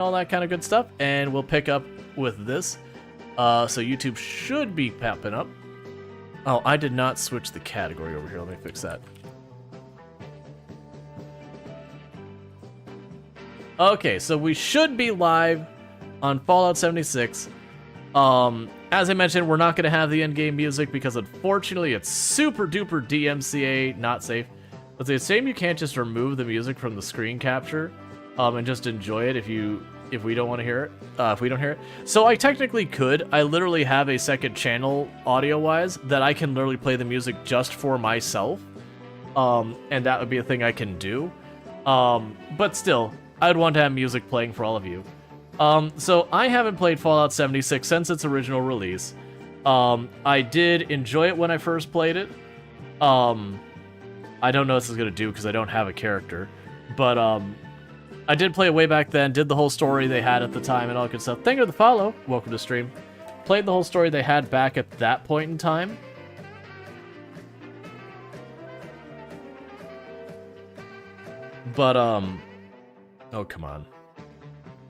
all that kind of good stuff, and we'll pick up with this. So YouTube should be popping up. Oh, I did not switch the category over here. Let me fix that. Okay, so we should be live on Fallout 76. As I mentioned, we're not going to have the in-game music because unfortunately it's super duper DMCA not safe. But it's a shame you can't just remove the music from the screen capture and just enjoy it if we don't want to hear it, if we don't hear it. So I technically could. I literally have a second channel audio-wise that I can literally play the music just for myself. And that would be a thing I can do. But still, I'd want to have music playing for all of you. So I haven't played Fallout 76 since its original release. I did enjoy it when I first played it. I don't know what this is going to do because I don't have a character. But, I did play it way back then, did the whole story they had at the time and all that good stuff. Thank you for the follow. Welcome to stream. Played the whole story they had back at that point in time. But, oh, come on.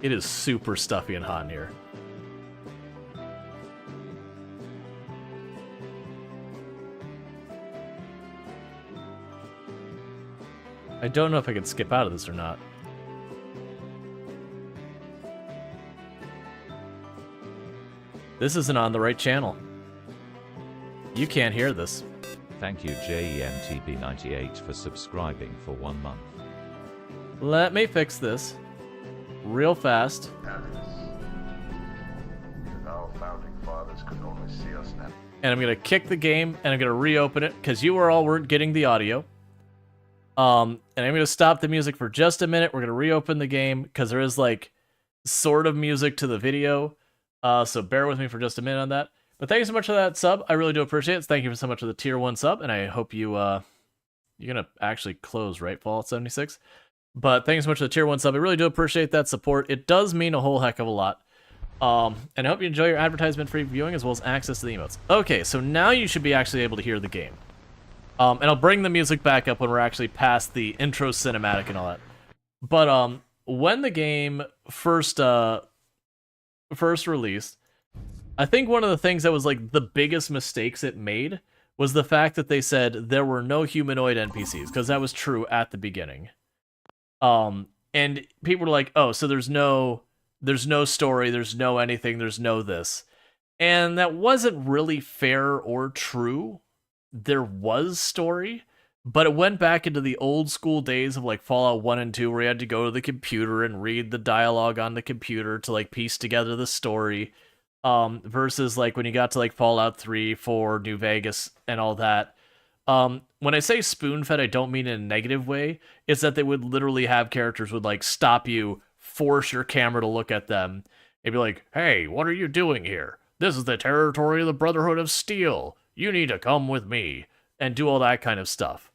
It is super stuffy and hot in here. I don't know if I can skip out of this or not. This isn't on the right channel. You can't hear this. Thank you JEMTB98 for subscribing for 1 month. Let me fix this real fast. Our founding fathers could only see us now. And I'm going to kick the game, and I'm going to reopen it, because you all weren't getting the audio. And I'm going to stop the music for just a minute. We're going to reopen the game, because there is, like, sort of music to the video. So bear with me for just a minute on that. But thank you so much for that sub. I really do appreciate it. Thank you so much for the tier 1 sub, and I hope you, you're going to actually close, right, Fallout 76? But thank you so much for the tier 1 sub. I really do appreciate that support. It does mean a whole heck of a lot. And I hope you enjoy your advertisement-free viewing as well as access to the emotes. Okay, so now you should be actually able to hear the game. And I'll bring the music back up when we're actually past the intro cinematic and all that. But when the game first released, I think one of the things that was like the biggest mistakes it made was the fact that they said there were no humanoid NPCs, because that was true at the beginning. And people were like, oh, so there's no story, there's no anything, there's no this. And that wasn't really fair or true. There was story, but it went back into the old school days of like Fallout 1 and 2 where you had to go to the computer and read the dialogue on the computer to like piece together the story. Versus like when you got to like Fallout 3, 4, New Vegas and all that. When I say spoon-fed, I don't mean in a negative way. It's that they would literally have characters would like stop you, force your camera to look at them, and be like, hey, what are you doing here? This is the territory of the Brotherhood of Steel. You need to come with me, and do all that kind of stuff.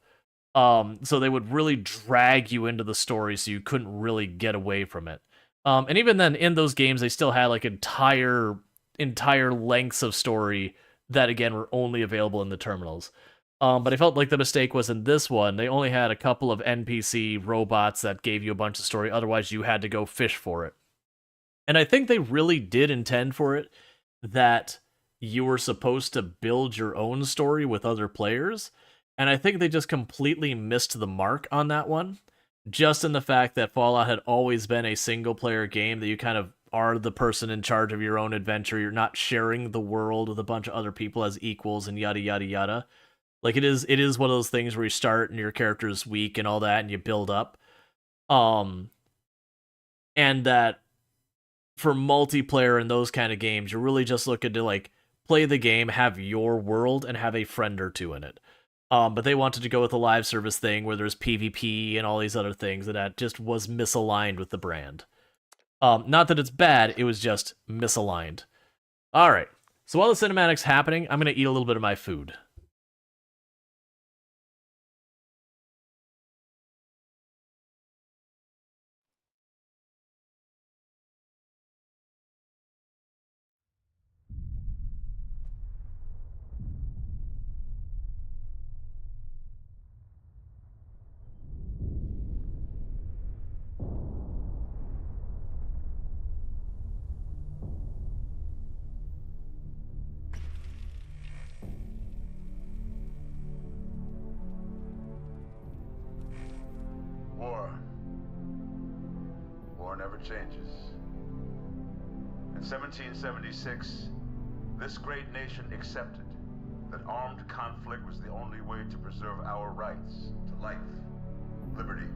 So they would really drag you into the story so you couldn't really get away from it. And even then, in those games, they still had like entire lengths of story that, again, were only available in the terminals. But I felt like the mistake was in this one, they only had a couple of NPC robots that gave you a bunch of story, otherwise you had to go fish for it. And I think they really did intend for it that you were supposed to build your own story with other players, and I think they just completely missed the mark on that one, just in the fact that Fallout had always been a single-player game that you kind of are the person in charge of your own adventure, you're not sharing the world with a bunch of other people as equals and yada yada yada. Like, it is one of those things where you start and your character is weak and all that, and you build up. And that for multiplayer and those kind of games, you're really just looking to, like, play the game, have your world, and have a friend or two in it. But they wanted to go with a live service thing where there's PvP and all these other things, and that just was misaligned with the brand. Not that it's bad, it was just misaligned. Alright, so while the cinematic's happening, I'm going to eat a little bit of my food. changes. In 1776, this great nation accepted that armed conflict was the only way to preserve our rights to life, liberty,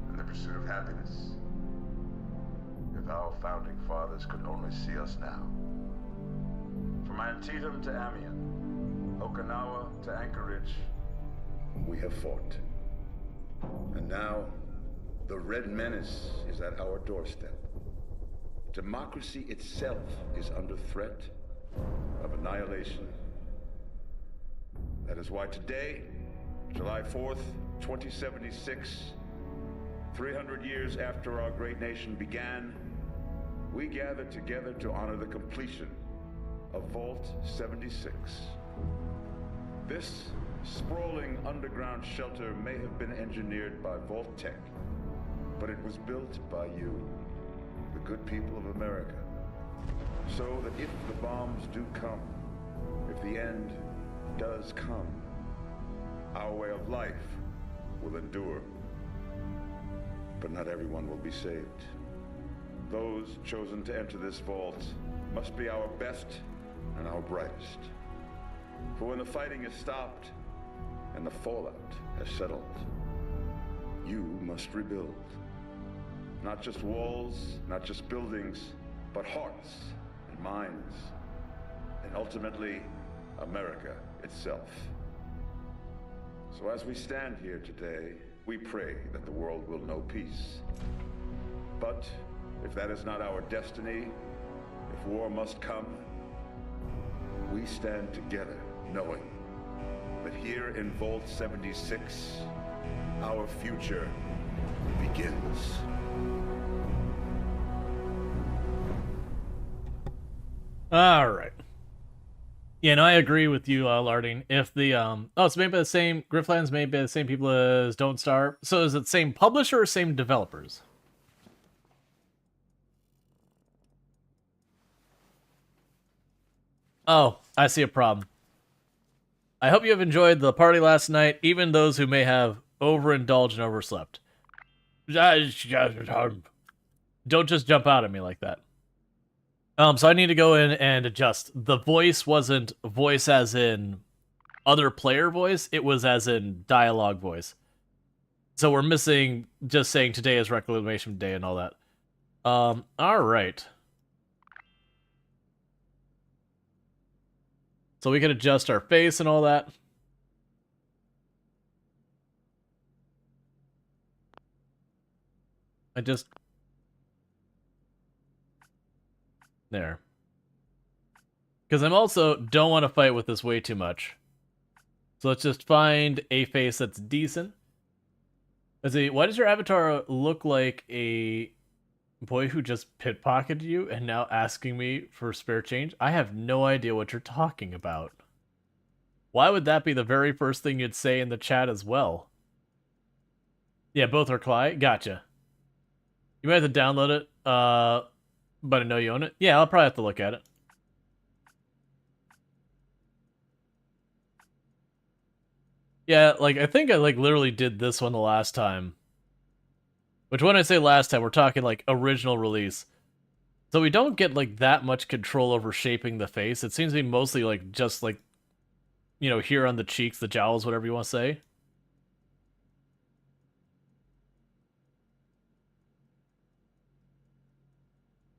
and the pursuit of happiness. If our founding fathers could only see us now. From Antietam to Amiens, Okinawa to Anchorage, we have fought. And now, the Red Menace is at our doorstep. Democracy itself is under threat of annihilation. That is why today, July 4th, 2076, 300 years after our great nation began, we gather together to honor the completion of Vault 76. This sprawling underground shelter may have been engineered by Vault Tech, but it was built by you, the good people of America, so that if the bombs do come, if the end does come, our way of life will endure. But not everyone will be saved. Those chosen to enter this vault must be our best and our brightest. For when the fighting is stopped and the fallout has settled, you must rebuild. Not just walls, not just buildings, but hearts and minds, and ultimately, America itself. So as we stand here today, we pray that the world will know peace. But if that is not our destiny, if war must come, we stand together knowing that here in Vault 76, our future begins. All right. Yeah, no, I agree with you, Larding. If the it's made by the same Griffland's made by the same people as Don't Starve. So is it the same publisher or same developers? Oh, I see a problem. I hope you have enjoyed the party last night, even those who may have overindulged and overslept. Don't just jump out at me like that. So I need to go in and adjust. The voice wasn't voice as in other player voice, it was as in dialogue voice. So we're missing just saying today is Reclamation Day and all that. Alright. So we can adjust our face and all that. There. Because I'm also don't want to fight with this way too much. So let's just find a face that's decent. Let's see, why does your avatar look like a boy who just pickpocketed you and now asking me for spare change? I have no idea what you're talking about. Why would that be the very first thing you'd say in the chat as well? Yeah, both are Clyde. Gotcha. You might have to download it, but I know you own it. Yeah, I'll probably have to look at it. Yeah, like, I think I, like, literally did this one the last time. Which, when I say last time, we're talking, like, original release. So we don't get, like, that much control over shaping the face. It seems to be mostly, like, just, like, you know, here on the cheeks, the jowls, whatever you want to say.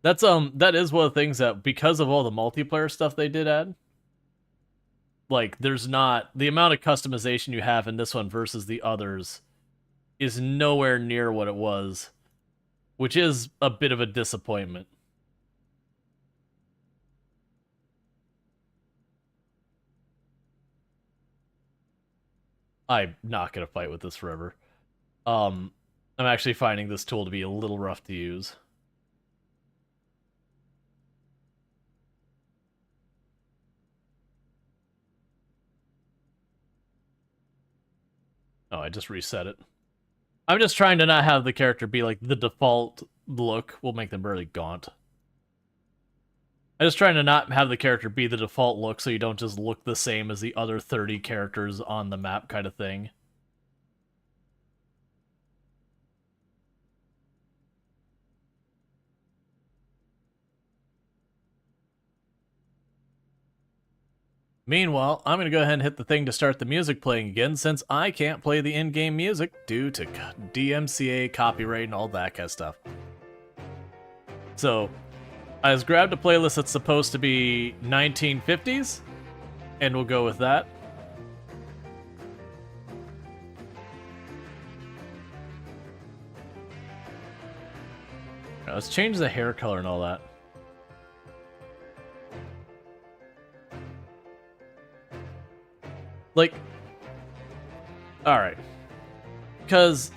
That's, that is one of the things that, because of all the multiplayer stuff they did add, like, there's not, the amount of customization you have in this one versus the others is nowhere near what it was, which is a bit of a disappointment. I'm not going to fight with this forever. I'm actually finding this tool to be a little rough to use. Oh, I just reset it. I'm just trying to not have the character be like the default look. Will make them really gaunt. I'm just trying to not have the character be the default look so you don't just look the same as the other 30 characters on the map kind of thing. Meanwhile, I'm going to go ahead and hit the thing to start the music playing again since I can't play the in-game music due to DMCA, copyright, and all that kind of stuff. So, I just grabbed a playlist that's supposed to be 1950s, and we'll go with that. Now, let's change the hair color and all that. Like, alright. Because...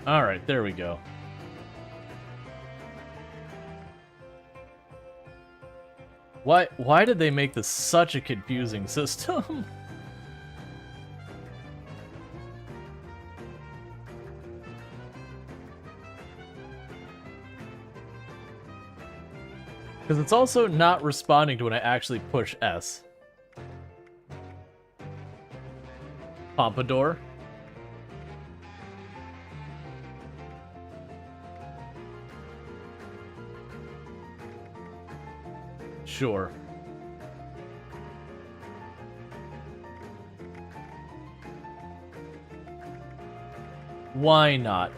Alright, there we go. Why did they make this such a confusing system? Because it's also not responding to when I actually push S. Pompadour. Sure. Why not?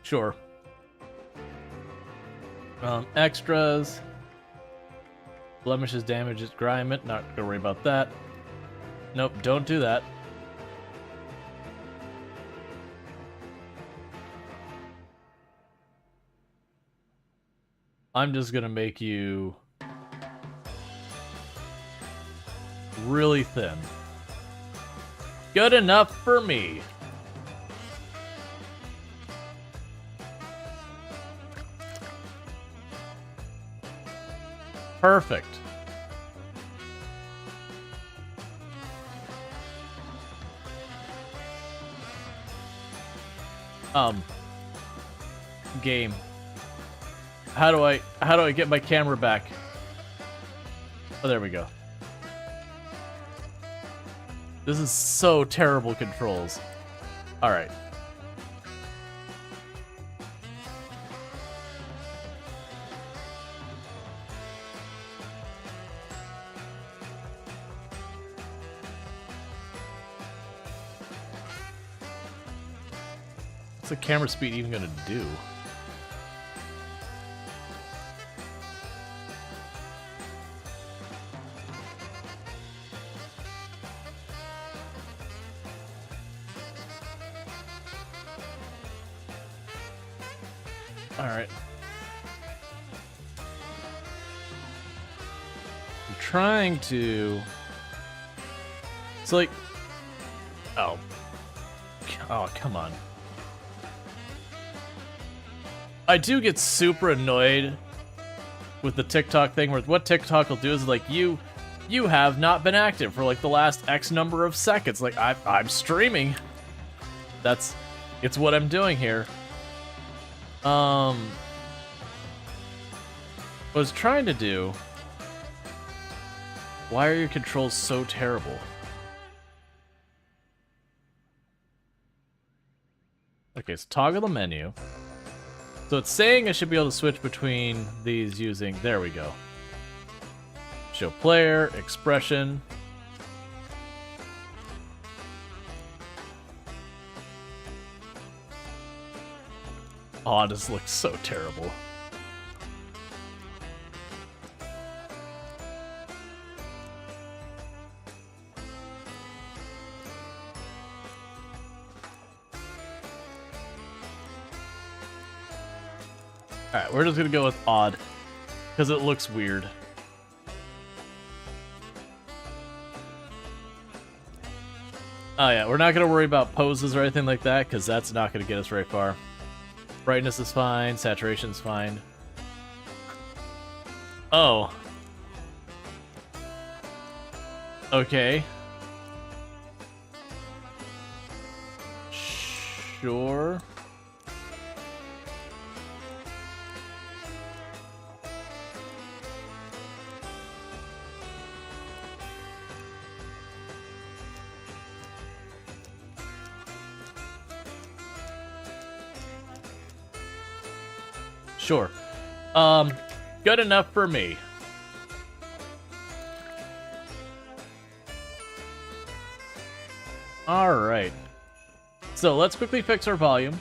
Sure. Extras. Blemishes, damages, grime it. Not gonna worry about that. Nope, don't do that. I'm just gonna make you really thin. Good enough for me. Perfect. Game. How do I get my camera back? Oh, there we go. This is so terrible controls. All right. What's the camera speed even gonna do? Alright. I'm trying to... It's like... Oh. Oh, come on. I do get super annoyed with the TikTok thing, where what TikTok will do is like, you have not been active for like the last X number of seconds. Like, I'm streaming. It's what I'm doing here. What I was trying to do... Why are your controls so terrible? Okay, so toggle the menu. So it's saying I should be able to switch between these using... There we go. Show player, expression. Oh, this looks so terrible. Alright, we're just gonna go with odd, because it looks weird. Oh yeah, we're not gonna worry about poses or anything like that, because that's not gonna get us very far. Brightness is fine, saturation's fine. Oh. Okay. Sure. Sure. Good enough for me. Alright. So let's quickly fix our volume.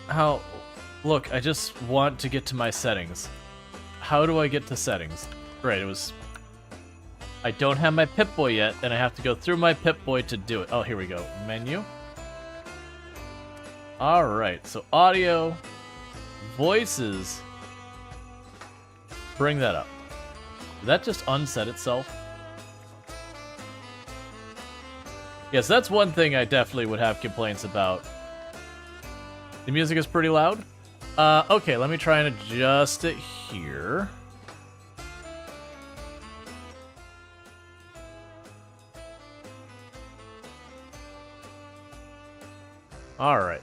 How... Look, I just want to get to my settings. How do I get to settings? Right, it was... I don't have my Pip-Boy yet, and I have to go through my Pip-Boy to do it. Oh, here we go. Menu. Alright, so audio, voices. Bring that up. Did that just unset itself? Yes, that's one thing I definitely would have complaints about. The music is pretty loud. Okay, let me try and adjust it here. Alright.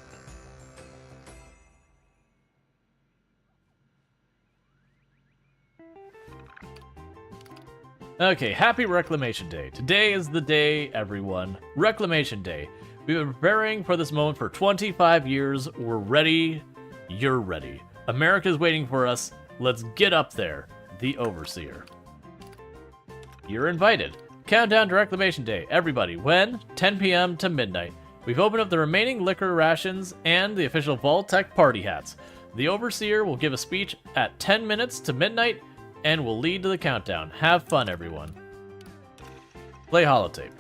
Okay, happy Reclamation Day. Today is the day, everyone. Reclamation Day. We've been preparing for this moment for 25 years. We're ready. You're ready. America's waiting for us. Let's get up there. The Overseer. You're invited. Countdown to Reclamation Day. Everybody, when? 10 p.m. to midnight. We've opened up the remaining liquor rations and the official Vault-Tec party hats. The Overseer will give a speech at 10 minutes to midnight and will lead to the countdown. Have fun, everyone. Play holotape.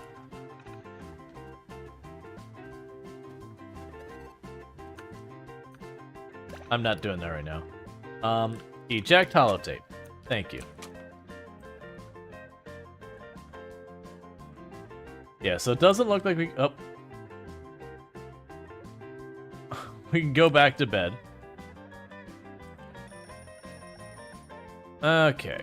I'm not doing that right now. Eject holotape. Thank you. Yeah, so it doesn't look like we... Oh. We can go back to bed. Okay.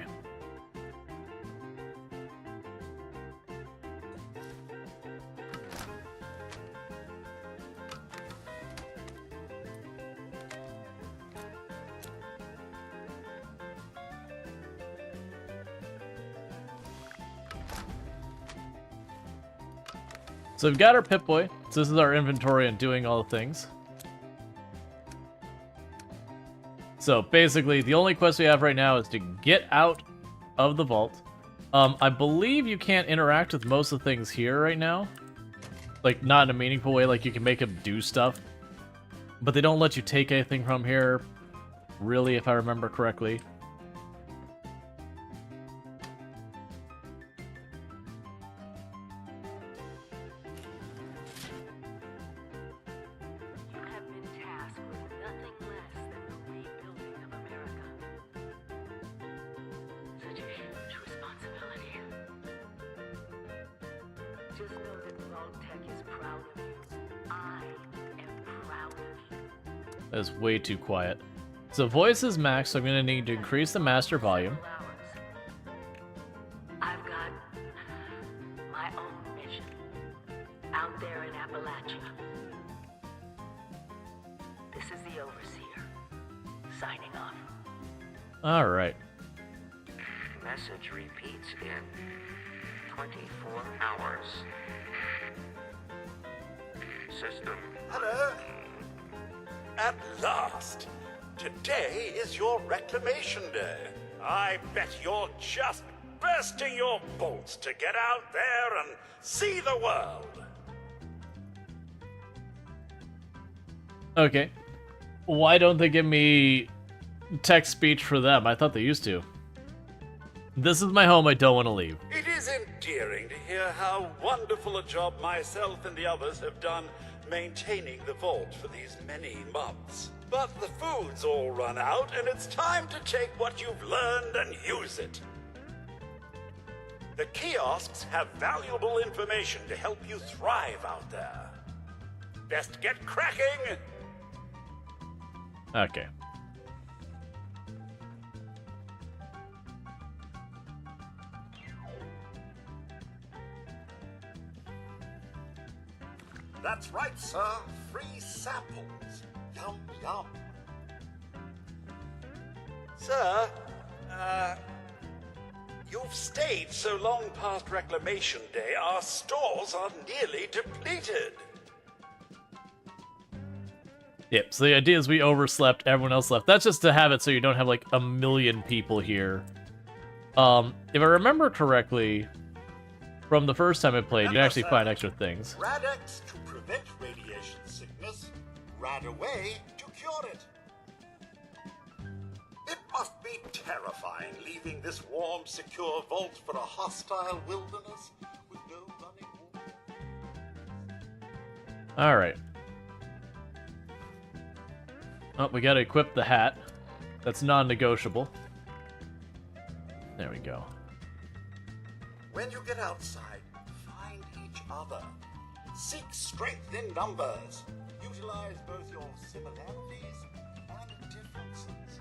So we've got our Pip-Boy. So this is our inventory and doing all the things. So basically, the only quest we have right now is to get out of the vault. I believe you can't interact with most of the things here right now. Like, not in a meaningful way, like you can make them do stuff. But they don't let you take anything from here, really, if I remember correctly. That is way too quiet. So voice is max, so I'm going to need to increase the master volume. I've got my own mission out there in Appalachia. This is the Overseer, signing off. Alright. Message repeats in 24 hours. System. Hello? At last! Today is your Reclamation Day. I bet you're just bursting your bolts to get out there and see the world. Okay. Why don't they give me text speech for them? I thought they used to. This is my home, I don't want to leave. It is endearing to hear how wonderful a job myself and the others have done maintaining the vault for these many months. But the food's all run out, and it's time to take what you've learned and use it. The kiosks have valuable information to help you thrive out there. Best get cracking! Okay. That's right, sir. Free samples. Yum, yum. Sir, you've stayed so long past Reclamation Day, our stores are nearly depleted. Yep, so the idea is we overslept, everyone else left. That's just to have it so you don't have like a million people here. If I remember correctly, from the first time I played, you can actually find extra things. Rad-X to prevent radiation sickness, Rad-Away to cure it. It must be terrifying leaving this warm, secure vault for a hostile wilderness with no running water. Alright. Oh, we gotta equip the hat. That's non-negotiable. There we go. When you get outside, find each other. Seek strength in numbers. Utilize both your similarities and differences.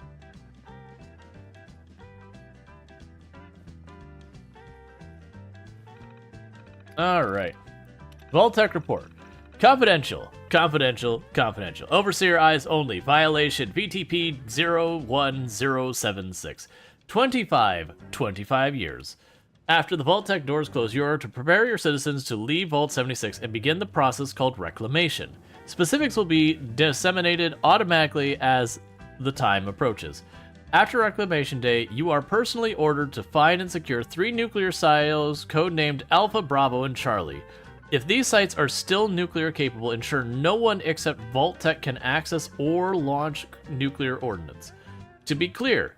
Alright. Vault-Tec report. Confidential. Confidential. Confidential. Overseer eyes only. Violation VTP 01076. 25 years. After the Vault-Tec doors close, you are to prepare your citizens to leave Vault 76 and begin the process called reclamation. Specifics will be disseminated automatically as the time approaches. After Reclamation Day, you are personally ordered to find and secure 3 nuclear silos codenamed Alpha, Bravo, and Charlie. If these sites are still nuclear capable, ensure no one except Vault-Tec can access or launch nuclear ordnance. To be clear,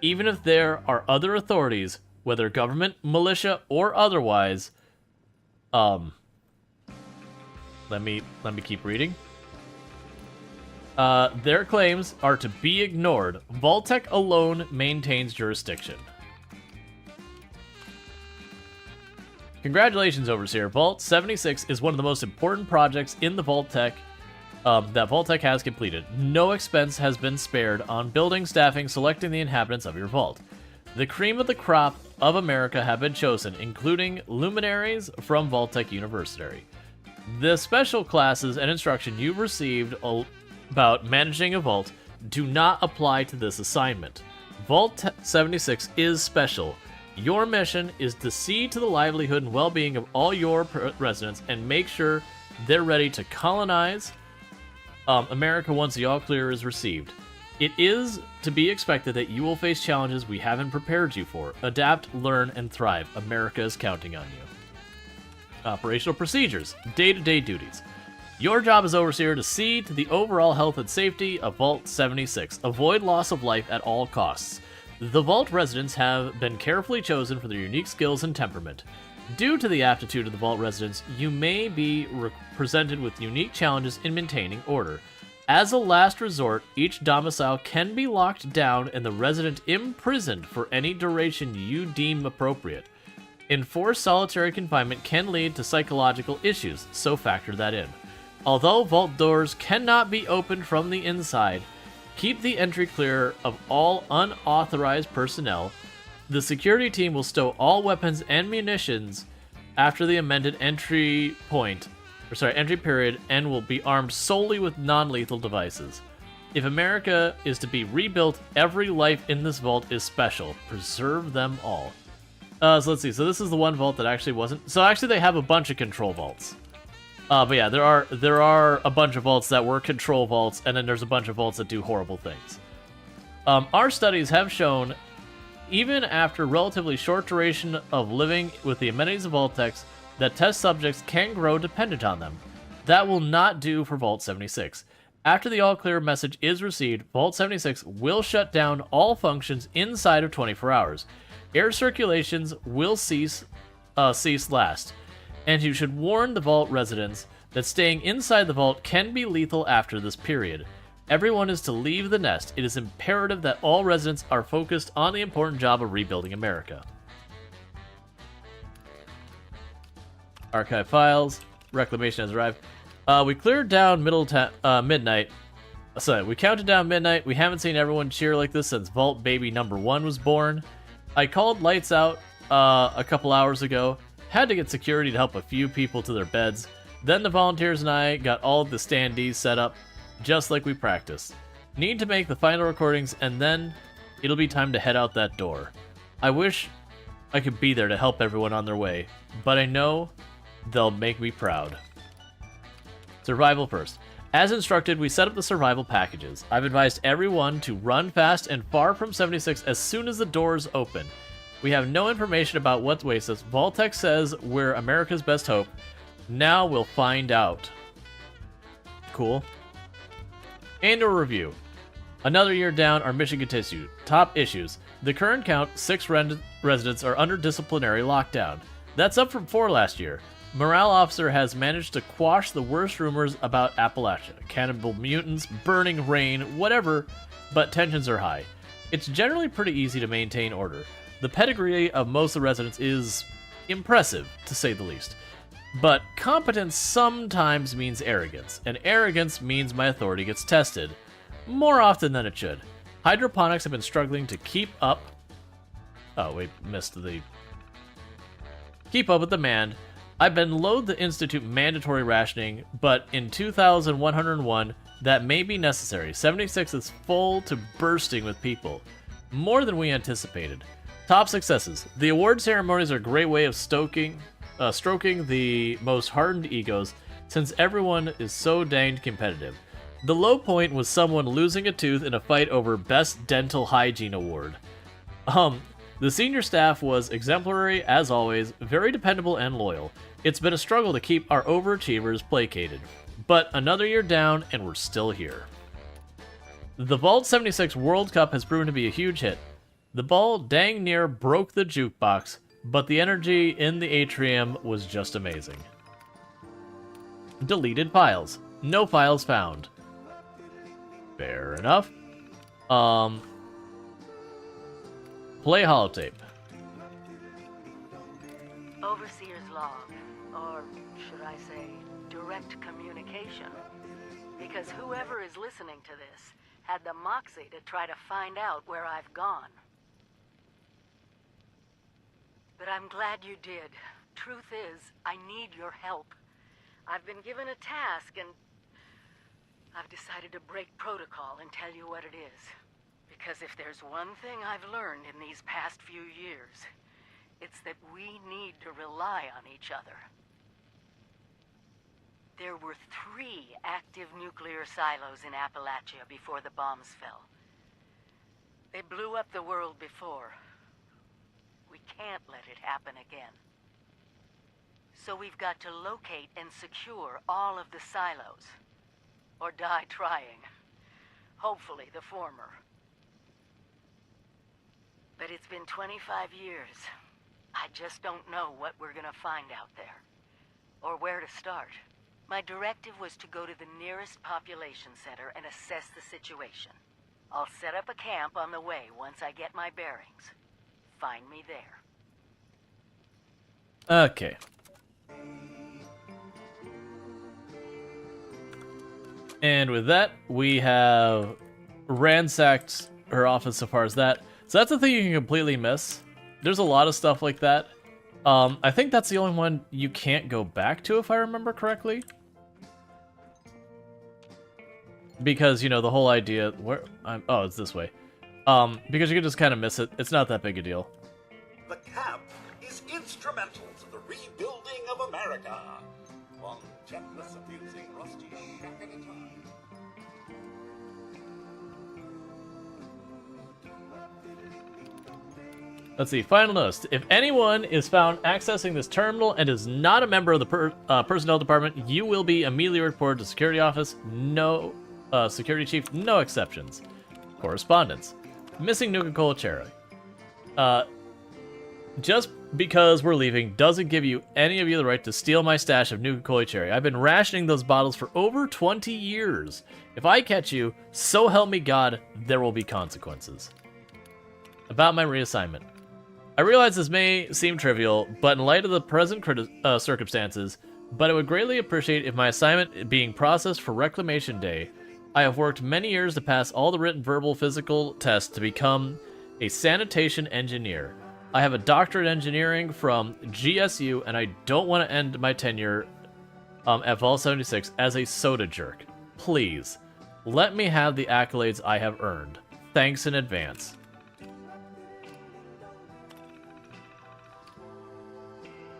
even if there are other authorities, whether government, militia, or otherwise, let me keep reading. Their claims are to be ignored. Vault-Tec alone maintains jurisdiction. Congratulations, Overseer. Vault 76 is one of the most important projects in the Vault-Tec that Vault-Tec has completed. No expense has been spared on building, staffing, selecting the inhabitants of your vault. The cream of the crop of America have been chosen, including luminaries from Vault-Tec University. The special classes and instruction you received about managing a vault do not apply to this assignment. Vault 76 is special. Your mission is to see to the livelihood and well-being of all your residents and make sure they're ready to colonize America once the all-clear is received. It is to be expected that you will face challenges we haven't prepared you for. Adapt, learn, and thrive. America is counting on you. Operational procedures. Day-to-day duties. Your job as Overseer to see to the overall health and safety of Vault 76. Avoid loss of life at all costs. The Vault residents have been carefully chosen for their unique skills and temperament. Due to the aptitude of the Vault residents, you may be presented with unique challenges in maintaining order. As a last resort, each domicile can be locked down and the resident imprisoned for any duration you deem appropriate. Enforced solitary confinement can lead to psychological issues, so factor that in. Although vault doors cannot be opened from the inside, keep the entry clear of all unauthorized personnel. The security team will stow all weapons and munitions after the amended entry period and will be armed solely with non-lethal devices. If America is to be rebuilt, every life in this vault is special. Preserve them all. So let's see. So this is the one vault that actually wasn't. So actually they have a bunch of control vaults. But yeah, there are a bunch of vaults that were control vaults, and then there's a bunch of vaults that do horrible things. Our studies have shown, even after relatively short duration of living with the amenities of Vault-Tecs, that test subjects can grow dependent on them. That will not do for Vault 76. After the all-clear message is received, Vault 76 will shut down all functions inside of 24 hours. Air circulations will cease last. And you should warn the Vault residents that staying inside the vault can be lethal after this period. Everyone is to leave the nest. It is imperative that all residents are focused on the important job of rebuilding America. Archive files. Reclamation has arrived. We cleared down midnight. Sorry, we counted down midnight. We haven't seen everyone cheer like this since Vault Baby number 1 was born. I called lights out a couple hours ago. Had to get security to help a few people to their beds. Then the volunteers and I got all of the standees set up, just like we practiced. Need to make the final recordings, and then it'll be time to head out that door. I wish I could be there to help everyone on their way, but I know they'll make me proud. Survival first. As instructed, we set up the survival packages. I've advised everyone to run fast and far from 76 as soon as the doors open. We have no information about what waits us. Vault-Tec says we're America's best hope. Now we'll find out. Cool. And a review. Another year down, our mission continues. Top issues. The current count, 6 residents are under disciplinary lockdown. That's up from 4 last year. Morale officer has managed to quash the worst rumors about Appalachia. Cannibal mutants, burning rain, whatever, but tensions are high. It's generally pretty easy to maintain order. The pedigree of most of the residents is impressive, to say the least. But competence sometimes means arrogance, and arrogance means my authority gets tested. More often than it should. Hydroponics have been struggling to keep up... Oh, wait, missed the... Keep up with demand. I've been loathe the Institute mandatory rationing, but in 2101, that may be necessary. 76 is full to bursting with people. More than we anticipated. Top successes. The award ceremonies are a great way of stroking the most hardened egos, since everyone is so danged competitive. The low point was someone losing a tooth in a fight over Best Dental Hygiene Award. The senior staff was exemplary, as always, very dependable and loyal. It's been a struggle to keep our overachievers placated. But another year down, and we're still here. The Vault 76 World Cup has proven to be a huge hit. The ball dang near broke the jukebox, but the energy in the atrium was just amazing. Deleted files. No files found. Fair enough. Play holotape. Overseer's log, or should I say, direct communication. Because whoever is listening to this had the moxie to try to find out where I've gone. But I'm glad you did. Truth is, I need your help. I've been given a task and I've decided to break protocol and tell you what it is. Because if there's one thing I've learned in these past few years, it's that we need to rely on each other. There were 3 active nuclear silos in Appalachia before the bombs fell. They blew up the world before. We can't let it happen again. So we've got to locate and secure all of the silos. Or die trying. Hopefully the former. But it's been 25 years. I just don't know what we're gonna find out there. Or where to start. My directive was to go to the nearest population center and assess the situation. I'll set up a camp on the way once I get my bearings. Find me there. Okay. And with that, we have ransacked her office so far as that. So that's the thing you can completely miss. There's a lot of stuff like that. I think that's the only one you can't go back to, if I remember correctly. Because, you know, the whole idea... oh, it's this way. Because you can just kind of miss it. It's not that big a deal. The camp is instrumental to the rebuilding of America. One jetless abusing rusty shack at a time. Let's see, final notice. If anyone is found accessing this terminal and is not a member of the personnel department, you will be immediately reported to security office. No, security chief, no exceptions. Correspondence. Missing Nuka-Cola Cherry. Just because we're leaving doesn't give you any of you the right to steal my stash of Nuka-Cola Cherry. I've been rationing those bottles for over 20 years. If I catch you, so help me God, there will be consequences. About my reassignment. I realize this may seem trivial, but in light of the present circumstances, but I would greatly appreciate if my assignment being processed for Reclamation Day. I have worked many years to pass all the written, verbal, physical tests to become a sanitation engineer. I have a doctorate in engineering from GSU, and I don't want to end my tenure at Vault 76 as a soda jerk. Please, let me have the accolades I have earned. Thanks in advance.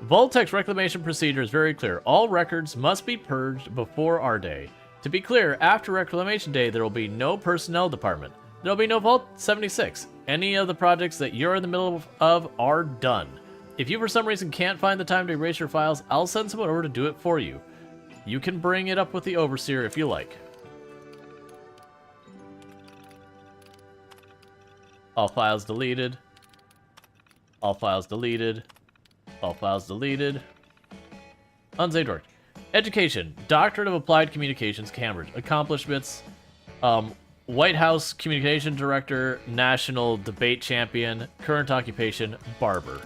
Vault-Tec's reclamation procedure is very clear. All records must be purged before our day. To be clear, after Reclamation Day, there will be no personnel department. There will be no Vault 76. Any of the projects that you're in the middle of are done. If you for some reason can't find the time to erase your files, I'll send someone over to do it for you. You can bring it up with the Overseer if you like. All files deleted. All files deleted. All files deleted. Unsaved work. Education. Doctorate of Applied Communications, Cambridge. Accomplishments. White House Communication Director, National Debate Champion, current occupation, barber.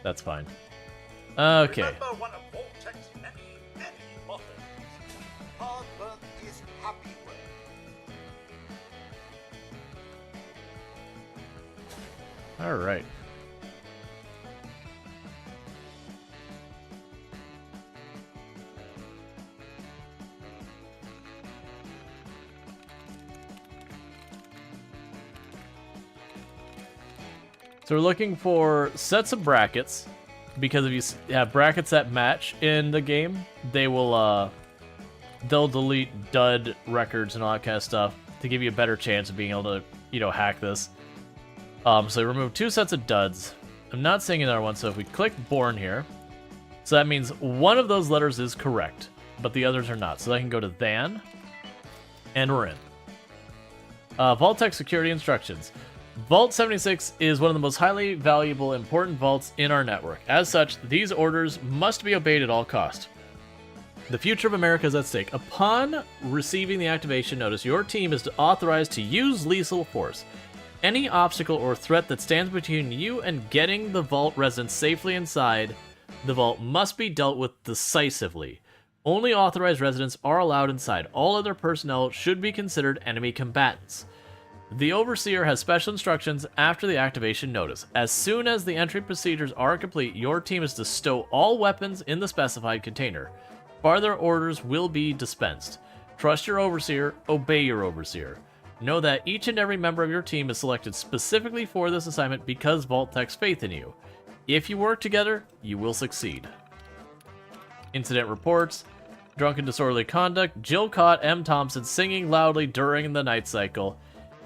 That's fine. Okay. Remember one of Voltec's many mottos. Hard work is happy work. All right. So we're looking for sets of brackets, because if you have brackets that match in the game, they will they'll delete dud records and all that kind of stuff to give you a better chance of being able to, hack this. So remove 2 sets of duds. I'm not seeing another one, so if we click born here, so that means one of those letters is correct, but the others are not. So I can go to than, and we're in. Vault-Tec security instructions. Vault 76 is one of the most highly valuable, important vaults in our network. As such, these orders must be obeyed at all costs. The future of America is at stake. Upon receiving the activation notice, your team is authorized to use lethal force. Any obstacle or threat that stands between you and getting the vault residents safely inside the vault must be dealt with decisively. Only authorized residents are allowed inside. All other personnel should be considered enemy combatants. The Overseer has special instructions after the activation notice. As soon as the entry procedures are complete, your team is to stow all weapons in the specified container. Further orders will be dispensed. Trust your Overseer, obey your Overseer. Know that each and every member of your team is selected specifically for this assignment because Vault-Tec's faith in you. If you work together, you will succeed. Incident reports. Drunken disorderly conduct. Jill caught M. Thompson singing loudly during the night cycle.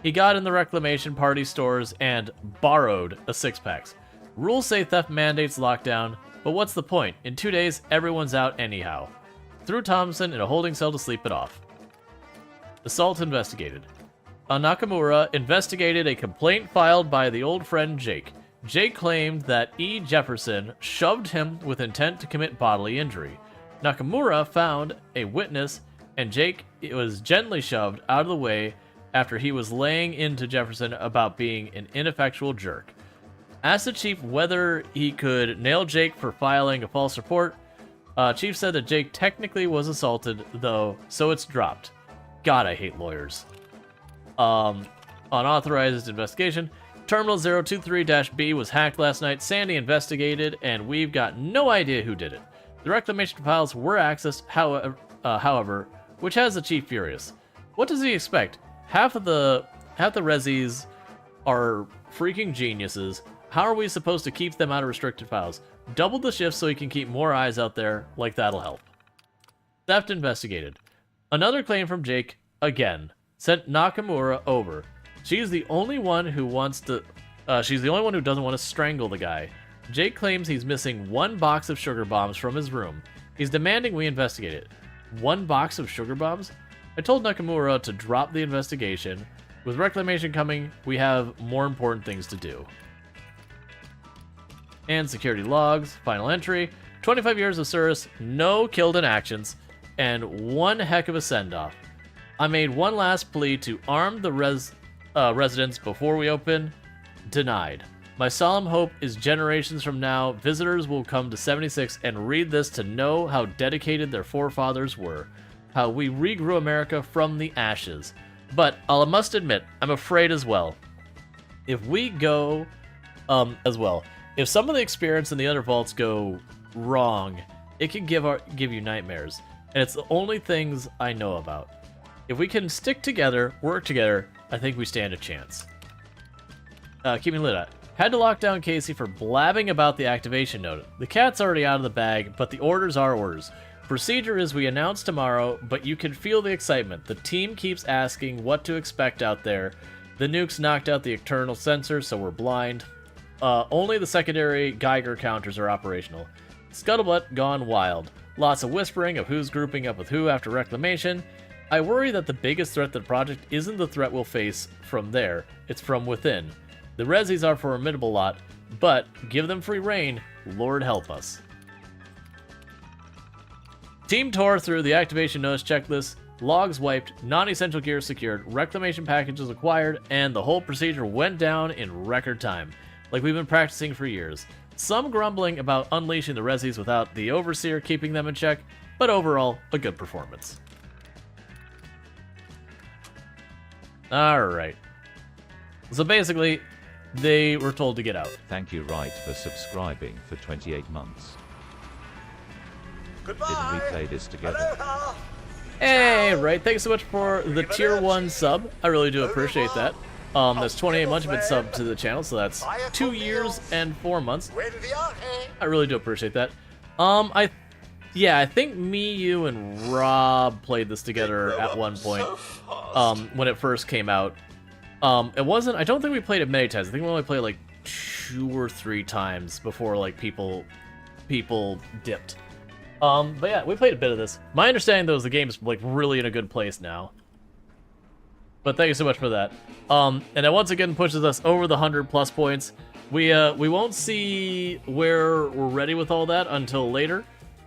He got in the reclamation party stores and borrowed a 6-pack. Rules say theft mandates lockdown, but what's the point? In 2 days, everyone's out anyhow. Threw Thompson in a holding cell to sleep it off. Assault investigated. Nakamura investigated a complaint filed by the old friend Jake. Jake claimed that E. Jefferson shoved him with intent to commit bodily injury. Nakamura found a witness, and Jake was gently shoved out of the way after he was laying into Jefferson about being an ineffectual jerk. Asked the chief whether he could nail Jake for filing a false report. Chief said that Jake technically was assaulted, though, so it's dropped. God, I hate lawyers. Unauthorized investigation. Terminal 023-B was hacked last night. Sandy investigated, and we've got no idea who did it. The reclamation files were accessed, however, which has the chief furious. What does he expect? Half the resis are freaking geniuses. How are we supposed to keep them out of restricted files? Double the shift so he can keep more eyes out there, like that'll help. Theft investigated. Another claim from Jake, again, sent Nakamura over. She's the only one who doesn't want to strangle the guy. Jake claims he's missing 1 box of sugar bombs from his room. He's demanding we investigate it. 1 box of sugar bombs? I told Nakamura to drop the investigation. With reclamation coming, we have more important things to do. And security logs, final entry, 25 years of service, no killed in actions, and one heck of a send-off. I made one last plea to arm the residents before we open. Denied. My solemn hope is generations from now, visitors will come to 76 and read this to know how dedicated their forefathers were, how we regrew America from the ashes. But I must admit, I'm afraid as well. If we go, if some of the experience in the other vaults go wrong, it can give you nightmares, and it's the only things I know about. If we can stick together, work together, I think we stand a chance. Keeping lit up. Had to lock down Casey for blabbing about the activation note. The cat's already out of the bag, but the orders are orders. Procedure is we announce tomorrow, but you can feel the excitement. The team keeps asking what to expect out there. The nukes knocked out the external sensors, so we're blind. Only the secondary Geiger counters are operational. Scuttlebutt gone wild. Lots of whispering of who's grouping up with who after reclamation. I worry that the biggest threat to the project isn't the threat we'll face from there, it's from within. The Rezzies are a formidable lot, but give them free reign, Lord help us. Team tore through the activation notice checklist, logs wiped, non-essential gear secured, reclamation packages acquired, and the whole procedure went down in record time, like we've been practicing for years. Some grumbling about unleashing the Rezzies without the Overseer keeping them in check, but overall, a good performance. Alright. So basically, they were told to get out. Thank you, Right, for subscribing for 28 months. Goodbye. Didn't we play this together? Aloha. Hey, Right, thanks so much for the tier 1 sub. I really do appreciate that. That's 28 months you've been subbed to the channel, so that's 2 years and 4 months. Buen viaje. I really do appreciate that. I think me, you, and Rob played this together at one point, when it first came out. I don't think we played it many times. I think we only played like 2 or 3 times before like people dipped. But yeah, we played a bit of this. My understanding though is the game's like really in a good place now. But thank you so much for that. And that once again pushes us over the 100+ points. We won't see where we're ready with all that until later.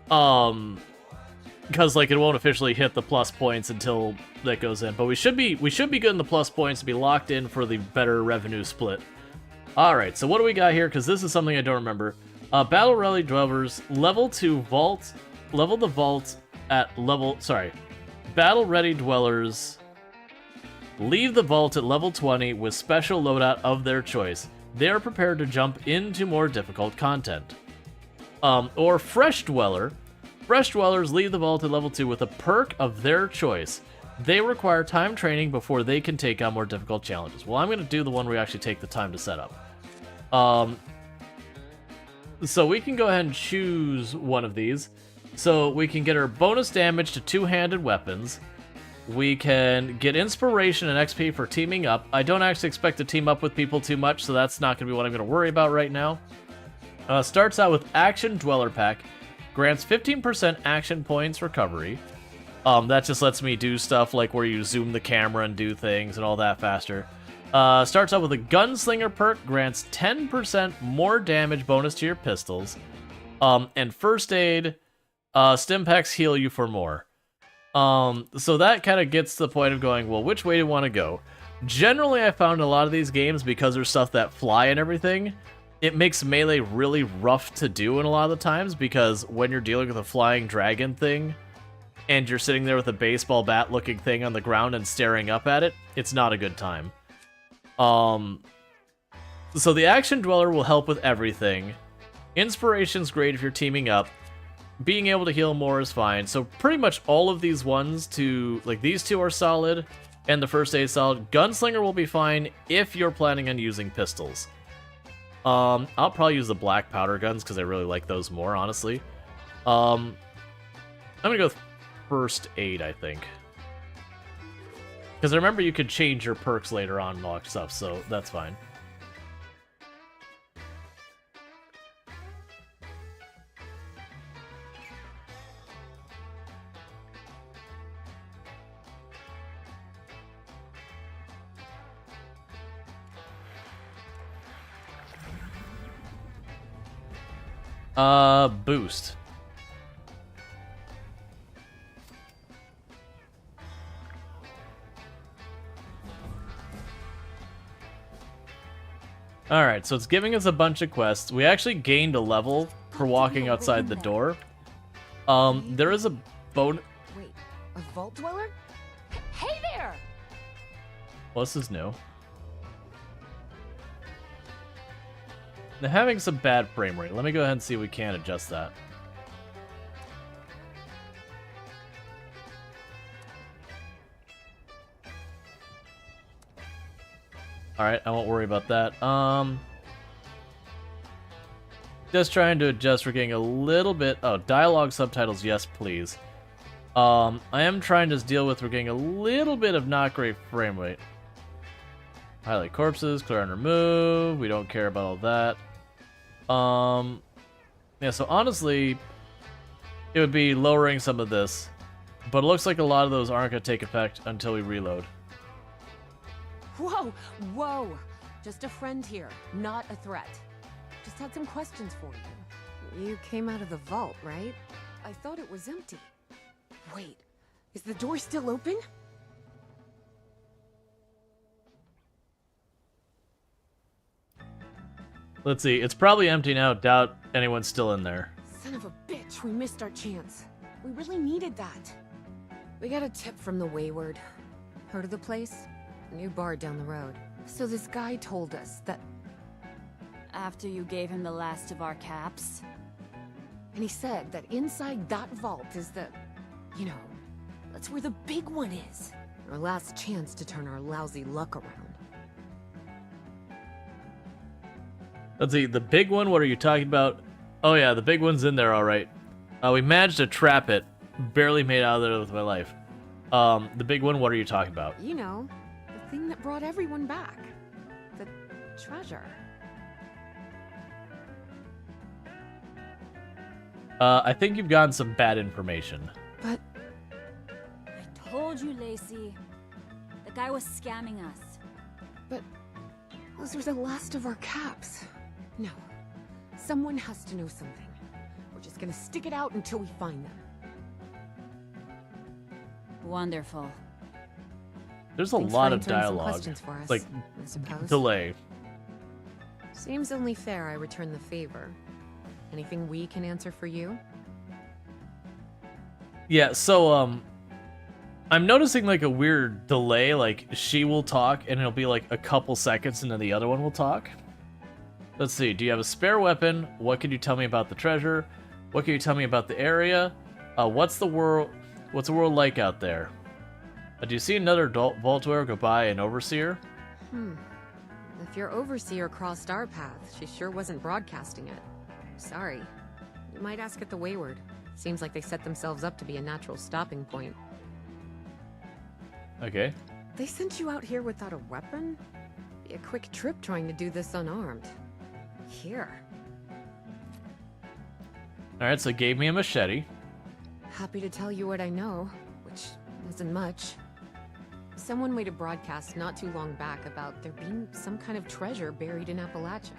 Because like it won't officially hit the plus points until that goes in. But we should be good in the plus points to be locked in for the better revenue split. Alright, so what do we got here? Because this is something I don't remember. Battle Rally Dwellers, level the vault at level, Battle Ready Dwellers leave the vault at level 20 with special loadout of their choice. They are prepared to jump into more difficult content. Or Fresh Dweller. Fresh Dwellers leave the vault at level 2 with a perk of their choice. They require time training before they can take on more difficult challenges. Well, I'm going to do the one where we actually take the time to set up. So we can go ahead and choose one of these. So we can get our bonus damage to two-handed weapons. We can get inspiration and XP for teaming up. I don't actually expect to team up with people too much, so that's not going to be what I'm going to worry about right now. Starts out with Action Dweller Pack. Grants 15% action points recovery. That just lets me do stuff like where you zoom the camera and do things and all that faster. Starts out with a Gunslinger perk. Grants 10% more damage bonus to your pistols. And First Aid. Stimpaks heal you for more. So that kind of gets to the point of going, well, which way do you want to go? Generally, I found a lot of these games, because there's stuff that fly and everything, it makes melee really rough to do in a lot of the times, because when you're dealing with a flying dragon thing, and you're sitting there with a baseball bat looking thing on the ground and staring up at it, it's not a good time. So the Action Dweller will help with everything. Inspiration's great if you're teaming up. Being able to heal more is fine. So pretty much all of these ones like these two are solid, and the First Aid is solid. Gunslinger will be fine if you're planning on using pistols. I'll probably use the black powder guns because I really like those more, honestly. I'm gonna go with First Aid, I think. Because I remember you could change your perks later on and all that stuff, so that's fine. Boost. Alright, so it's giving us a bunch of quests. We actually gained a level for walking outside the door. There is a bonus... Wait, a vault dweller? Hey there! Well, this is new. They're having some bad frame rate. Let me go ahead and see if we can adjust that. Alright, I won't worry about that. Just trying to adjust. We're getting a little bit... Oh, dialogue subtitles, yes, please. I am trying to deal with... We're getting a little bit of not great frame rate. Highlight corpses, clear and remove. We don't care about all that. Yeah, so honestly, it would be lowering some of this. But it looks like a lot of those aren't going to take effect until we reload. Whoa, whoa. Just a friend here, not a threat. Just had some questions for you. You came out of the vault, right? I thought it was empty. Wait, is the door still open? Let's see. It's probably empty now. Doubt anyone's still in there. Son of a bitch, we missed our chance. We really needed that. We got a tip from the Wayward. Heard of the place? A new bar down the road. So this guy told us that... After you gave him the last of our caps? And he said that inside that vault is the... You know, that's where the big one is. Our last chance to turn our lousy luck around. Let's see. The big one, what are you talking about? Oh yeah, the big one's in there, alright. We managed to trap it. Barely made out of there with my life. The big one, what are you talking about? You know, the thing that brought everyone back. The treasure. I think you've gotten some bad information. But... I told you, Lacey. The guy was scamming us. But... those were the last of our caps. No. Someone has to know something. We're just gonna stick it out until we find them. Wonderful. There's a Thanks lot for of answering some dialogue. questions for us, Like, I suppose. delay. Seems only fair I return the favor. Anything we can answer for you? Yeah, so, I'm noticing, like, a weird delay. Like, she will talk, and it'll be, like, a couple seconds, and then the other one will talk. Let's see. Do you have a spare weapon? What can you tell me about the treasure? What can you tell me about the area? What's the world like out there? Do you see another vault dweller go by an overseer? If your overseer crossed our path, she sure wasn't broadcasting it. Sorry. You might ask at the Wayward. Seems like they set themselves up to be a natural stopping point. Okay. They sent you out here without a weapon? Be a quick trip trying to do this unarmed. Here. Alright, so gave me a machete. Happy to tell you what I know, which isn't much. Someone made a broadcast not too long back about there being some kind of treasure buried in Appalachia.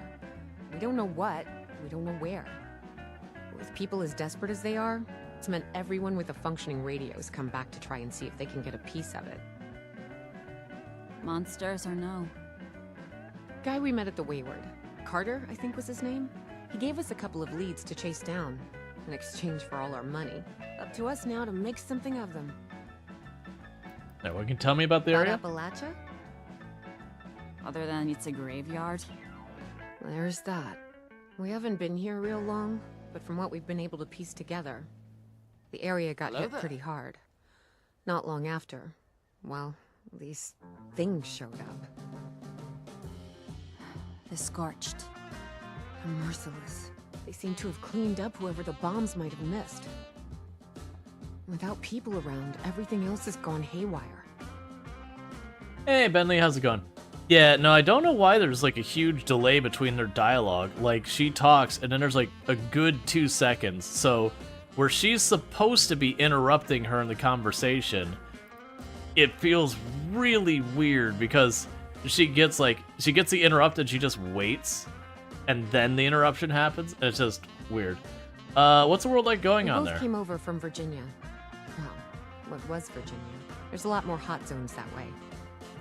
We don't know what, we don't know where. With people as desperate as they are, it's meant everyone with a functioning radio has come back to try and see if they can get a piece of it. Monsters or no? Guy we met at the Wayward. Carter, I think was his name. He gave us a couple of leads to chase down, in exchange for all our money. Up to us now to make something of them. Now, what can you tell me about the area? About Appalachia? Other than it's a graveyard? There's that. We haven't been here real long, but from what we've been able to piece together, the area got hit pretty hard. Not long after, well, these things showed up. The Scorched. They're merciless. They seem to have cleaned up whoever the bombs might have missed. Without people around, everything else has gone haywire. Hey, Bentley, how's it going? Yeah, no, I don't know why there's, like, a huge delay between their dialogue. Like, she talks, and then there's, like, a good 2 seconds. So, where she's supposed to be interrupting her in the conversation, it feels really weird because she gets the interrupted, she just waits, and then the interruption happens, and it's just weird. What's the world like going on We there? both came over from Virginia. Well, what was Virginia? There's a lot more hot zones that way.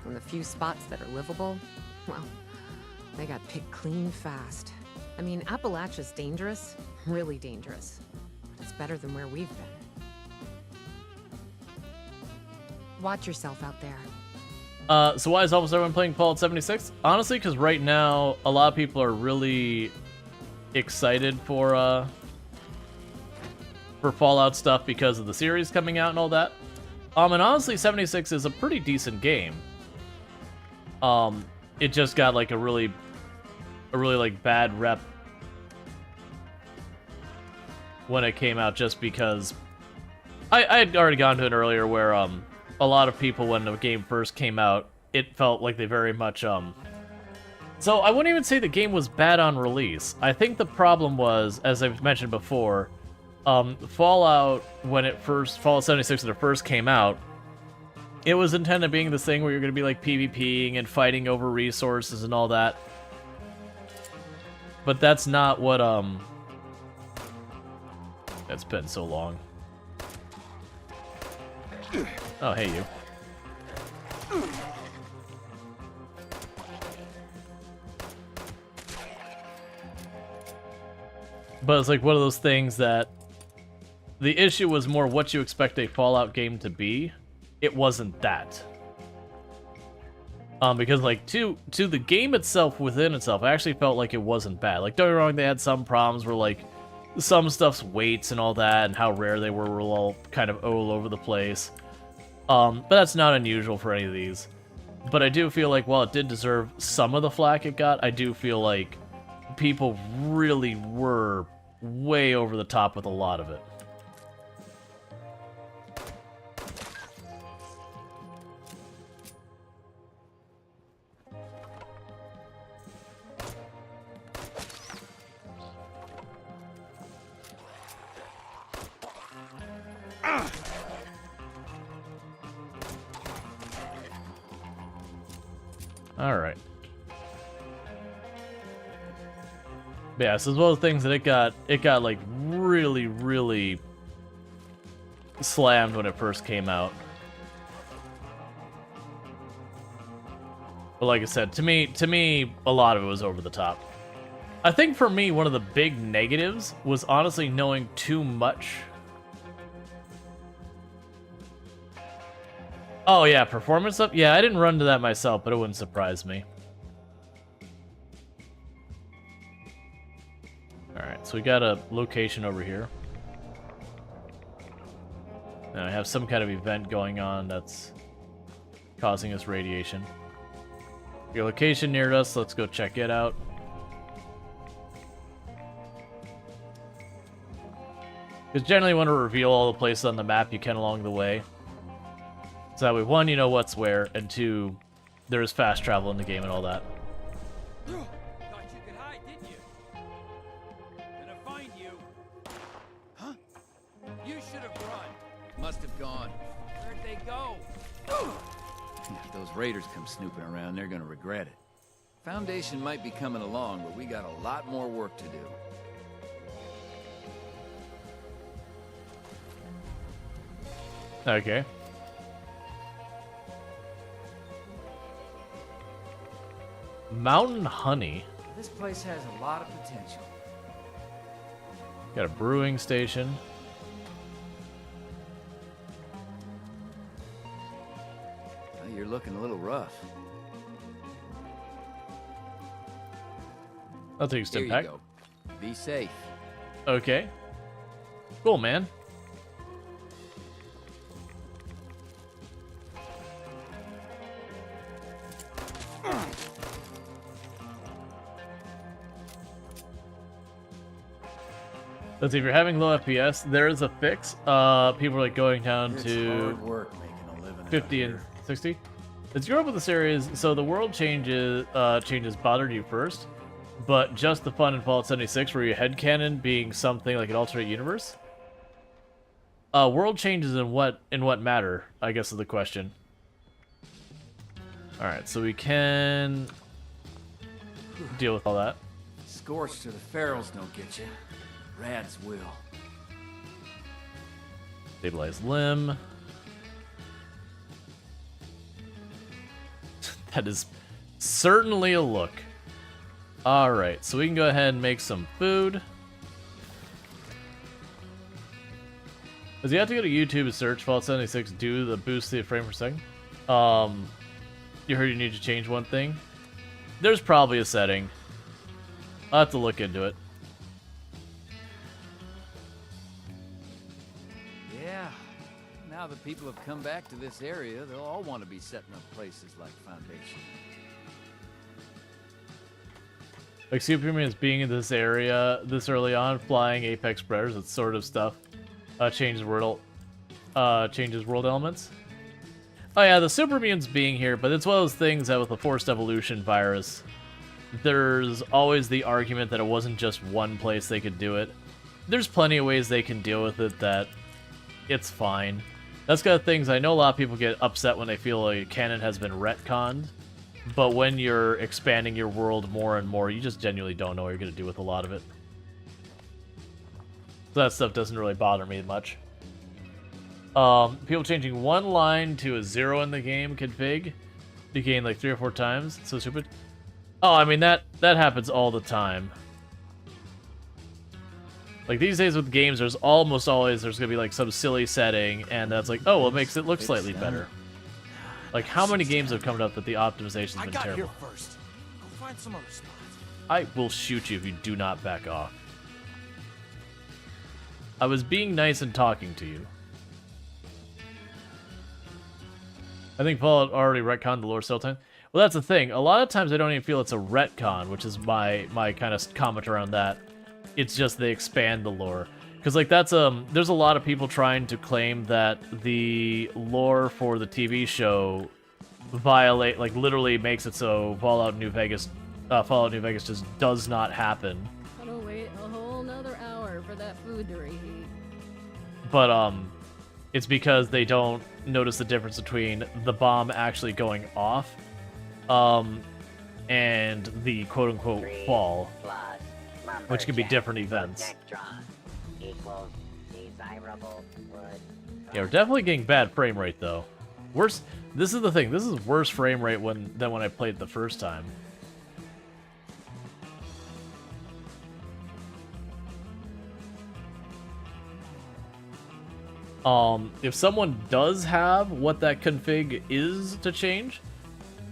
And the few spots that are livable, well, they got picked clean fast. I mean, Appalachia's dangerous, really dangerous. But it's better than where we've been. Watch yourself out there. So why is almost everyone playing Fallout 76? Honestly, because right now, a lot of people are really excited for Fallout stuff because of the series coming out and all that. And honestly, 76 is a pretty decent game. It just got like a really like bad rep when it came out, just because I had already gone to it earlier where a lot of people, when the game first came out, it felt like they very much so I wouldn't even say the game was bad on release. I think the problem was, as I've mentioned before, Fallout, Fallout 76 when it first came out, it was intended being this thing where you're going to be like PvPing and fighting over resources and all that. But that's not what, it's been so long. Oh, hey, you. But it's like one of those things that the issue was more what you expect a Fallout game to be. It wasn't that. Because like to the game itself within itself, I actually felt like it wasn't bad. Like, don't get me wrong, they had some problems where like some stuff's weights and all that, and how rare they were all kind of all over the place. But that's not unusual for any of these. But I do feel like while it did deserve some of the flack it got, I do feel like people really were way over the top with a lot of it. All right. Yeah, so as well as things that it got like really slammed when it first came out. But like I said, to me, a lot of it was over the top. I think for me, one of the big negatives was honestly knowing too much. Oh yeah, performance up? Yeah, I didn't run to that myself, but it wouldn't surprise me. Alright, so we got a location over here. And I have some kind of event going on that's causing us radiation. Your location near us, let's go check it out. Because generally you want to reveal all the places on the map you can along the way. So that way, one, you know what's where, and two, there's fast travel in the game and all that. Thought you could hide, didn't you? Gonna find you. Huh? You should have run. Must have gone. Where'd they go? If those raiders come snooping around, they're gonna regret it. Foundation might be coming along, but we got a lot more work to do. Okay. Mountain honey. This place has a lot of potential. Got a brewing station. Well, you're looking a little rough. I'll take a Here step you back. go. Be safe. Okay. Cool, man. Let's see, if you're having low FPS, there is a fix. People are like going down It's to hard work making a living out 50 and here. 60. Let's go up with the series. So the world changes bothered you first, but just the fun in Fallout 76 were your headcanon being something like an alternate universe? World changes in what matter, I guess is the question. Alright, so we can deal with all that. Scorched or the ferals don't get you. Rads will. Stabilize limb. That is certainly a look. Alright, so we can go ahead and make some food. Does you have to go to YouTube and search Fallout 76 do the boost the frame per second? You heard you need to change one thing? There's probably a setting. I'll have to look into it. Yeah. Now that people have come back to this area, they'll all want to be setting up places like Foundation. Like superhumans being in this area this early on, flying apex predators, that sort of stuff, changes world elements. Oh yeah, the superhumans being here, but it's one of those things that with the forced evolution virus, there's always the argument that it wasn't just one place they could do it. There's plenty of ways they can deal with it that it's fine. That's kind of things I know a lot of people get upset when they feel like canon has been retconned, but when you're expanding your world more and more, you just genuinely don't know what you're going to do with a lot of it. So that stuff doesn't really bother me much. People changing one line to a 0 in the game config became like 3 or 4 times. It's so stupid. Oh, I mean, that happens all the time. Like, these days with games, there's almost always, there's gonna be, like, some silly setting, and that's like, oh, well, it makes it look slightly better. Like, how many games have come up that the optimization's been terrible? Here first. Go find some other spot. I will shoot you if you do not back off. I was being nice and talking to you. I think Fallout already retconned the lore several times. Well, that's the thing. A lot of times I don't even feel it's a retcon, which is my kind of comment around that. It's just they expand the lore. Because, like, that's, there's a lot of people trying to claim that the lore for the TV show like, literally makes it so Fallout New Vegas just does not happen. Gotta wait a whole nother hour for that food to reheat. But, it's because they don't notice the difference between the bomb actually going off, and the quote-unquote fall, which can be different events. Yeah, we're definitely getting bad frame rate, though. Worse. This is the thing. This is worse frame rate than when I played it the first time. If someone does have what that config is to change,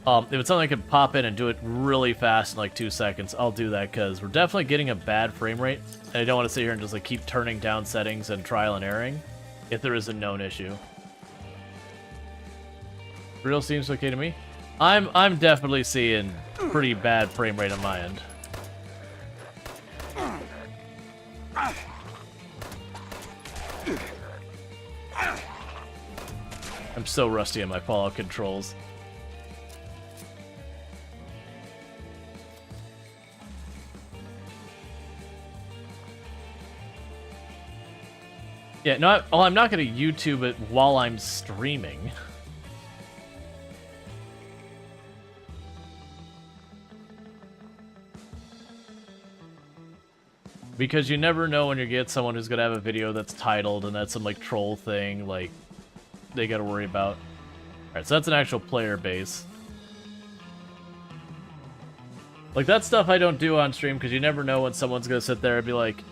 if it's something I can pop in and do it really fast in like 2 seconds, I'll do that, because we're definitely getting a bad frame rate, and I don't want to sit here and just like keep turning down settings and trial and erroring if there is a known issue. Real seems okay to me. I'm definitely seeing pretty bad frame rate on my end. I'm so rusty on my Fallout controls. Yeah, no, I'm not going to YouTube it while I'm streaming. Because you never know when you get someone who's going to have a video that's titled and that's some, like, troll thing, like, they got to worry about. Alright, so that's an actual player base. Like, that stuff I don't do on stream because you never know when someone's going to sit there and be like,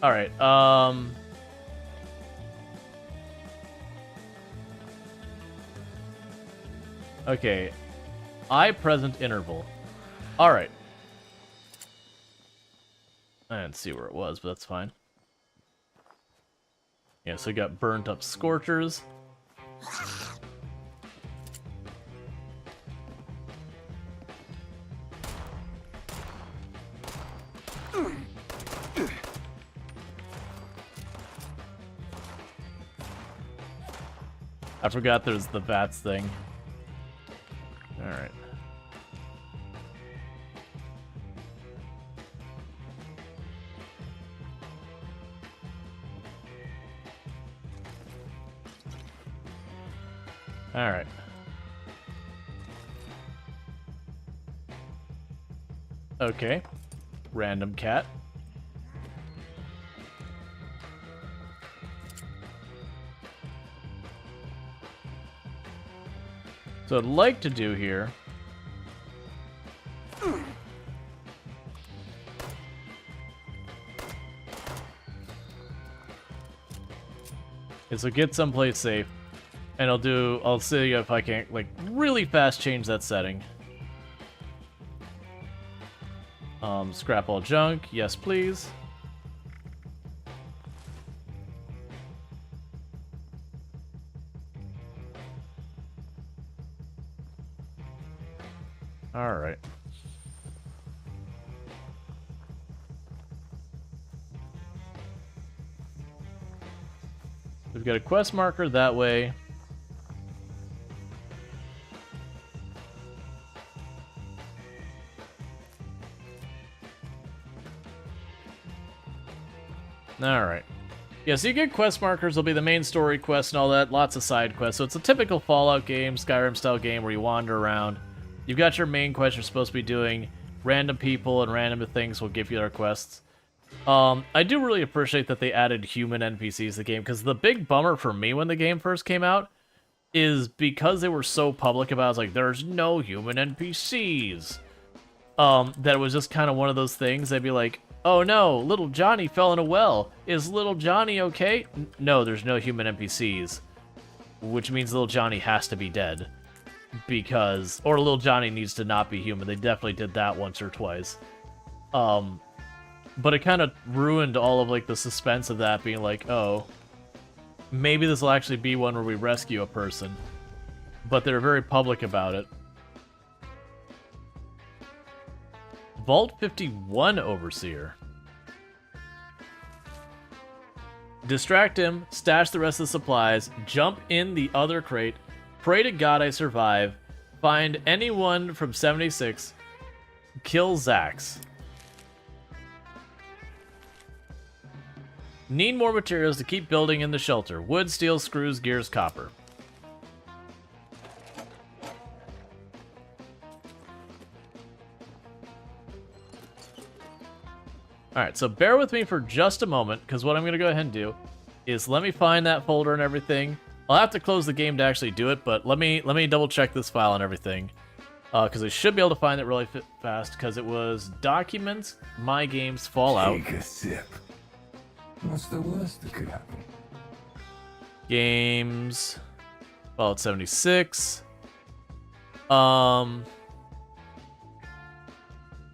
alright, okay. I present interval. Alright. I didn't see where it was, but that's fine. Yeah, so we got burnt up scorchers. I forgot there's the bats thing. Alright. Alright. Okay. Random cat. So what I'd like to do here is to get someplace safe, and I'll see if I can, like, really fast change that setting. Scrap all junk, yes please. Alright. We've got a quest marker that way. Alright. Yeah, so you get quest markers, will be the main story quest and all that, lots of side quests. So it's a typical Fallout game, Skyrim-style game where you wander around. You've got your main quest you're supposed to be doing. Random people and random things will give you their quests. I do really appreciate that they added human NPCs to the game, because the big bummer for me when the game first came out is because they were so public about it, was like, there's no human NPCs. That it was just kind of one of those things. They'd be like, oh no, little Johnny fell in a well. Is little Johnny okay? No, there's no human NPCs. Which means little Johnny has to be dead. Because, or little Johnny needs to not be human. They definitely did that once or twice. But it kind of ruined all of like the suspense of that being like, oh, maybe this will actually be one where we rescue a person. But they're very public about it. Vault 51 Overseer. Distract him, stash the rest of the supplies, jump in the other crate, pray to God I survive, find anyone from 76, kill Zax. Need more materials to keep building in the shelter. Wood, steel, screws, gears, copper. Alright, so bear with me for just a moment, because what I'm going to go ahead and do is let me find that folder and everything. I'll have to close the game to actually do it, but let me double check this file and everything. Because I should be able to find it really fast, because it was Documents, My Games, Fallout. Take a sip. What's the worst that could happen? Games, Fallout 76. And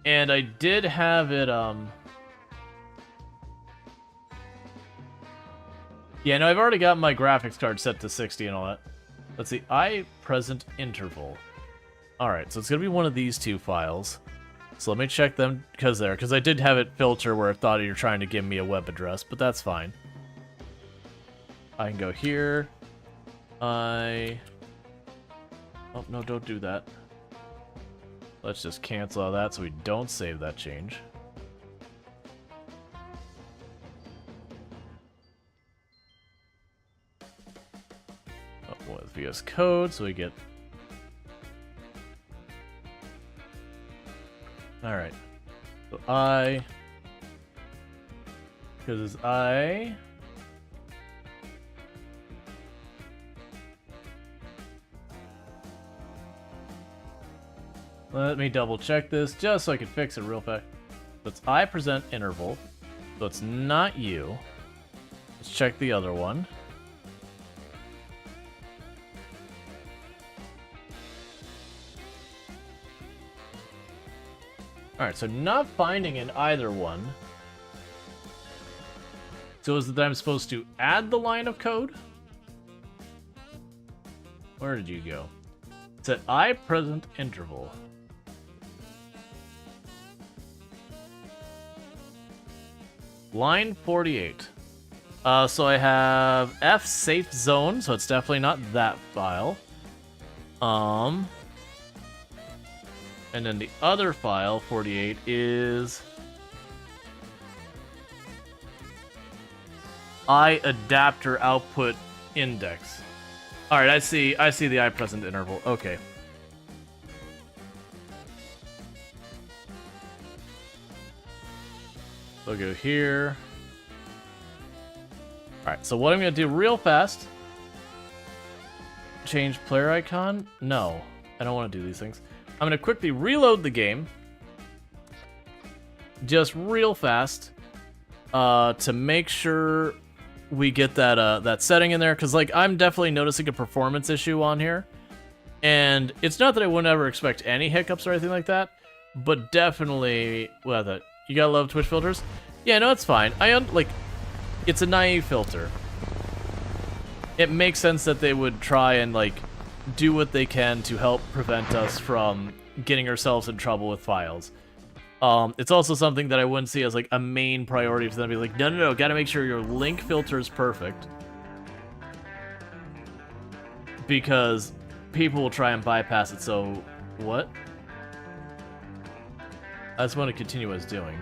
I did have it, yeah, no, I've already got my graphics card set to 60 and all that. Let's see, present interval. Alright, so it's gonna be one of these two files. So let me check them, because I did have it filter where it thought you were trying to give me a web address, but that's fine. I can go here. Oh, no, don't do that. Let's just cancel all that so we don't save that change. With VS Code, so we get... Alright. So because it's let me double check this just so I can fix it real fast. So it's present interval. So it's not you. Let's check the other one. Alright, so not finding in either one. So is it that I'm supposed to add the line of code? Where did you go? It said present interval. Line 48. So I have F safe zone, so it's definitely not that file. And then the other file, 48, is adapter output index. All right, I see the present interval. Okay. So I'll go here. All right, so what I'm gonna do real fast. Change player icon? No, I don't want to do these things. I'm going to quickly reload the game, just real fast, to make sure we get that setting in there, because like I'm definitely noticing a performance issue on here, and it's not that I would never expect any hiccups or anything like that, but definitely, well, you gotta love Twitch filters. Yeah, no, it's fine. It's a naive filter. It makes sense that they would try and like do what they can to help prevent us from getting ourselves in trouble with files. It's also something that I wouldn't see as like a main priority for them to be like, no, gotta make sure your link filter is perfect. because people will try and bypass it. So, what? I just want to continue as doing.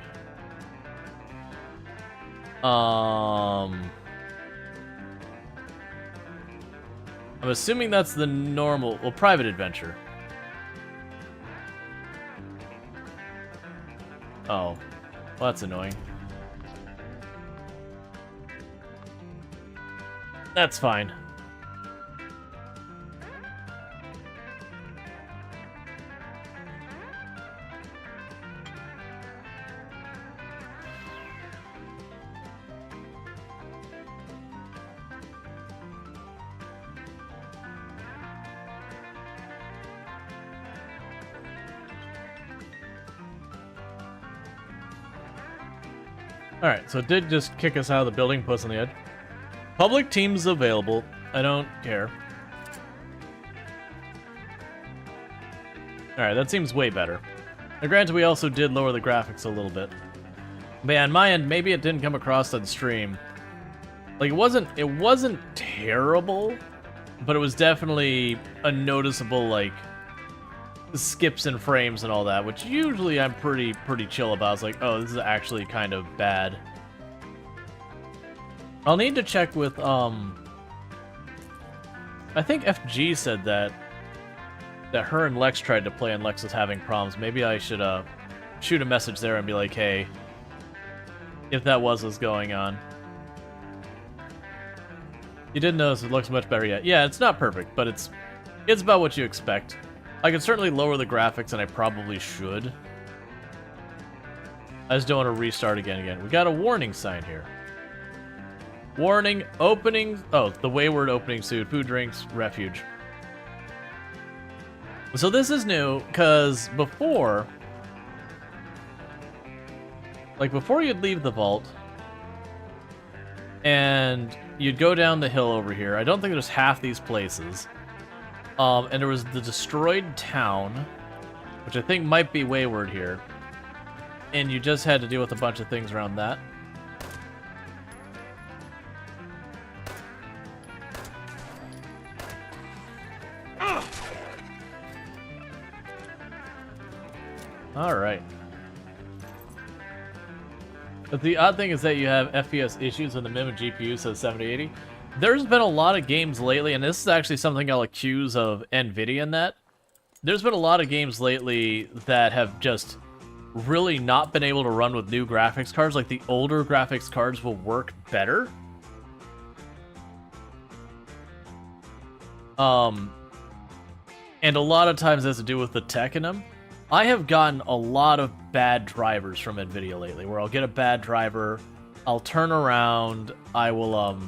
I'm assuming that's the normal, well, private adventure. Oh, well, that's annoying. That's fine. Alright, so it did just kick us out of the building, put us on the edge. Public teams available. I don't care. Alright, that seems way better. Now, granted, we also did lower the graphics a little bit. But yeah, on my end, maybe it didn't come across on stream. Like, it wasn't terrible, but it was definitely a noticeable, like, skips in frames and all that, which usually I'm pretty chill about. It's like, oh, this is actually kind of bad. I'll need to check with, I think FG said that her and Lex tried to play and Lex was having problems. Maybe I should, shoot a message there and be like, hey, if that was what's going on. You didn't notice it looks much better yet. Yeah, it's not perfect, but it's about what you expect. I can certainly lower the graphics, and I probably should. I just don't want to restart again. We got a warning sign here. Warning, opening... Oh, the Wayward opening soon. Food, drinks, refuge. So this is new, because before... Like, before you'd leave the vault, and you'd go down the hill over here. I don't think there's half these places. And there was the destroyed town, which I think might be Wayward here. And you just had to deal with a bunch of things around that. Alright. But the odd thing is that you have FPS issues when the minimum GPU says 7080. There's been a lot of games lately, and this is actually something I'll accuse of NVIDIA in that. There's been a lot of games lately that have just really not been able to run with new graphics cards. Like, the older graphics cards will work better. And a lot of times it has to do with the tech in them. I have gotten a lot of bad drivers from NVIDIA lately, where I'll get a bad driver, I'll turn around, I will,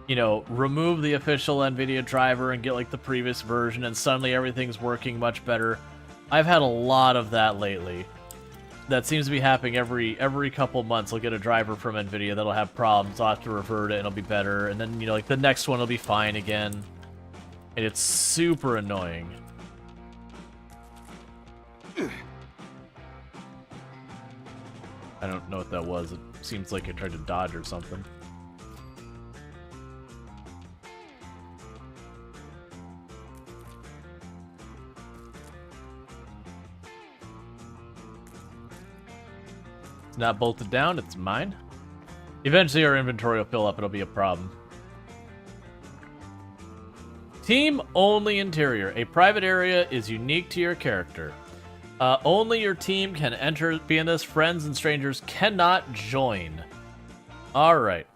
you know, remove the official NVIDIA driver and get, like, the previous version, and suddenly everything's working much better. I've had a lot of that lately. That seems to be happening every couple months. I'll get a driver from NVIDIA that'll have problems, I'll have to revert it, and it'll be better, and then, you know, like, the next one will be fine again. And it's super annoying. I don't know what that was. It seems like it tried to dodge or something. It's not bolted down, it's mine. Eventually our inventory will fill up, it'll be a problem. Team only interior. A private area is unique to your character. Only your team can enter, be in this. Friends and strangers cannot join. Alright.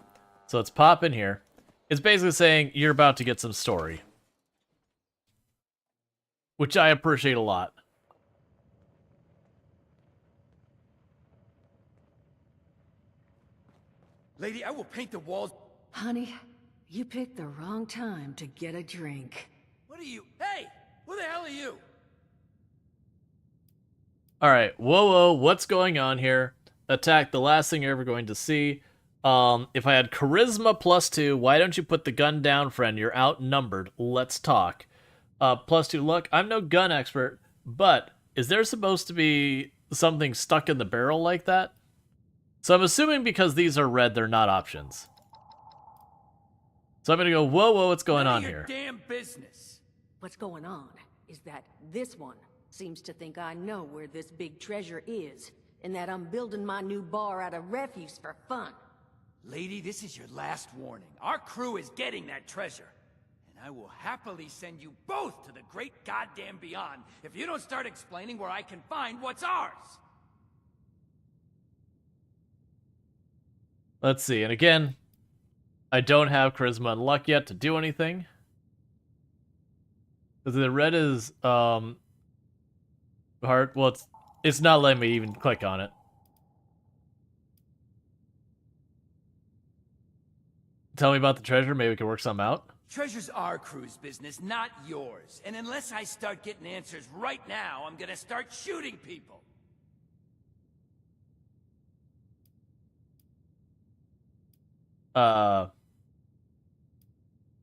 So let's pop in here. It's basically saying you're about to get some story. Which I appreciate a lot. Lady, I will paint the walls. Honey, you picked the wrong time to get a drink. What are you? Hey! Who the hell are you? Alright, whoa, what's going on here? Attack, the last thing you're ever going to see. If I had charisma +2, why don't you put the gun down, friend? You're outnumbered. Let's talk. +2 luck. I'm no gun expert, but is there supposed to be something stuck in the barrel like that? So I'm assuming because these are red, they're not options. So I'm gonna go, whoa, whoa, what's going None on of your here? damn business. What's going on is that this one seems to think I know where this big treasure is, and that I'm building my new bar out of refuse for fun. Lady, this is your last warning. Our crew is getting that treasure. And I will happily send you both to the great goddamn beyond if you don't start explaining where I can find what's ours. Let's see, and again, I don't have charisma and luck yet to do anything. Because the red is hard. Well, it's not letting me even click on it. Tell me about the treasure. Maybe we can work something out. Treasure's our crew's business, not yours. And unless I start getting answers right now, I'm gonna start shooting people.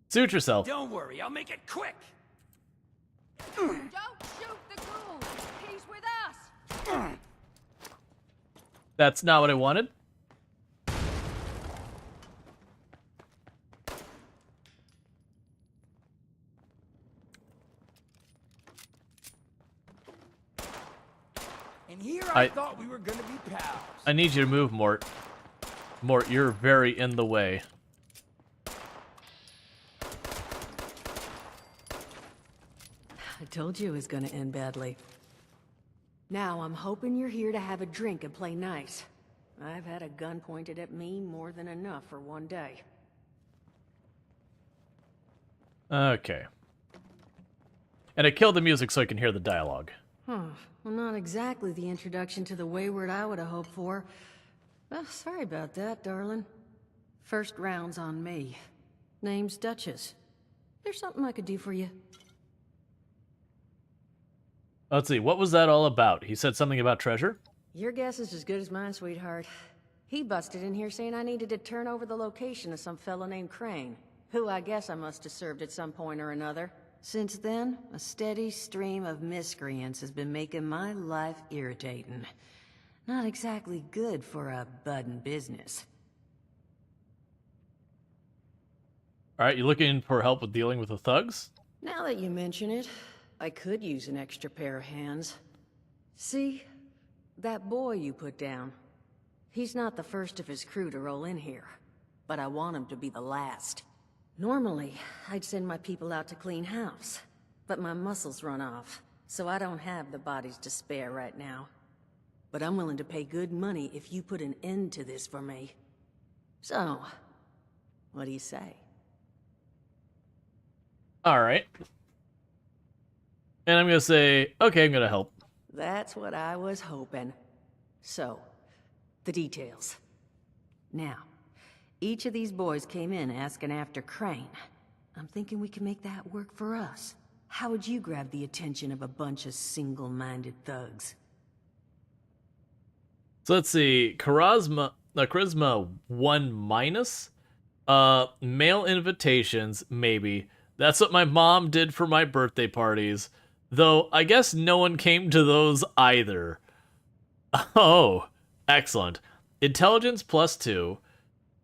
Suit yourself. Don't worry, I'll make it quick. Don't shoot the ghoul. He's with us. That's not what I wanted. And here I thought we were gonna be pals. I need you to move, Mort. Mort, you're very in the way. I told you it was gonna end badly. Now I'm hoping you're here to have a drink and play nice. I've had a gun pointed at me more than enough for one day. Okay. And I killed the music so I can hear the dialogue. Huh. Well, not exactly the introduction to the wayward I would have hoped for. Well, sorry about that, darling. First round's on me. Name's Duchess. There's something I could do for you. Let's see, what was that all about? He said something about treasure? Your guess is as good as mine, sweetheart. He busted in here saying I needed to turn over the location of some fellow named Crane, who I guess I must have served at some point or another. Since then, a steady stream of miscreants has been making my life irritating. Not exactly good for a budding business. Alright, you looking for help with dealing with the thugs? Now that you mention it, I could use an extra pair of hands. See, that boy you put down, he's not the first of his crew to roll in here, but I want him to be the last. Normally, I'd send my people out to clean house, but my muscles run off, so I don't have the bodies to spare right now. But I'm willing to pay good money if you put an end to this for me. So, what do you say? Alright. And I'm gonna say, okay, I'm gonna help. That's what I was hoping. So, the details. Now, each of these boys came in asking after Crane. I'm thinking we can make that work for us. How would you grab the attention of a bunch of single-minded thugs? So let's see, charisma 1 minus? Mail invitations, maybe. That's what my mom did for my birthday parties. Though, I guess no one came to those either. Oh, excellent. Intelligence plus 2.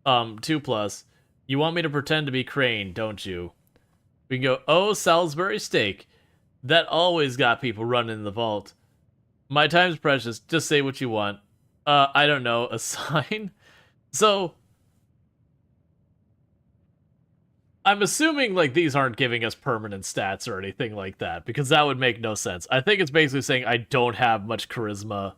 2 plus. You want me to pretend to be Crane, don't you? We can go, oh, Salisbury steak. That always got people running in the vault. My time's precious. Just say what you want. I don't know, a sign? So, I'm assuming, like, these aren't giving us permanent stats or anything like that, because that would make no sense. I think it's basically saying I don't have much charisma,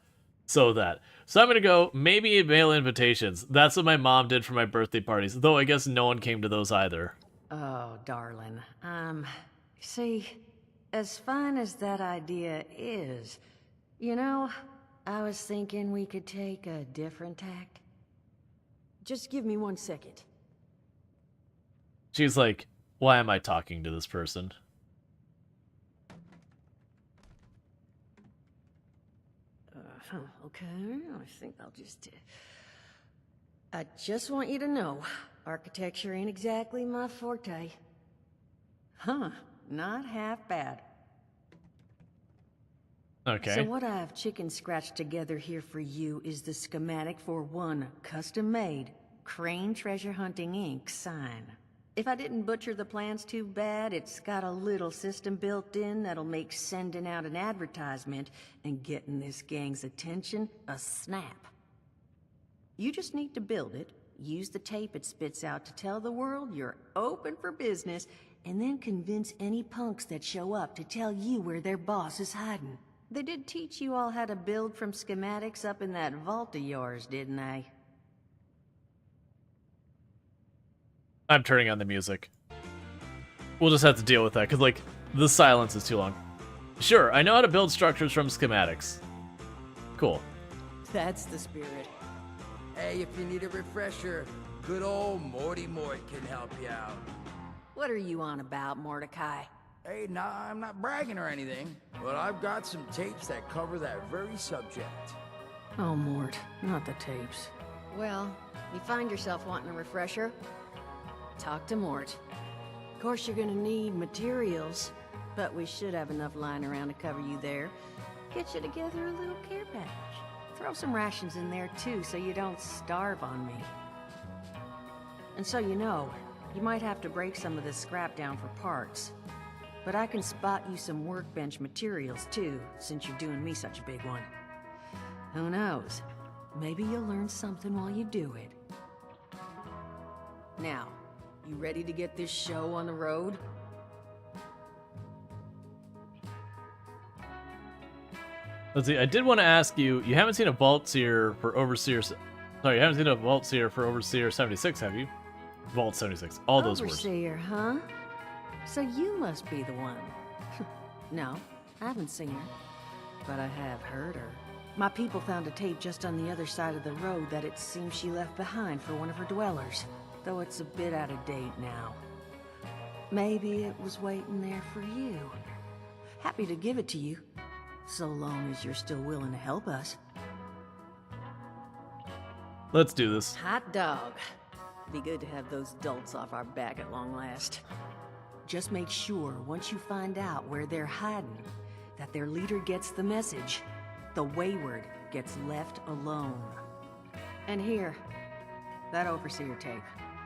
so that. So I'm gonna go, maybe mail invitations. That's what my mom did for my birthday parties, though I guess no one came to those either. Oh, darling. See, as fine as that idea is, you know, I was thinking we could take a different tack. Just give me 1 second. She's like, why am I talking to this person? Okay, I think I'll just... I just want you to know, architecture ain't exactly my forte. Huh, not half bad. Okay. So what I've chicken scratched together here for you is the schematic for one custom-made Crane Treasure Hunting Inc. sign. If I didn't butcher the plans too bad, it's got a little system built in that'll make sending out an advertisement and getting this gang's attention a snap. You just need to build it, use the tape it spits out to tell the world you're open for business, and then convince any punks that show up to tell you where their boss is hiding. They did teach you all how to build from schematics up in that vault of yours, didn't they? I'm turning on the music. We'll just have to deal with that, because, like, the silence is too long. Sure, I know how to build structures from schematics. Cool. That's the spirit. Hey, if you need a refresher, good old Morty Mort can help you out. What are you on about, Mordecai? Hey, nah, I'm not bragging or anything, but I've got some tapes that cover that very subject. Oh, Mort, not the tapes. Well, you find yourself wanting a refresher? Talk to Mort. Of course you're gonna need materials, but we should have enough lying around to cover you there. Get you together a little care package. Throw some rations in there too, so you don't starve on me. And so you know, you might have to break some of this scrap down for parts. But I can spot you some workbench materials too, since you're doing me such a big one. Who knows? Maybe you'll learn something while you do it. Now, you ready to get this show on the road? Let's see, I did want to ask you, you haven't seen a Vault Seer for Overseer... Sorry, you haven't seen a Vault Seer for Overseer 76, have you? Vault 76, all those words. Overseer, huh? So you must be the one. No, I haven't seen her, but I have heard her. My people found a tape just on the other side of the road that it seems she left behind for one of her dwellers, though it's a bit out of date now. Maybe it was waiting there for you. Happy to give it to you, so long as you're still willing to help us. Let's do this. Hot dog. Be good to have those dolts off our back at long last. Just make sure, once you find out where they're hiding, that their leader gets the message. The wayward gets left alone. And here, that Overseer tape.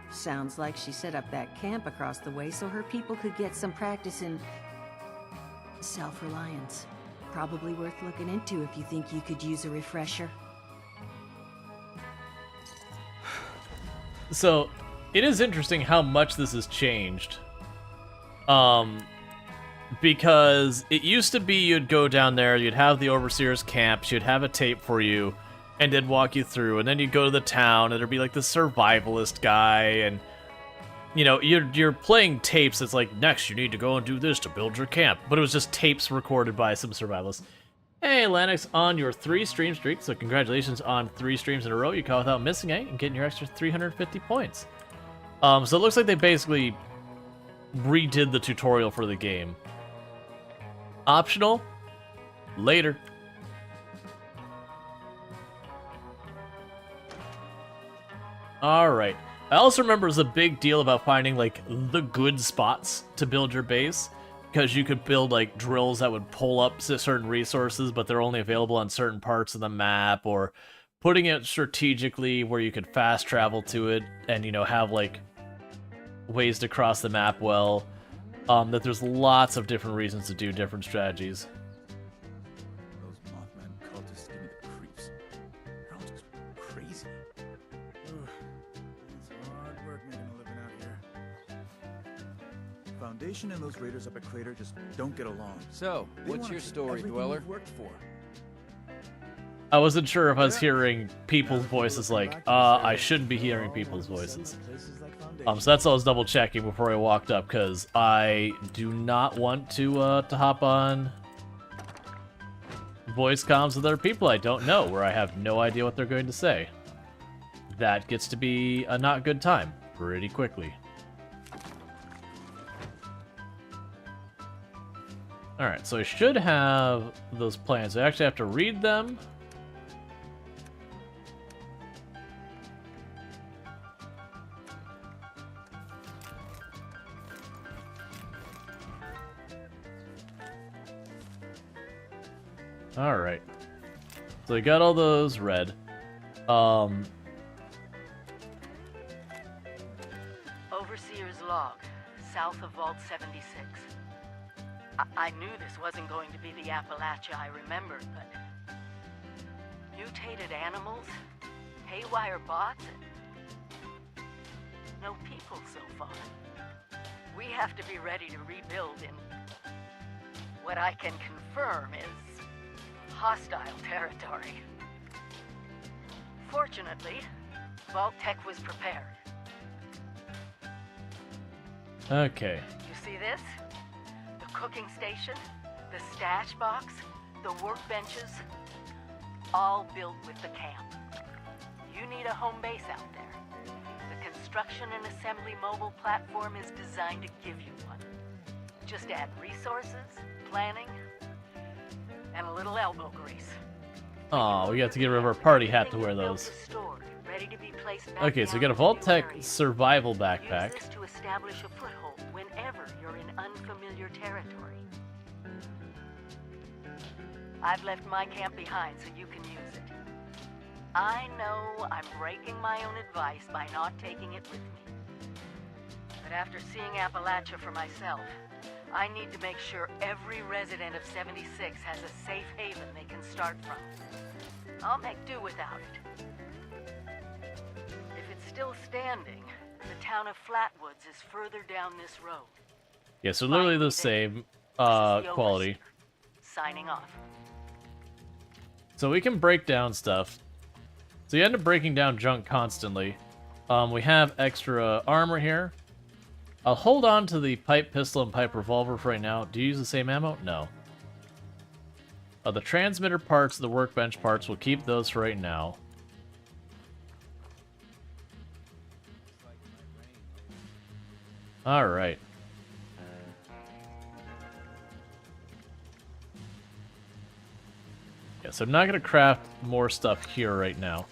Sounds like she set up that camp across the way so her people could get some practice in self-reliance. Probably worth looking into if you think you could use a refresher. So, it is interesting how much this has changed. Because it used to be you'd go down there, you'd have the Overseer's camp, she'd have a tape for you, and they'd walk you through, and then you'd go to the town, and there'd be like the survivalist guy, and, you know, you're playing tapes, it's like, next you need to go and do this to build your camp, but it was just tapes recorded by some survivalists. Hey, Lanix, on your 3-stream streak, so congratulations on 3 streams in a row, you caught without missing it, and getting your extra 350 points. So it looks like they basically redid the tutorial for the game. Optional? Later. Alright. I also remember it was a big deal about finding, like, the good spots to build your base. Because you could build, like, drills that would pull up certain resources, but they're only available on certain parts of the map. Or putting it strategically where you could fast travel to it and, you know, have, like, ways to cross the map well. That there's lots of different reasons to do different strategies. Those Mothman cultists give me the creeps. They're all just crazy. Ugh. It's hard work making a living out here. Foundation and those raiders up at Crater just don't get along. So, They what's wanna your take story, everything Dweller? you've worked for. I wasn't sure if I was hearing people's voices like, I shouldn't be hearing people's voices. So that's all I was double checking before I walked up, because I do not want to hop on voice comms with other people I don't know, where I have no idea what they're going to say. That gets to be a not good time pretty quickly. Alright, so I should have those plans. I actually have to read them. Alright. So I got all those read. Overseer's Log. south of Vault 76. I knew this wasn't going to be the Appalachia I remembered, but mutated animals, haywire bots, and no people so far. We have to be ready to rebuild in what I can confirm is hostile territory. Fortunately, Vault Tech was prepared. Okay. You see this? The cooking station, the stash box, the workbenches, all built with the camp. You need a home base out there. The construction and assembly mobile platform is designed to give you one. Just add resources, planning, and a little elbow grease. Oh, we got to get rid of our party hat to wear those. Okay, so we got a Vault Tech survival backpack. Use this to establish a foothold whenever you're in unfamiliar territory. I've left my camp behind so you can use it. I know I'm breaking my own advice by not taking it with me. But after seeing Appalachia for myself, I need to make sure every resident of 76 has a safe haven they can start from. I'll make do without it. If it's still standing, the town of Flatwoods is further down this road. Yeah, so literally the same quality. Signing off. So we can break down stuff. So you end up breaking down junk constantly. We have extra armor here. I'll hold on to the pipe pistol and pipe revolver for right now. Do you use the same ammo? No. The transmitter parts, the workbench parts, we'll keep those for right now. Alright. Yeah, so I'm not going to craft more stuff here right now.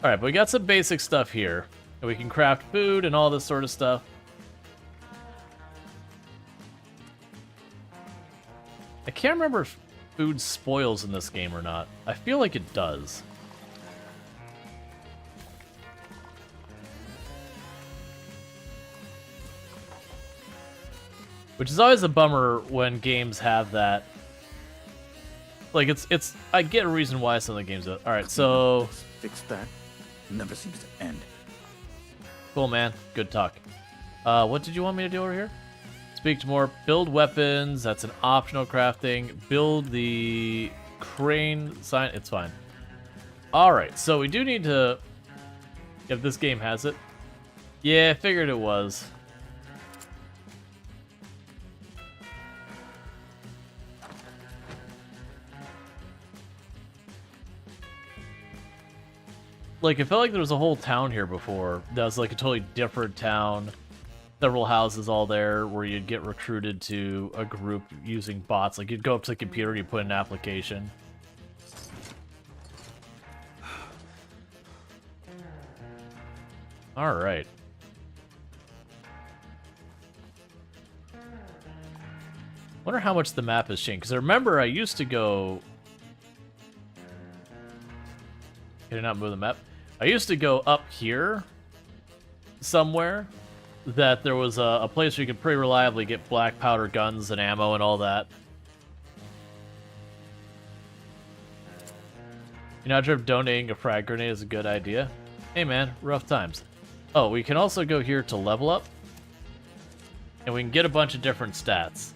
Alright, but we got some basic stuff here. And we can craft food and all this sort of stuff. I can't remember if food spoils in this game or not. I feel like it does. Which is always a bummer when games have that. Like, it's I get a reason why some of the games do it. Alright, so... Fix that. Never seems to end. Cool, man. Good talk. What did you want me to do over here? Speak to more. Build weapons. That's an optional crafting. Build the crane sign. It's fine. Alright, so we do need to... If this game has it. Yeah, I figured it was. Like, it felt like there was a whole town here before. That was like a totally different town. Several houses all there where you'd get recruited to a group using bots. Like, you'd go up to the computer and you put in an application. Alright. Wonder how much the map has changed. Because I remember I used to go... Can I not move the map? I used to go up here somewhere that there was a place where you could pretty reliably get black powder guns and ammo and all that. You're not sure if donating a frag grenade is a good idea? Hey man, rough times. Oh, we can also go here to level up. And we can get a bunch of different stats.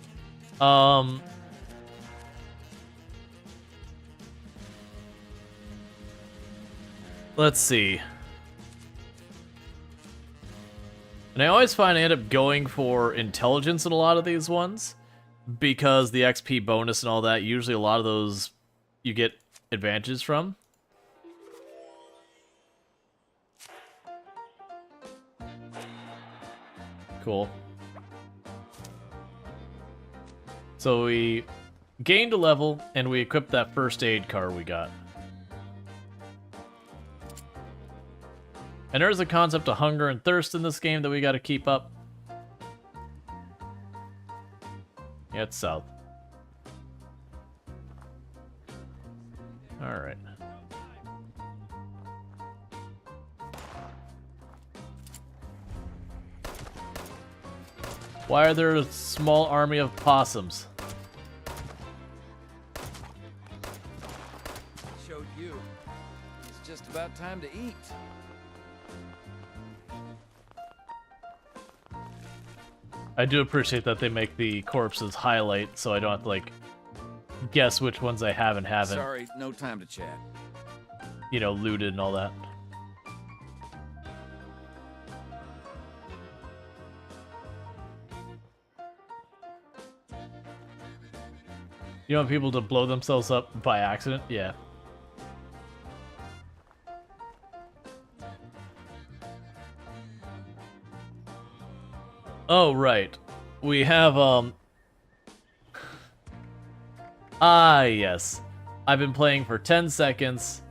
Let's see. And I always find I end up going for intelligence in a lot of these ones. Because the XP bonus and all that, usually a lot of those you get advantages from. Cool. So we gained a level, and we equipped that first aid car we got. And there's a concept of hunger and thirst in this game that we got to keep up. Yeah, it's south. Alright. Why are there a small army of possums? Showed you. It's just about time to eat. I do appreciate that they make the corpses highlight so I don't have to, like, guess which ones I have and haven't. Sorry, no time to chat. You know, looted and all that. You want people to blow themselves up by accident? Yeah. Oh, right. We have, Ah, yes. I've been playing for 10 seconds,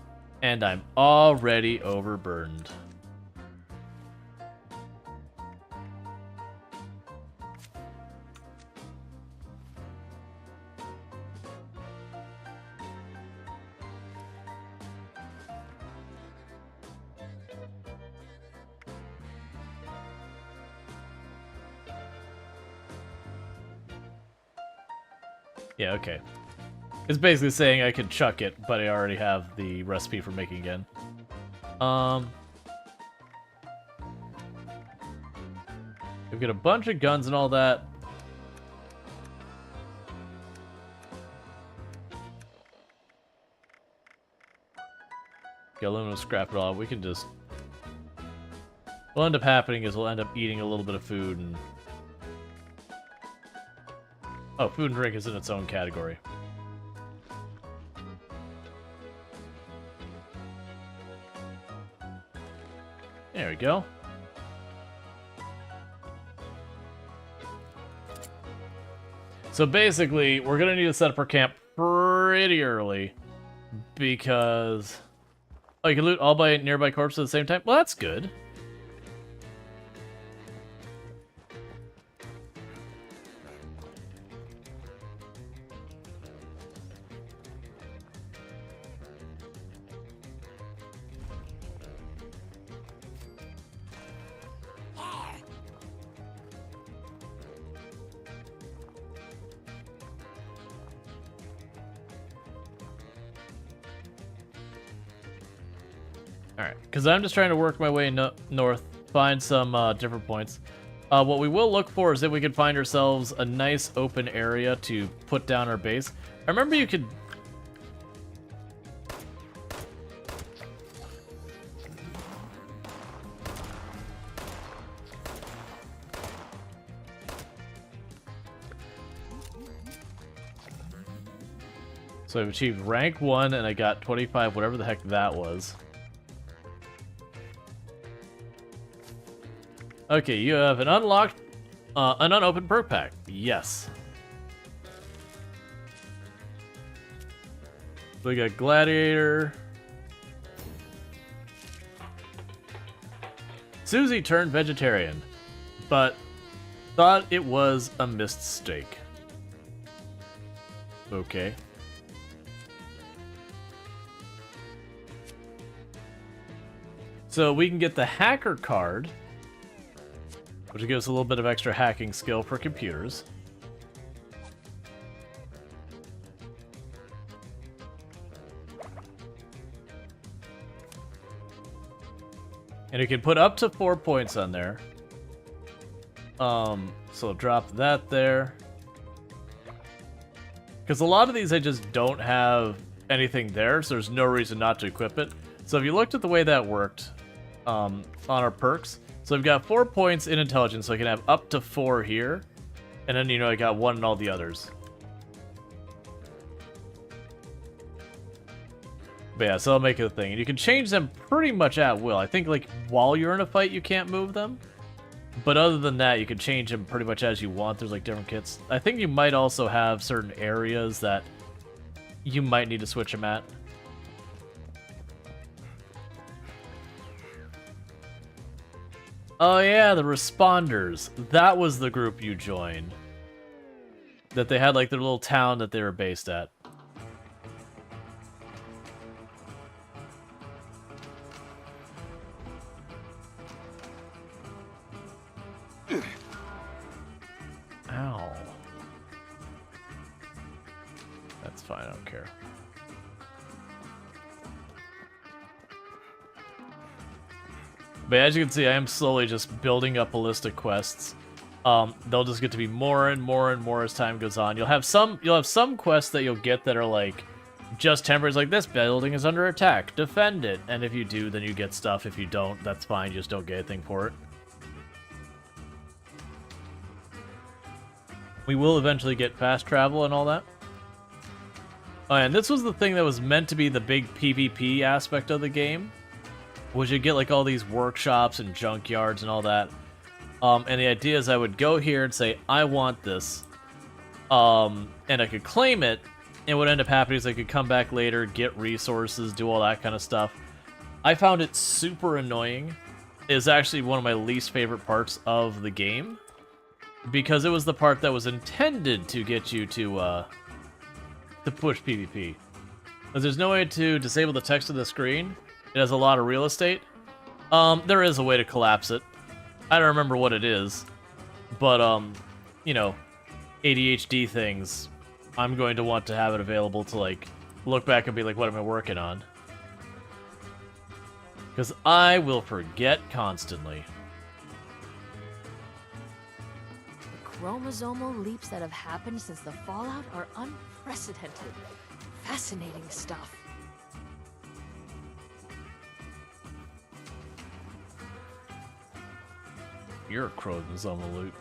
and I'm already overburdened. Yeah, okay. It's basically saying I can chuck it, but I already have the recipe for making again. We've got a bunch of guns and all that. Get aluminum, scrap it all. We can just... What'll end up happening is we'll end up eating a little bit of food and... Oh, food and drink is in its own category. There we go. So basically, we're gonna need to set up our camp pretty early because... Oh, you can loot all by nearby corpses at the same time? Well, that's good. Alright, because I'm just trying to work my way north, find some different points. What we will look for is if we can find ourselves a nice open area to put down our base. I remember you could... So I've achieved rank 1 and I got 25, whatever the heck that was. Okay, you have an unlocked, an unopened perk pack. Yes. We got Gladiator. Susie turned vegetarian, but thought it was a mistake. Okay. So we can get the hacker card, which gives us a little bit of extra hacking skill for computers. And you can put up to 4 points on there. So drop that there. Because a lot of these I just don't have anything there, so there's no reason not to equip it. So if you looked at the way that worked on our perks, so I've got 4 points in intelligence, so I can have up to 4 here. And then, you know, I got 1 in all the others. But yeah, so I'll make it a thing. And you can change them pretty much at will. I think, like, while you're in a fight, you can't move them. But other than that, you can change them pretty much as you want. There's, like, different kits. I think you might also have certain areas that you might need to switch them at. Oh yeah, the Responders. That was the group you joined. That they had like their little town that they were based at. fine, I don't care. But as you can see, I am slowly just building up ballistic quests. They'll just get to be more and more and more as time goes on. You'll have some quests that you'll get that are like just temporary, like this building is under attack, defend it. And if you do, then you get stuff. If you don't, that's fine, you just don't get anything for it. We will eventually get fast travel and all that. Oh, and this was the thing that was meant to be the big PvP aspect of the game, was you get like all these workshops and junkyards and all that. And the idea is I would go here and say, I want this. And I could claim it, and what ended up happening is I could come back later, get resources, do all that kind of stuff. I found it super annoying. It is actually one of my least favorite parts of the game, because it was the part that was intended to get you to push PvP. Because there's no way to disable the text of the screen. It has a lot of real estate. There is a way to collapse it. I don't remember what it is, but, you know, ADHD things, I'm going to want to have it available to, like, look back and be like, what am I working on? Because I will forget constantly. The chromosomal leaps that have happened since the Fallout are unprecedented. Fascinating stuff. You're a chromosomal loot.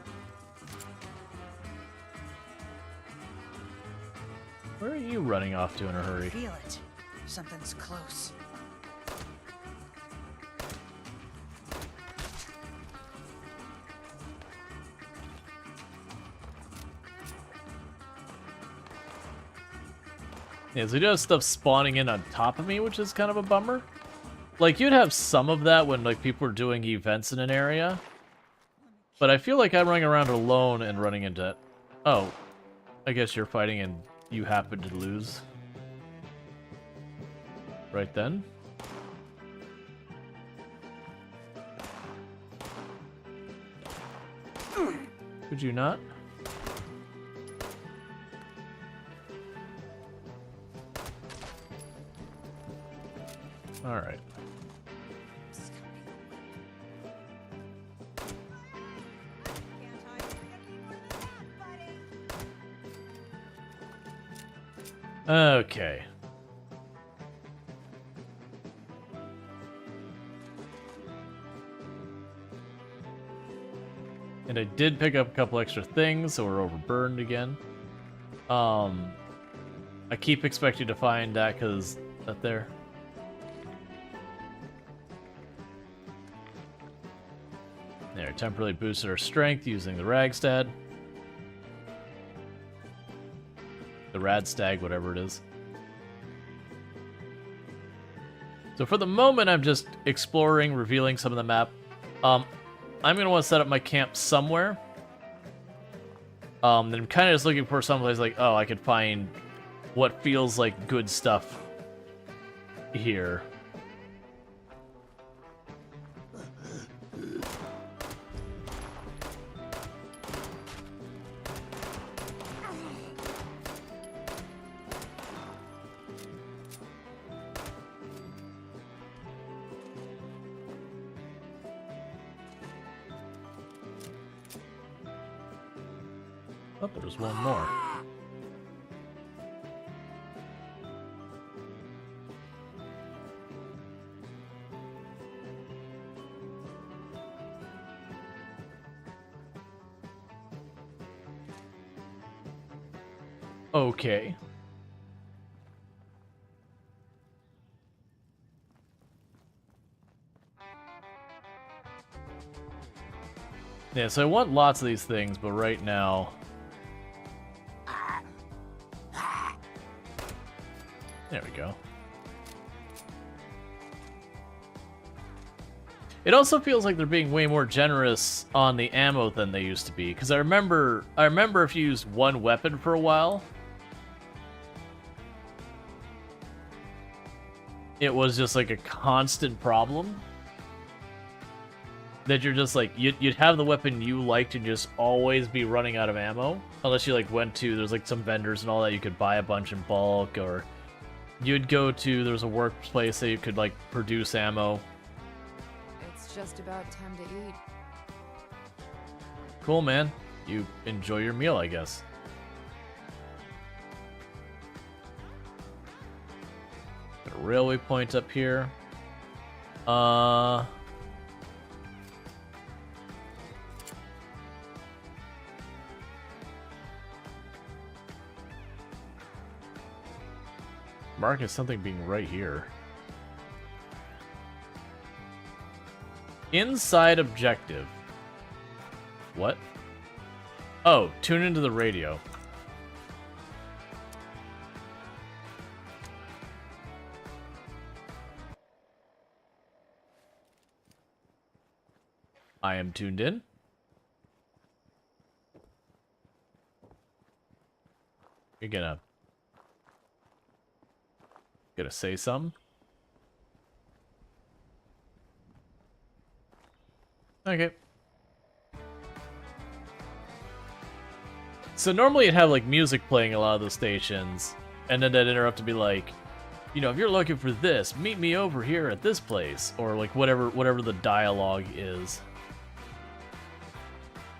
Where are you running off to in a hurry? Feel it. Something's close. Yeah, so you do have stuff spawning in on top of me, which is kind of a bummer. Like, you'd have some of that when, like, people are doing events in an area. But I feel like I'm running around alone and running into... Oh, I guess you're fighting and you happen to lose. Right then. Could you not? Alright. Okay. And I did pick up a couple extra things, so we're overburdened again. I keep expecting to find that because that there. There, temporarily boosted our strength using the Ragstad. The Radstag, whatever it is. So for the moment, I'm just exploring, revealing some of the map. I'm going to want to set up my camp somewhere. Then I'm kind of just looking for someplace like, oh, I could find what feels like good stuff here. Oh, there's one more. Okay. Yeah, so I want lots of these things, but right now... There we go. It also feels like they're being way more generous on the ammo than they used to be, because I remember if you used one weapon for a while, it was just like a constant problem. That you're just like, you'd have the weapon you liked and just always be running out of ammo. Unless you like went to, there's like some vendors and all that you could buy a bunch in bulk, or you'd go to, there's a workplace that you could like produce ammo. It's just about time to eat. Cool, man. You enjoy your meal, I guess. Got a railway point up here. Mark is something being right here. Inside objective. What? Oh, tune into the radio. I am tuned in. You're gonna say something? Okay. So normally it'd have like music playing a lot of the stations, and then it'd interrupt to be like, you know, if you're looking for this, meet me over here at this place, or like whatever the dialogue is.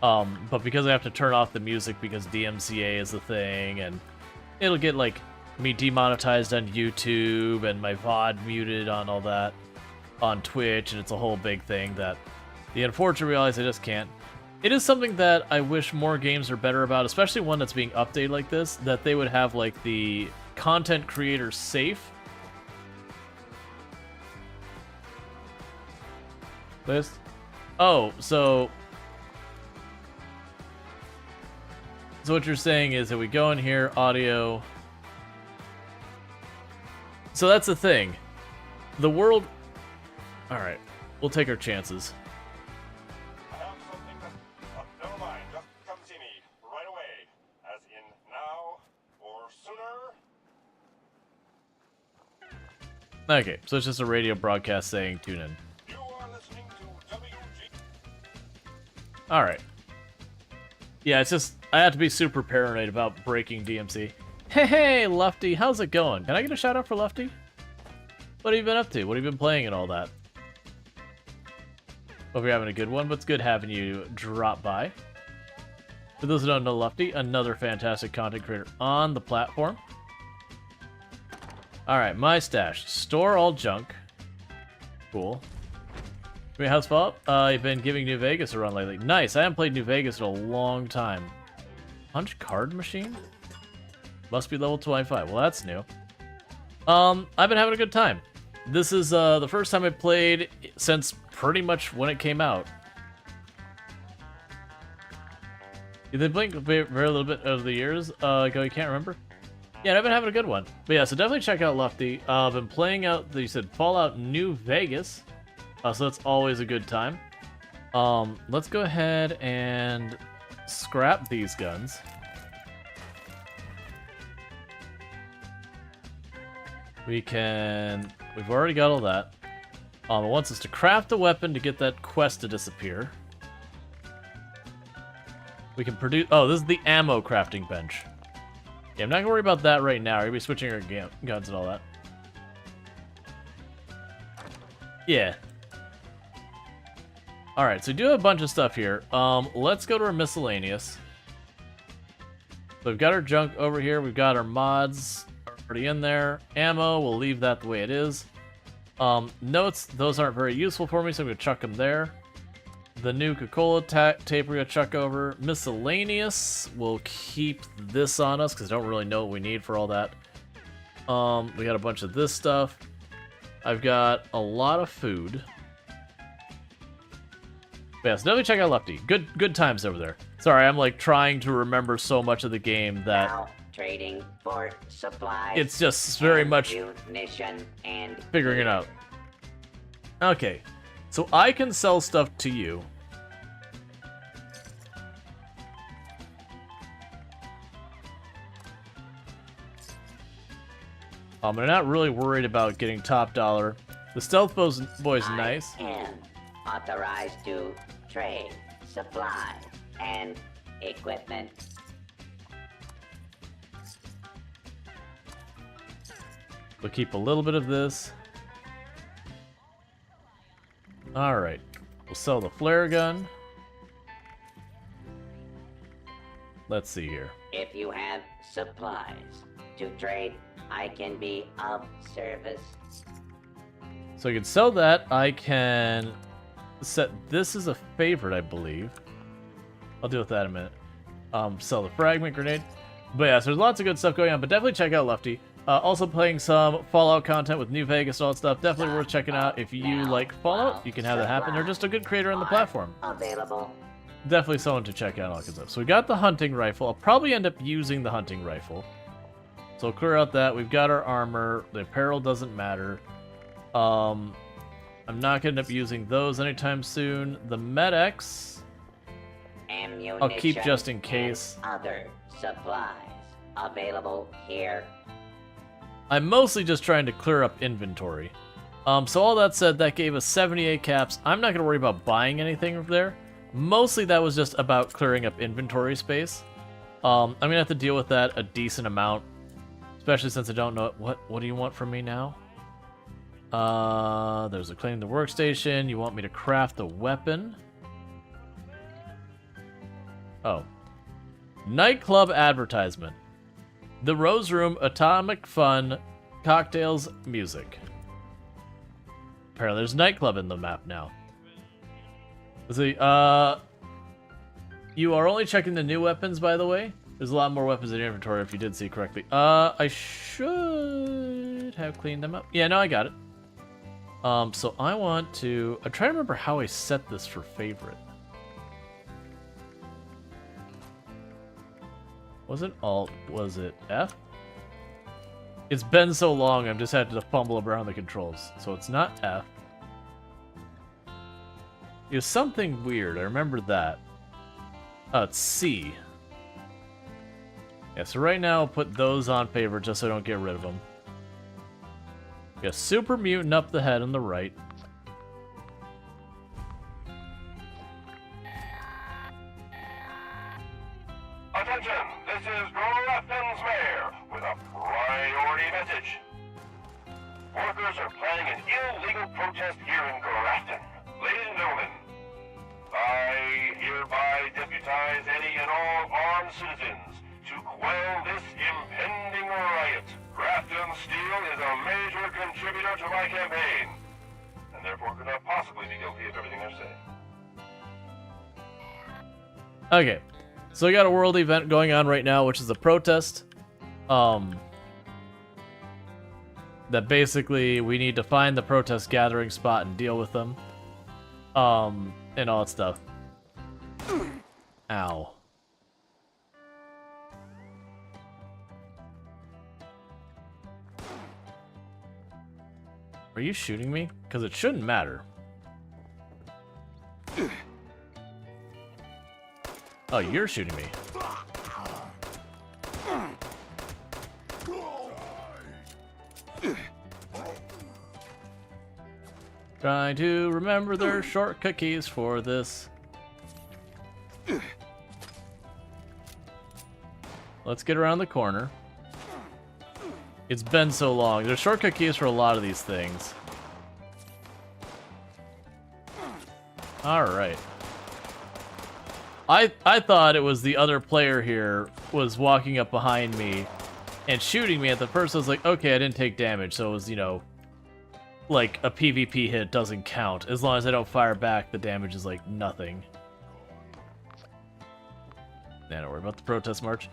But because I have to turn off the music because DMCA is the thing, and it'll get like me demonetized on YouTube and my VOD muted on all that on Twitch, and it's a whole big thing that the unfortunate reality is I just can't. It is something that I wish more games are better about, especially one that's being updated like this, that they would have like the content creator safe. List? Oh, so what you're saying is that we go in here, audio. So that's the thing. The world... Alright, we'll take our chances. I have something that... never mind, just come see me right away. As in now or sooner. Okay, so it's just a radio broadcast saying tune in. You are listening to WG. Alright. Yeah, it's just... I have to be super paranoid about breaking DMC. Hey, Lufty, how's it going? Can I get a shout out for Lufty? What have you been up to? What have you been playing and all that? Hope you're having a good one, but it's good having you drop by. For those who don't know Lufty, another fantastic content creator on the platform. Alright, my stash. Store all junk. Cool. Wait, how's Fallout? I've been giving New Vegas a run lately. Nice, I haven't played New Vegas in a long time. Punch card machine? Must be level 25. Well, that's new. I've been having a good time. This is the first time I played since pretty much when it came out. Did they blink very little bit over the years ago? You can't remember? Yeah, I've been having a good one. But yeah, so definitely check out Lufty. I've been playing out, you said Fallout New Vegas. So that's always a good time. Let's go ahead and scrap these guns. We've already got all that. It wants us to craft a weapon to get that quest to disappear. We can produce, oh, this is the ammo crafting bench. Yeah, I'm not gonna worry about that right now. We're gonna be switching our guns and all that. Yeah. Alright, so we do have a bunch of stuff here. Let's go to our miscellaneous. So we've got our junk over here. We've got our mods already in there. Ammo, we'll leave that the way it is. Notes, those aren't very useful for me, so I'm going to chuck them there. The new Coca-Cola tape we're going to chuck over. Miscellaneous, we'll keep this on us, because I don't really know what we need for all that. We got a bunch of this stuff. I've got a lot of food. But yeah, so definitely check out Lefty. Good times over there. Sorry, I'm like trying to remember so much of the game that Now, trading for supplies. it's just very much munition and figuring it out. Okay, so I can sell stuff to you. I'm not really worried about getting top dollar. The stealth boy's nice. I am authorized to trade supplies and equipment. We'll keep a little bit of this. Alright. We'll sell the flare gun. Let's see here. If you have supplies to trade, I can be of service. So I can sell that. I can set this as a favorite, I believe. I'll deal with that in a minute. Sell the fragment grenade. But yeah, so there's lots of good stuff going on, but definitely check out Lefty. Also playing some Fallout content with New Vegas and all that stuff. Definitely worth checking out. If you like Fallout, you can have that happen. They're just a good creator on the platform. Available. Definitely someone to check out all that stuff. So we got the hunting rifle. I'll probably end up using the hunting rifle. So we'll clear out that. We've got our armor. The apparel doesn't matter. I'm not going to end up using those anytime soon. The Med-X, I'll keep just in case. Other supplies available here. I'm mostly just trying to clear up inventory. So all that said, that gave us 78 caps. I'm not going to worry about buying anything there. Mostly that was just about clearing up inventory space. I'm going to have to deal with that a decent amount. Especially since I don't know... What do you want from me now? There's a clean the workstation. You want me to craft the weapon? Oh. Nightclub advertisement. The Rose Room, atomic fun, cocktails, music. Apparently there's a nightclub in the map now. Let's see, you are only checking the new weapons, by the way. There's a lot more weapons in your inventory if you did see correctly. I should have cleaned them up. Yeah, no, I got it. So I want to... I'm trying to remember how I set this for favorite. Was it Alt? Was it F? It's been so long, I've just had to fumble around the controls. So it's not F. It was something weird, I remember that. It's C. Yeah, so right now I'll put those on favorite just so I don't get rid of them. Yeah, super mutant up the head on the right. Attention, this is Grafton's mayor with a priority message. Workers are planning an illegal protest here in Grafton. Ladies and gentlemen, I hereby deputize any and all armed citizens to quell this impending riot. Grafton Steel is a major contributor to my campaign, and therefore could not possibly be guilty of everything they're saying. Okay, so we got a world event going on right now, which is a protest. That basically we need to find the protest gathering spot and deal with them. And all that stuff. Ow. Are you shooting me? Because it shouldn't matter. Oh, you're shooting me. Trying to remember their shortcut keys for this. Let's get around the corner. It's been so long. There's shortcut keys for a lot of these things. Alright. I thought it was the other player here was walking up behind me and shooting me. At the first I was like, okay, I didn't take damage, so it was, you know, like a PvP hit doesn't count. As long as I don't fire back, the damage is like nothing. Nah, don't worry about the protest march.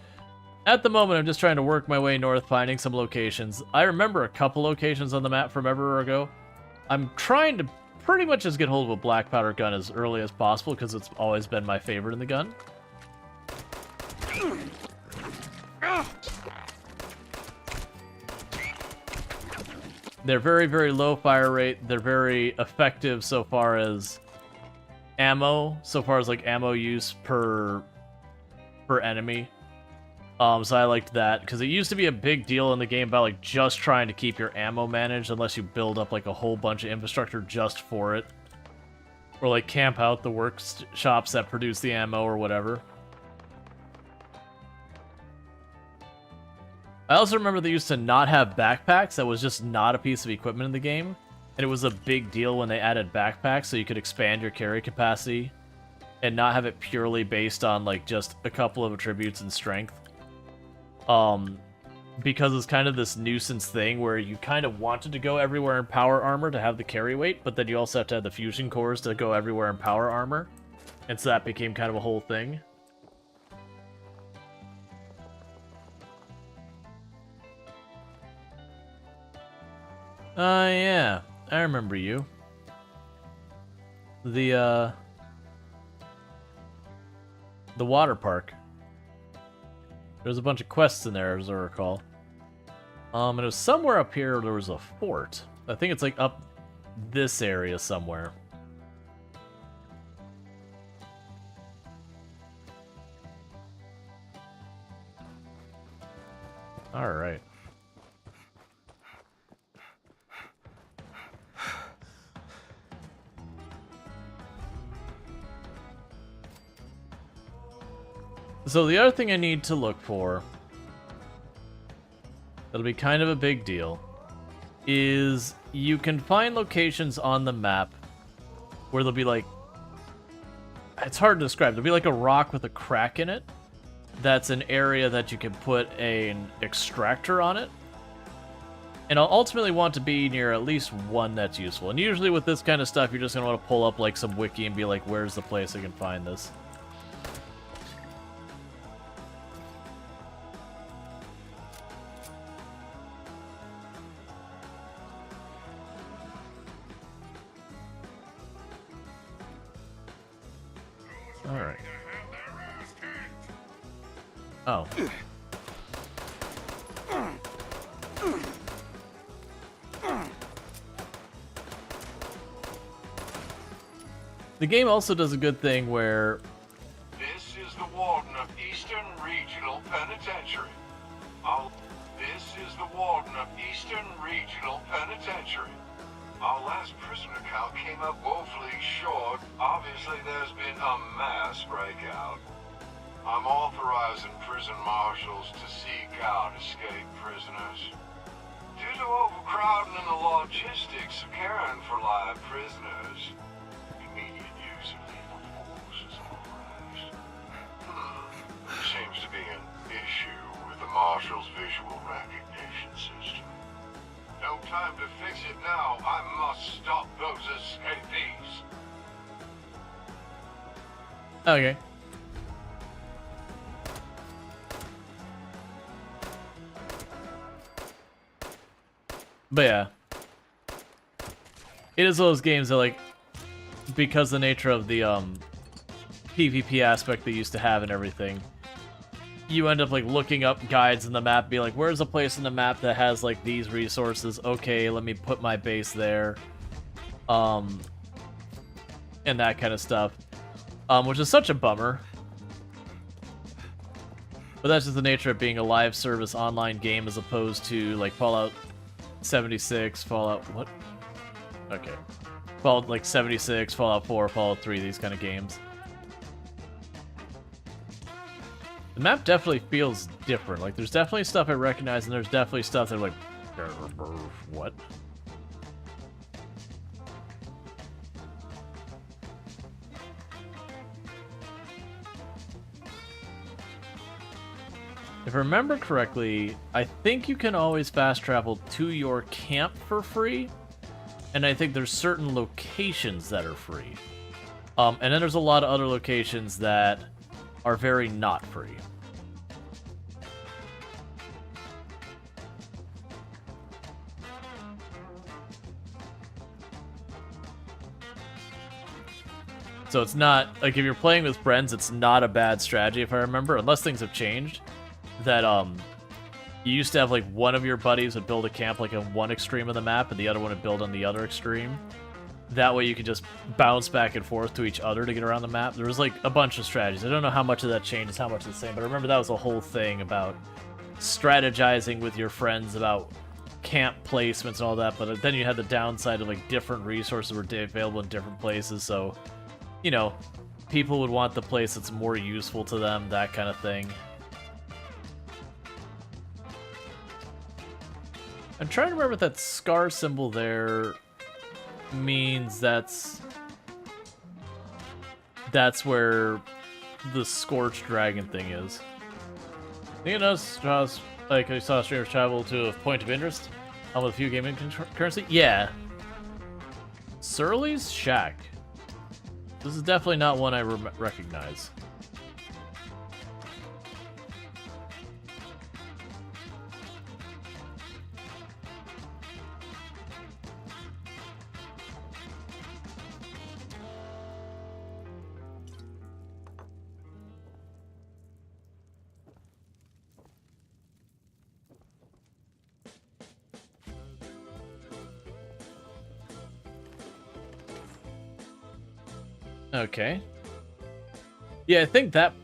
At the moment, I'm just trying to work my way north, finding some locations. I remember a couple locations on the map from ever ago. I'm trying to pretty much just get hold of a black powder gun as early as possible, because it's always been my favorite in the gun. They're very, very low fire rate. They're very effective so far as ammo, so far as like ammo use per enemy. So I liked that, because it used to be a big deal in the game about like just trying to keep your ammo managed unless you build up like a whole bunch of infrastructure just for it. Or like camp out the workshops that produce the ammo or whatever. I also remember they used to not have backpacks. That was just not a piece of equipment in the game. And it was a big deal when they added backpacks so you could expand your carry capacity and not have it purely based on like just a couple of attributes and strength. Because it's kind of this nuisance thing where you kind of wanted to go everywhere in power armor to have the carry weight, but then you also have to have the fusion cores to go everywhere in power armor. And so that became kind of a whole thing. Yeah. I remember you. The water park. There's a bunch of quests in there, as I recall. And it was somewhere up here there was a fort. I think it's like up this area somewhere. Alright. So the other thing I need to look for, that'll be kind of a big deal, is you can find locations on the map where there'll be like, it's hard to describe, there'll be like a rock with a crack in it. That's an area that you can put an extractor on it. And I'll ultimately want to be near at least one that's useful. And usually with this kind of stuff, you're just going to want to pull up like some wiki and be like, where's the place I can find this? Alright. Oh. The game also does a good thing where... This is the warden of Eastern Regional Penitentiary. This is the warden of Eastern Regional Penitentiary. Our last prisoner count came up woefully short. Obviously, there's been a mass breakout. I'm authorizing prison marshals to seek out escaped prisoners. Due to overcrowding and the logistics of caring for live prisoners, immediate use of lethal force is authorized. There seems to be an issue with the marshal's visual recognition system. No time to fix it now. I must stop those escapees. Okay. But yeah. It is one of those games that, like, because the nature of the PvP aspect they used to have and everything, you end up like looking up guides in the map, be like, where's a place in the map that has like these resources? Okay, let me put my base there. And that kind of stuff. Which is such a bummer. But that's just the nature of being a live service online game as opposed to like Fallout 76, Fallout what? Okay. Fallout like 76, Fallout 4, Fallout 3, these kind of games. The map definitely feels different. Like, there's definitely stuff I recognize, and there's definitely stuff that I'm like, what? If I remember correctly, I think you can always fast travel to your camp for free, and I think there's certain locations that are free. And then there's a lot of other locations that are very not free. So it's not, like, if you're playing with friends, it's not a bad strategy, if I remember, unless things have changed. That, you used to have, like, one of your buddies would build a camp, like, on one extreme of the map, and the other one would build on the other extreme. That way you could just bounce back and forth to each other to get around the map. There was, like, a bunch of strategies. I don't know how much of that changes, how much is the same, but I remember that was a whole thing about strategizing with your friends about camp placements and all that, but then you had the downside of, like, different resources were available in different places, so... You know, people would want the place that's more useful to them, that kind of thing. I'm trying to remember if that scar symbol there means that's where the Scorched Dragon thing is. You know, like I saw streamers travel to a point of interest with a few gaming currency. Yeah. Surly's Shack. This is definitely not one I recognize. Okay. Yeah, I think that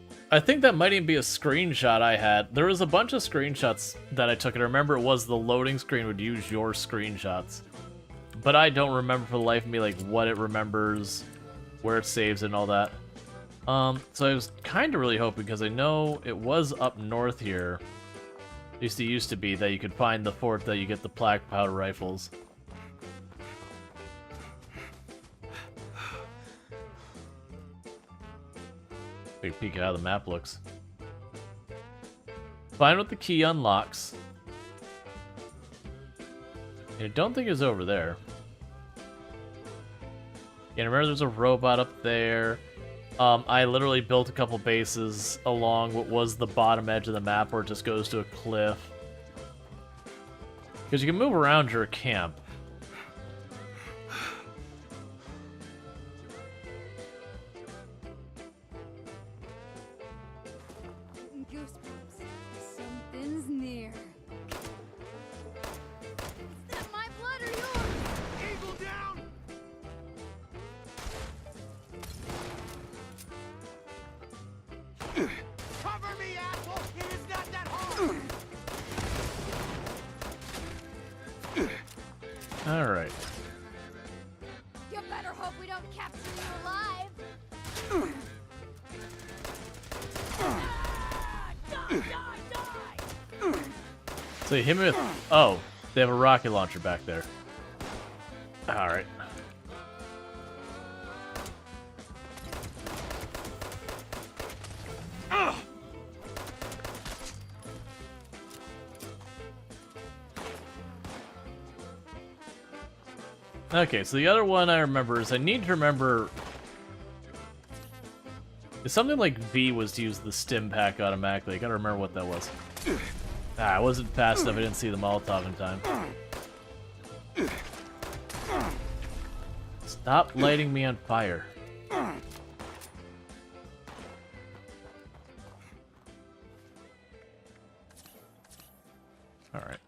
might even be a screenshot I had. There was a bunch of screenshots that I took, and I remember it was the loading screen would use your screenshots. But I don't remember for the life of me like what it remembers, where it saves and all that. So I was kind of really hoping, because I know it was up north here. At least it used to be that you could find the fort that you get the black powder rifles. Big peek at how the map looks. Find what the key unlocks. And I don't think it's over there. Yeah, remember there's a robot up there. I literally built a couple bases along what was the bottom edge of the map where it just goes to a cliff. Because you can move around your camp. Goosebumps. Something's near. Is that my blood or yours? Eagle down! Cover me, asshole! It is not that hard! Alright. You better hope we don't capture you alive! So you hit me with... Oh, they have a rocket launcher back there. Alright. Okay, so the other one I remember is I need to remember... It's something like V was to use the stim pack automatically. I gotta remember what that was. I wasn't fast enough. I didn't see the Molotov in time. Stop lighting me on fire. Alright.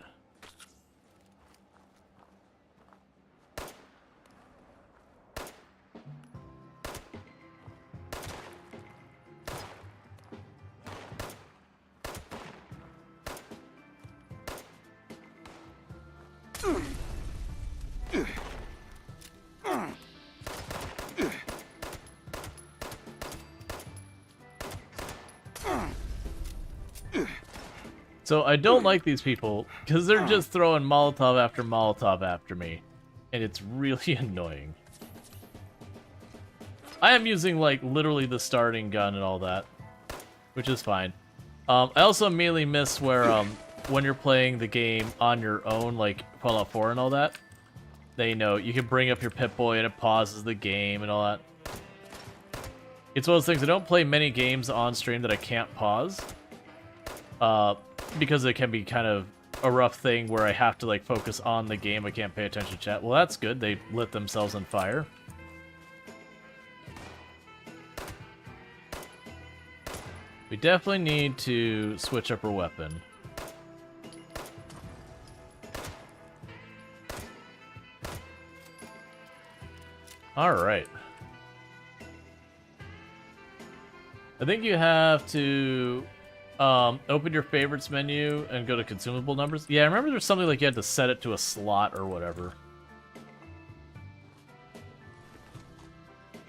So I don't like these people because they're just throwing Molotov after me, and it's really annoying. I am using like literally the starting gun and all that, which is fine. I also immediately miss where when you're playing the game on your own, like Fallout 4 and all that, they know you can bring up your Pip-Boy and it pauses the game and all that. It's one of those things, I don't play many games on stream that I can't pause. Because it can be kind of a rough thing where I have to like focus on the game, I can't pay attention to chat. Well, that's good, they lit themselves on fire. We definitely need to switch up our weapon. Alright. I think you have to open your favorites menu and go to consumable numbers. Yeah, I remember there's something like you had to set it to a slot or whatever.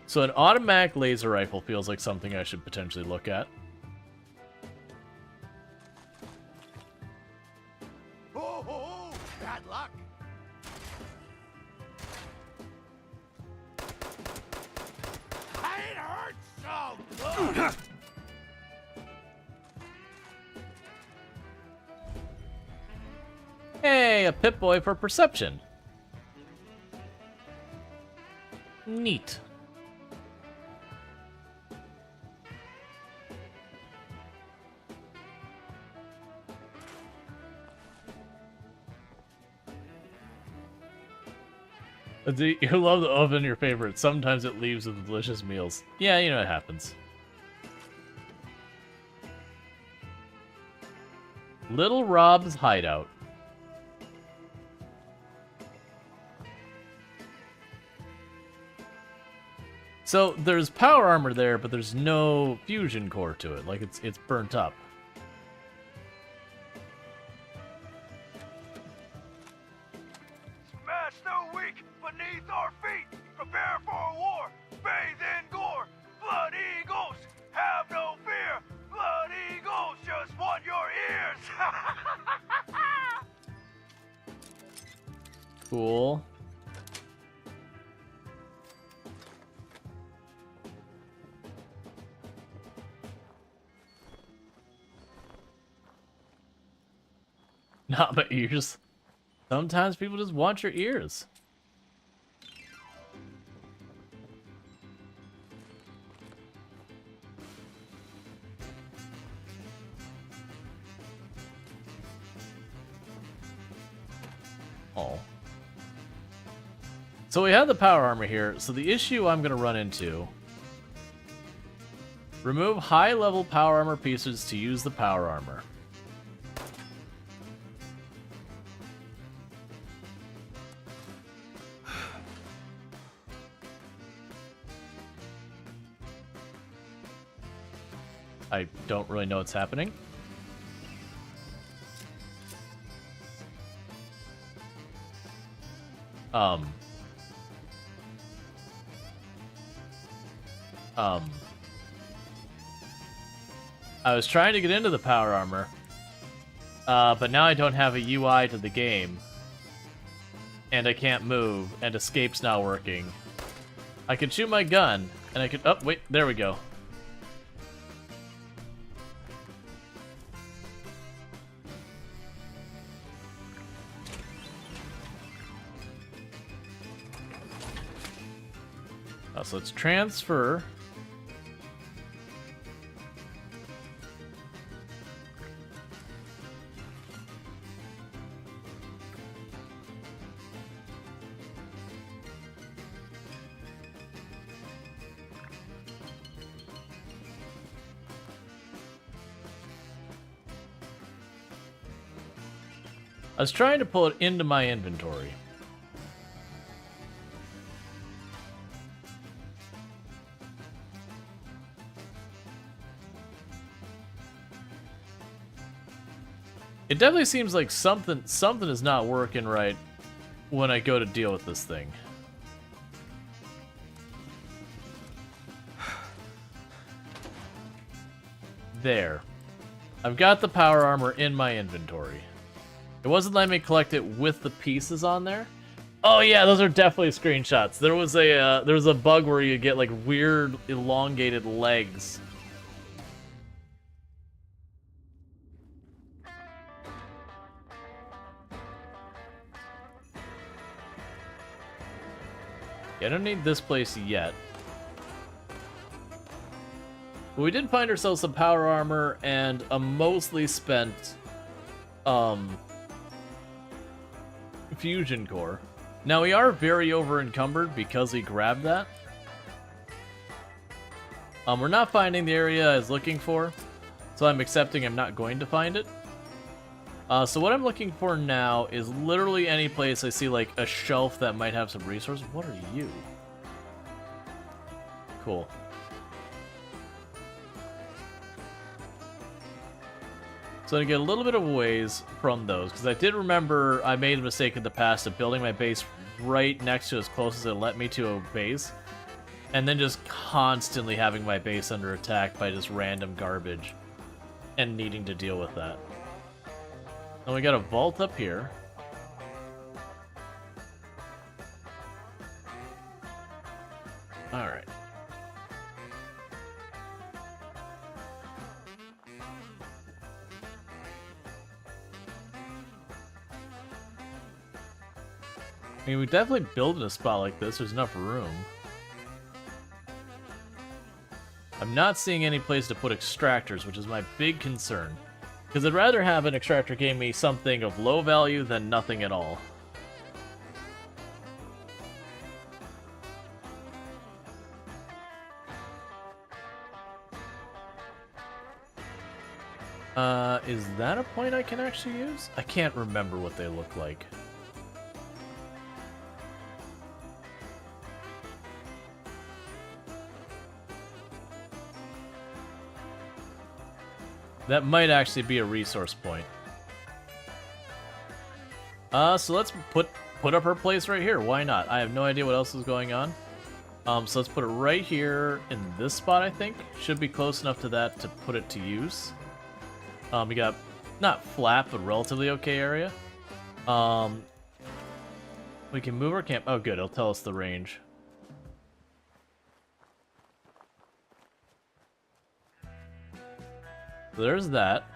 So an automatic laser rifle feels like something I should potentially look at. Oh, that Hey, a Pip-Boy for perception. Neat. You love the oven, your favorite. Sometimes it leaves with delicious meals. Yeah, you know it happens. Little Rob's hideout. So there's power armor there, but there's no fusion core to it. Like it's burnt up. Smash the weak beneath our feet. Prepare for a war. Bathe in gore. Blood eagles, have no fear. Blood eagles just want your ears. Cool. Not my ears. Sometimes people just want your ears. Oh. So we have the power armor here. So the issue I'm going to run into... Remove high-level power armor pieces to use the power armor. I don't really know what's happening. I was trying to get into the power armor, but now I don't have a UI to the game, and I can't move, and escape's not working. I could shoot my gun, and I could... Oh, wait, there we go. So let's transfer. I was trying to pull it into my inventory. It definitely seems like something is not working right when I go to deal with this thing. There. I've got the power armor in my inventory. It wasn't letting me collect it with the pieces on there. Oh yeah, those are definitely screenshots. There was a bug where you get like weird elongated legs. Yeah, I don't need this place yet. But we did find ourselves some power armor and a mostly spent fusion core. Now we are very over encumbered because we grabbed that. We're not finding the area I was looking for, so I'm accepting I'm not going to find it. So what I'm looking for now is literally any place I see like a shelf that might have some resources. What are you? Cool. So I get a little bit of ways from those, because I did remember I made a mistake in the past of building my base right next to as close as it let me to a base, and then just constantly having my base under attack by just random garbage, and needing to deal with that. And we got a vault up here. Alright. I mean, we definitely build in a spot like this. There's enough room. I'm not seeing any place to put extractors, which is my big concern. Because I'd rather have an extractor give me something of low value than nothing at all. Is that a point I can actually use? I can't remember what they look like. That might actually be a resource point. So let's put up her place right here. Why not? I have no idea what else is going on. So let's put it right here in this spot, I think. Should be close enough to that to put it to use. We got, not flat, but relatively okay area. We can move our camp. Oh, good. It'll tell us the range. So there's that.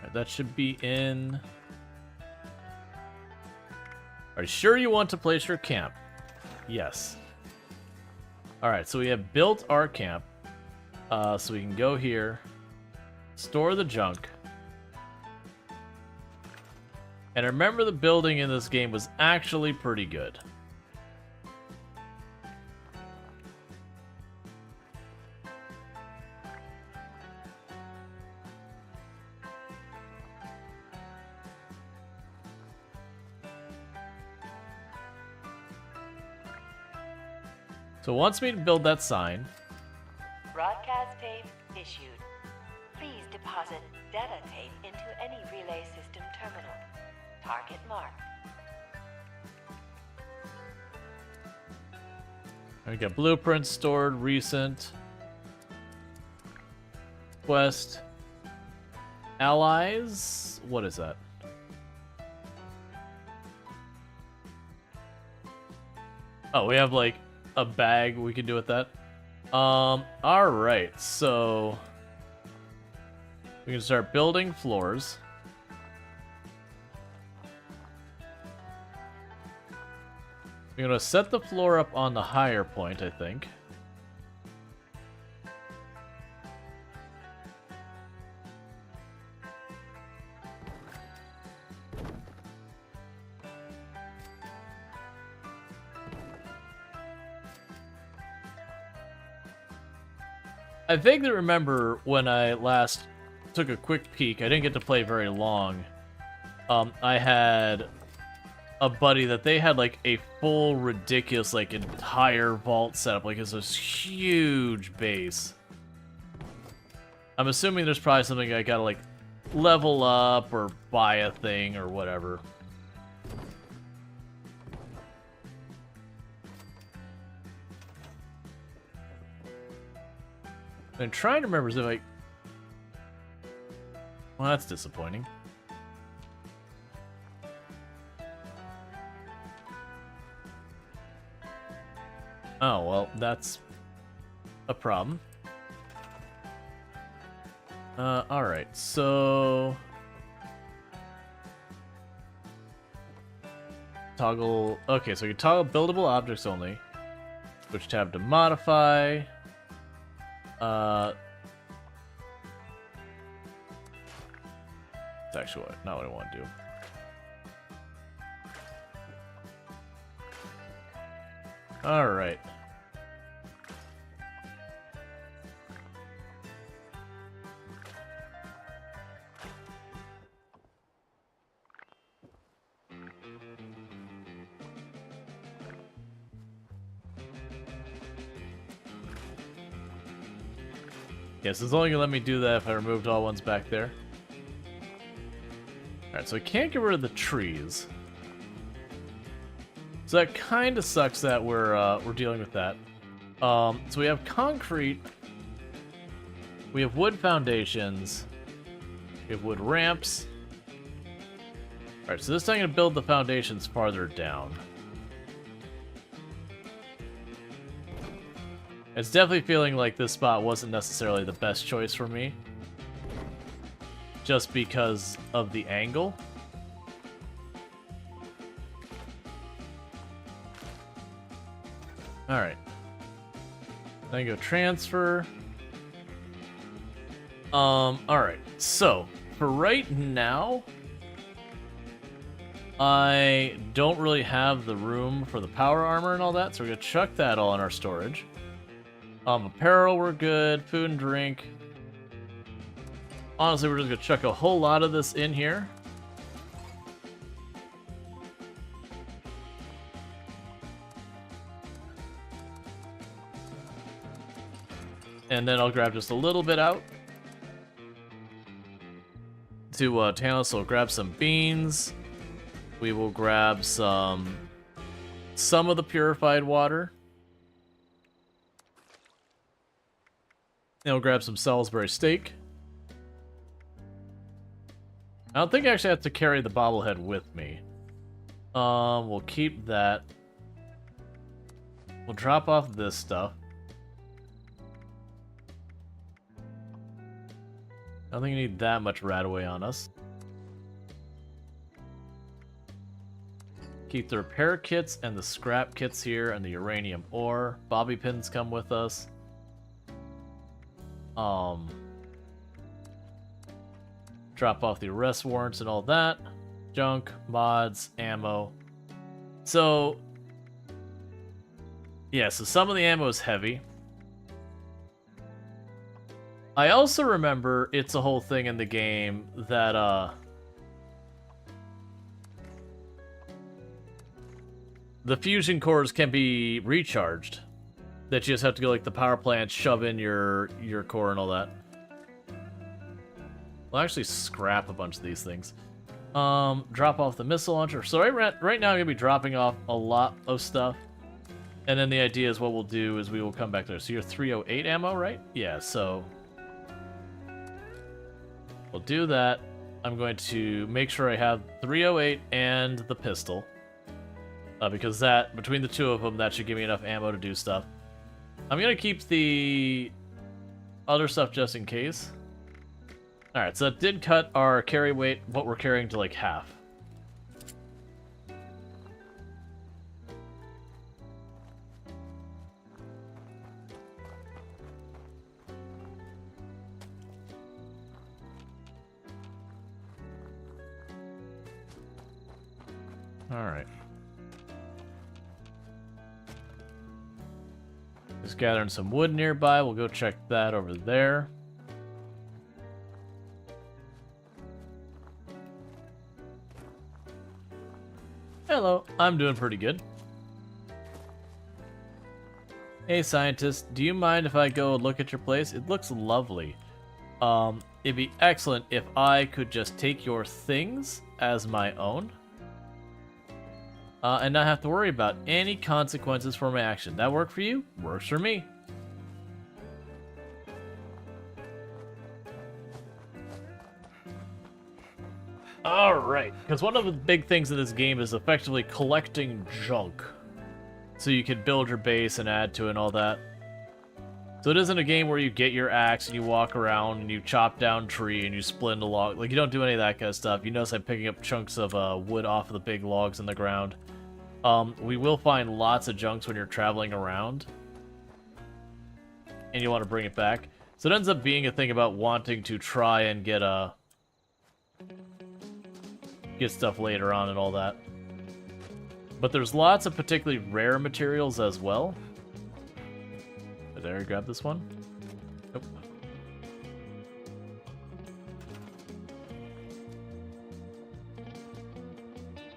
Right, that should be in... Are you sure you want to place your camp? Yes. Alright, so we have built our camp. So we can go here, store the junk. And remember, the building in this game was actually pretty good. So it wants me to build that sign. Broadcast tape issued. Please deposit data tape into any relay system terminal. Target marked. We got blueprints stored, recent. Quest. Allies? What is that? Oh, we have like a bag we can do with that. Alright, so we can start building floors. We're gonna set the floor up on the higher point, I think. I vaguely remember when I last took a quick peek. I didn't get to play very long. I had a buddy that they had like a full ridiculous like entire vault setup, like it's this huge base. I'm assuming there's probably something I gotta like level up or buy a thing or whatever. I'm trying to remember as if I... Well, that's disappointing. Oh, well, that's a problem. Alright, so... Toggle... Okay, so you toggle buildable objects only. Switch tab to modify. It's actually not what I want to do. Alright. Yes, it's only gonna let me do that if I removed all ones back there. Alright, so I can't get rid of the trees. So that kind of sucks that we're dealing with that. So we have concrete. We have wood foundations. We have wood ramps. Alright, so this time I'm gonna build the foundations farther down. It's definitely feeling like this spot wasn't necessarily the best choice for me. just because of the angle. Alright. Then go transfer. Alright. So, for right now, I don't really have the room for the power armor and all that, so we're gonna chuck that all in our storage. Apparel, we're good. Food and drink. Honestly, we're just gonna chuck a whole lot of this in here. And then I'll grab just a little bit out to Tanos. So we'll grab some beans. We will grab some of the purified water. And we'll grab some Salisbury steak. I don't think I actually have to carry the bobblehead with me. We'll keep that. We'll drop off this stuff. I don't think you need that much Radaway on us. Keep the repair kits and the scrap kits here and the uranium ore. Bobby pins come with us. Drop off the arrest warrants and all that. Junk, mods, ammo. So, yeah, so some of the ammo is heavy. I also remember it's a whole thing in the game that, the fusion cores can be recharged. That you just have to go like the power plant, shove in your core and all that. We'll actually scrap a bunch of these things. Drop off the missile launcher. So right now I'm gonna be dropping off a lot of stuff. And then the idea is what we'll do is we will come back there. So you're 308 ammo, right? Yeah, so we'll do that. I'm going to make sure I have 308 and the pistol. Because that, between the two of them, that should give me enough ammo to do stuff. I'm going to keep the other stuff just in case. Alright, so that did cut our carry weight, what we're carrying, to like half. Alright. Just gathering some wood nearby. We'll go check that over there. Hello, I'm doing pretty good. Hey scientist, do you mind if I go look at your place? It looks lovely. It'd be excellent if I could just take your things as my own. And not have to worry about any consequences for my action. That work for you? Works for me. Alright, because one of the big things in this game is effectively collecting junk. So you can build your base and add to it and all that. So it isn't a game where you get your axe and you walk around and you chop down tree and you split into log. Like, you don't do any of that kind of stuff. You notice I'm picking up chunks of wood off of the big logs in the ground. We will find lots of junks when you're traveling around. And you want to bring it back. So it ends up being a thing about wanting to try and get stuff later on and all that. But there's lots of particularly rare materials as well. Did I grab this one? Nope.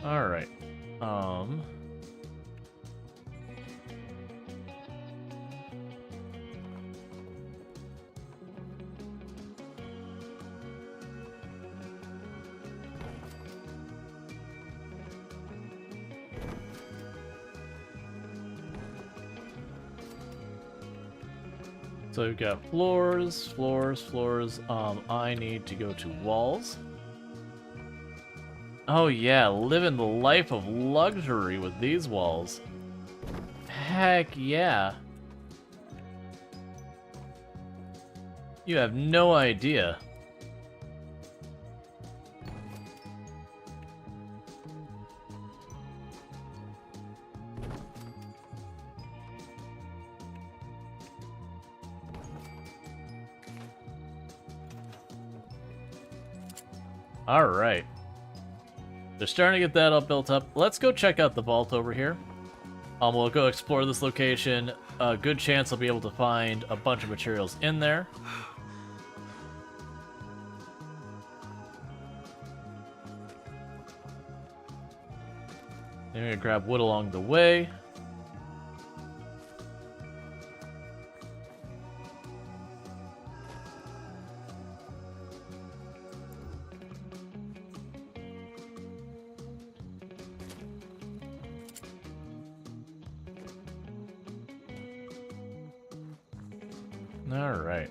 Alright. So we've got floors, floors, floors. I need to go to walls. Oh yeah, living the life of luxury with these walls. Heck yeah. You have no idea. Alright. They're starting to get that all built up. Let's go check out the vault over here. We'll go explore this location. A good chance I'll be able to find a bunch of materials in there. I'm gonna grab wood along the way. All right.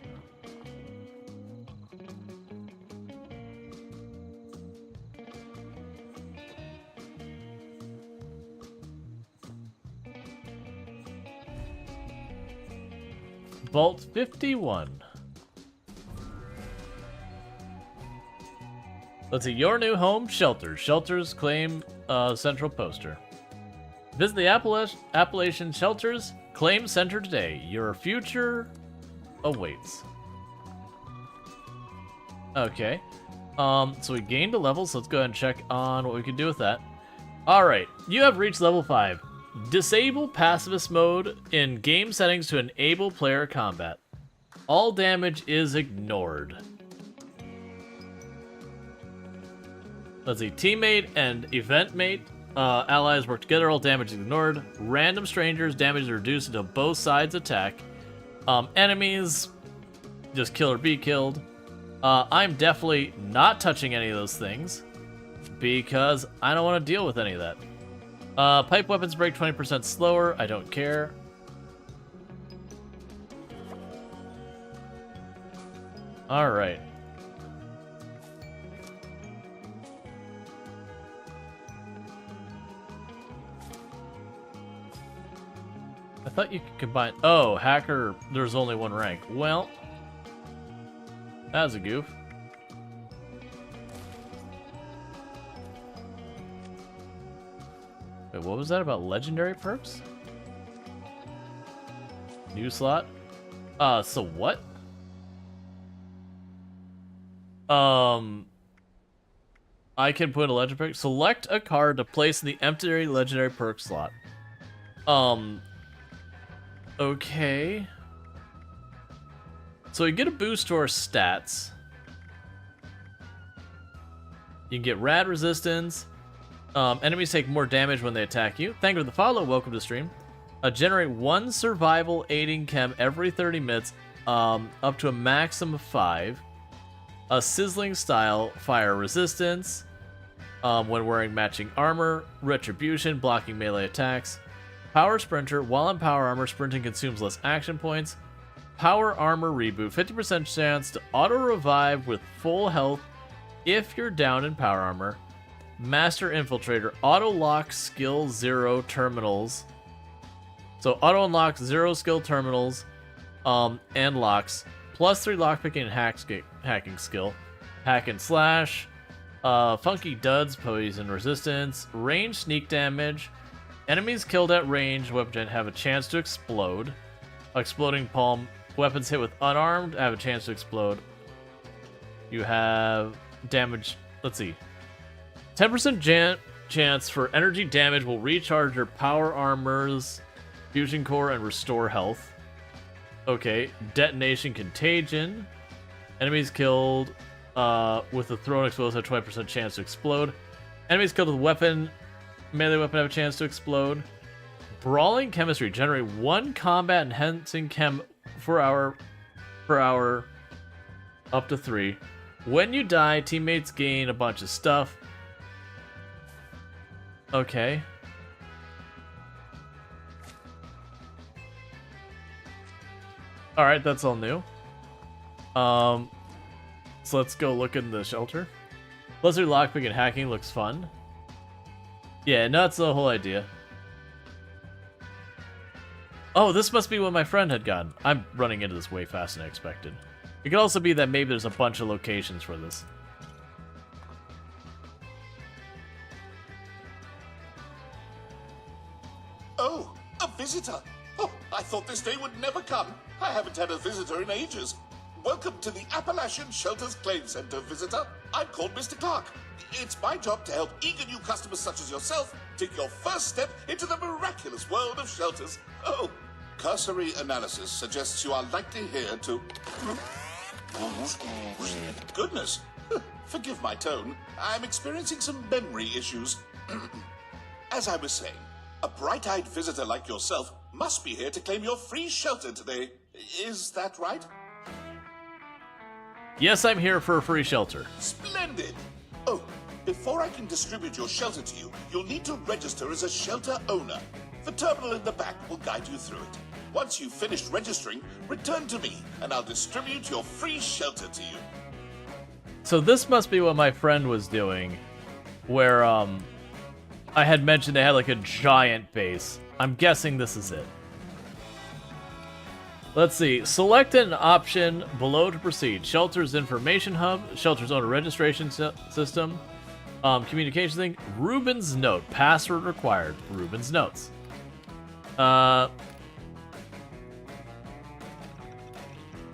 Vault 51. Let's see. Your new home, Shelters. Shelters claim central poster. Visit the Appalachian Shelters Claim Center today. Your future awaits. Okay. So we gained a level, so let's go ahead and check on what we can do with that. Alright, you have reached level 5. Disable pacifist mode in game settings to enable player combat. All damage is ignored. Let's see, teammate and event mate. Allies work together, all damage is ignored. Random strangers, damage is reduced until both sides attack. Enemies, just kill or be killed. I'm definitely not touching any of those things because I don't want to deal with any of that. Pipe weapons break 20% slower. I don't care. Alright. I thought you could combine... Oh, hacker, there's only one rank. Well, that was a goof. Wait, what was that about legendary perks? New slot? So what? I can put a legendary perk. Select a card to place in the empty legendary perk slot. Okay. So we get a boost to our stats. You can get rad resistance. Enemies take more damage when they attack you. Thank you for the follow. Welcome to the stream. Generate 1 survival aiding chem every 30 minutes, up to a maximum of 5. A sizzling style fire resistance when wearing matching armor. Retribution, blocking melee attacks. Power sprinter. While in power armor, sprinting consumes less action points. Power armor reboot. 50% chance to auto revive with full health if you're down in power armor. Master infiltrator. Auto lock skill 0 terminals. So auto unlock 0 skill terminals and locks. +3 lockpicking and hacking skill. Hack and slash. Funky duds, poison resistance. Range sneak damage. Enemies killed at range weapon have a chance to explode. Exploding palm. Weapons hit with unarmed have a chance to explode. You have damage. Let's see. 10% chance for energy damage will recharge your power armors, fusion core, and restore health. Okay. Detonation contagion. Enemies killed with a thrown explosive have 20% chance to explode. Enemies killed with weapon. Melee weapon have a chance to explode. Brawling chemistry. Generate 1 combat enhancing chem per hour up to 3. When you die, teammates gain a bunch of stuff. Okay. Alright, that's all new. So let's go look in the shelter. Blizzard lockpick and hacking looks fun. Yeah, no, that's the whole idea. Oh, this must be what my friend had gotten. I'm running into this way faster than I expected. It could also be that maybe there's a bunch of locations for this. Oh, a visitor. Oh, I thought this day would never come. I haven't had a visitor in ages. Welcome to the Appalachian Shelters Claim Center, visitor. I'm called Mr. Clark. It's my job to help eager new customers such as yourself take your first step into the miraculous world of shelters. Oh, cursory analysis suggests you are likely here to... Goodness, forgive my tone. I'm experiencing some memory issues. As I was saying, a bright-eyed visitor like yourself must be here to claim your free shelter today. Is that right? Yes, I'm here for a free shelter. Splendid! Oh, before I can distribute your shelter to you, you'll need to register as a shelter owner. The terminal in the back will guide you through it. Once you've finished registering, return to me, and I'll distribute your free shelter to you. So this must be what my friend was doing, where, I had mentioned they had, like, a giant base. I'm guessing this is it. Let's see. Select an option below to proceed. Shelter's information hub, Shelter's owner registration system, communication thing, Ruben's note, password required, Ruben's notes. I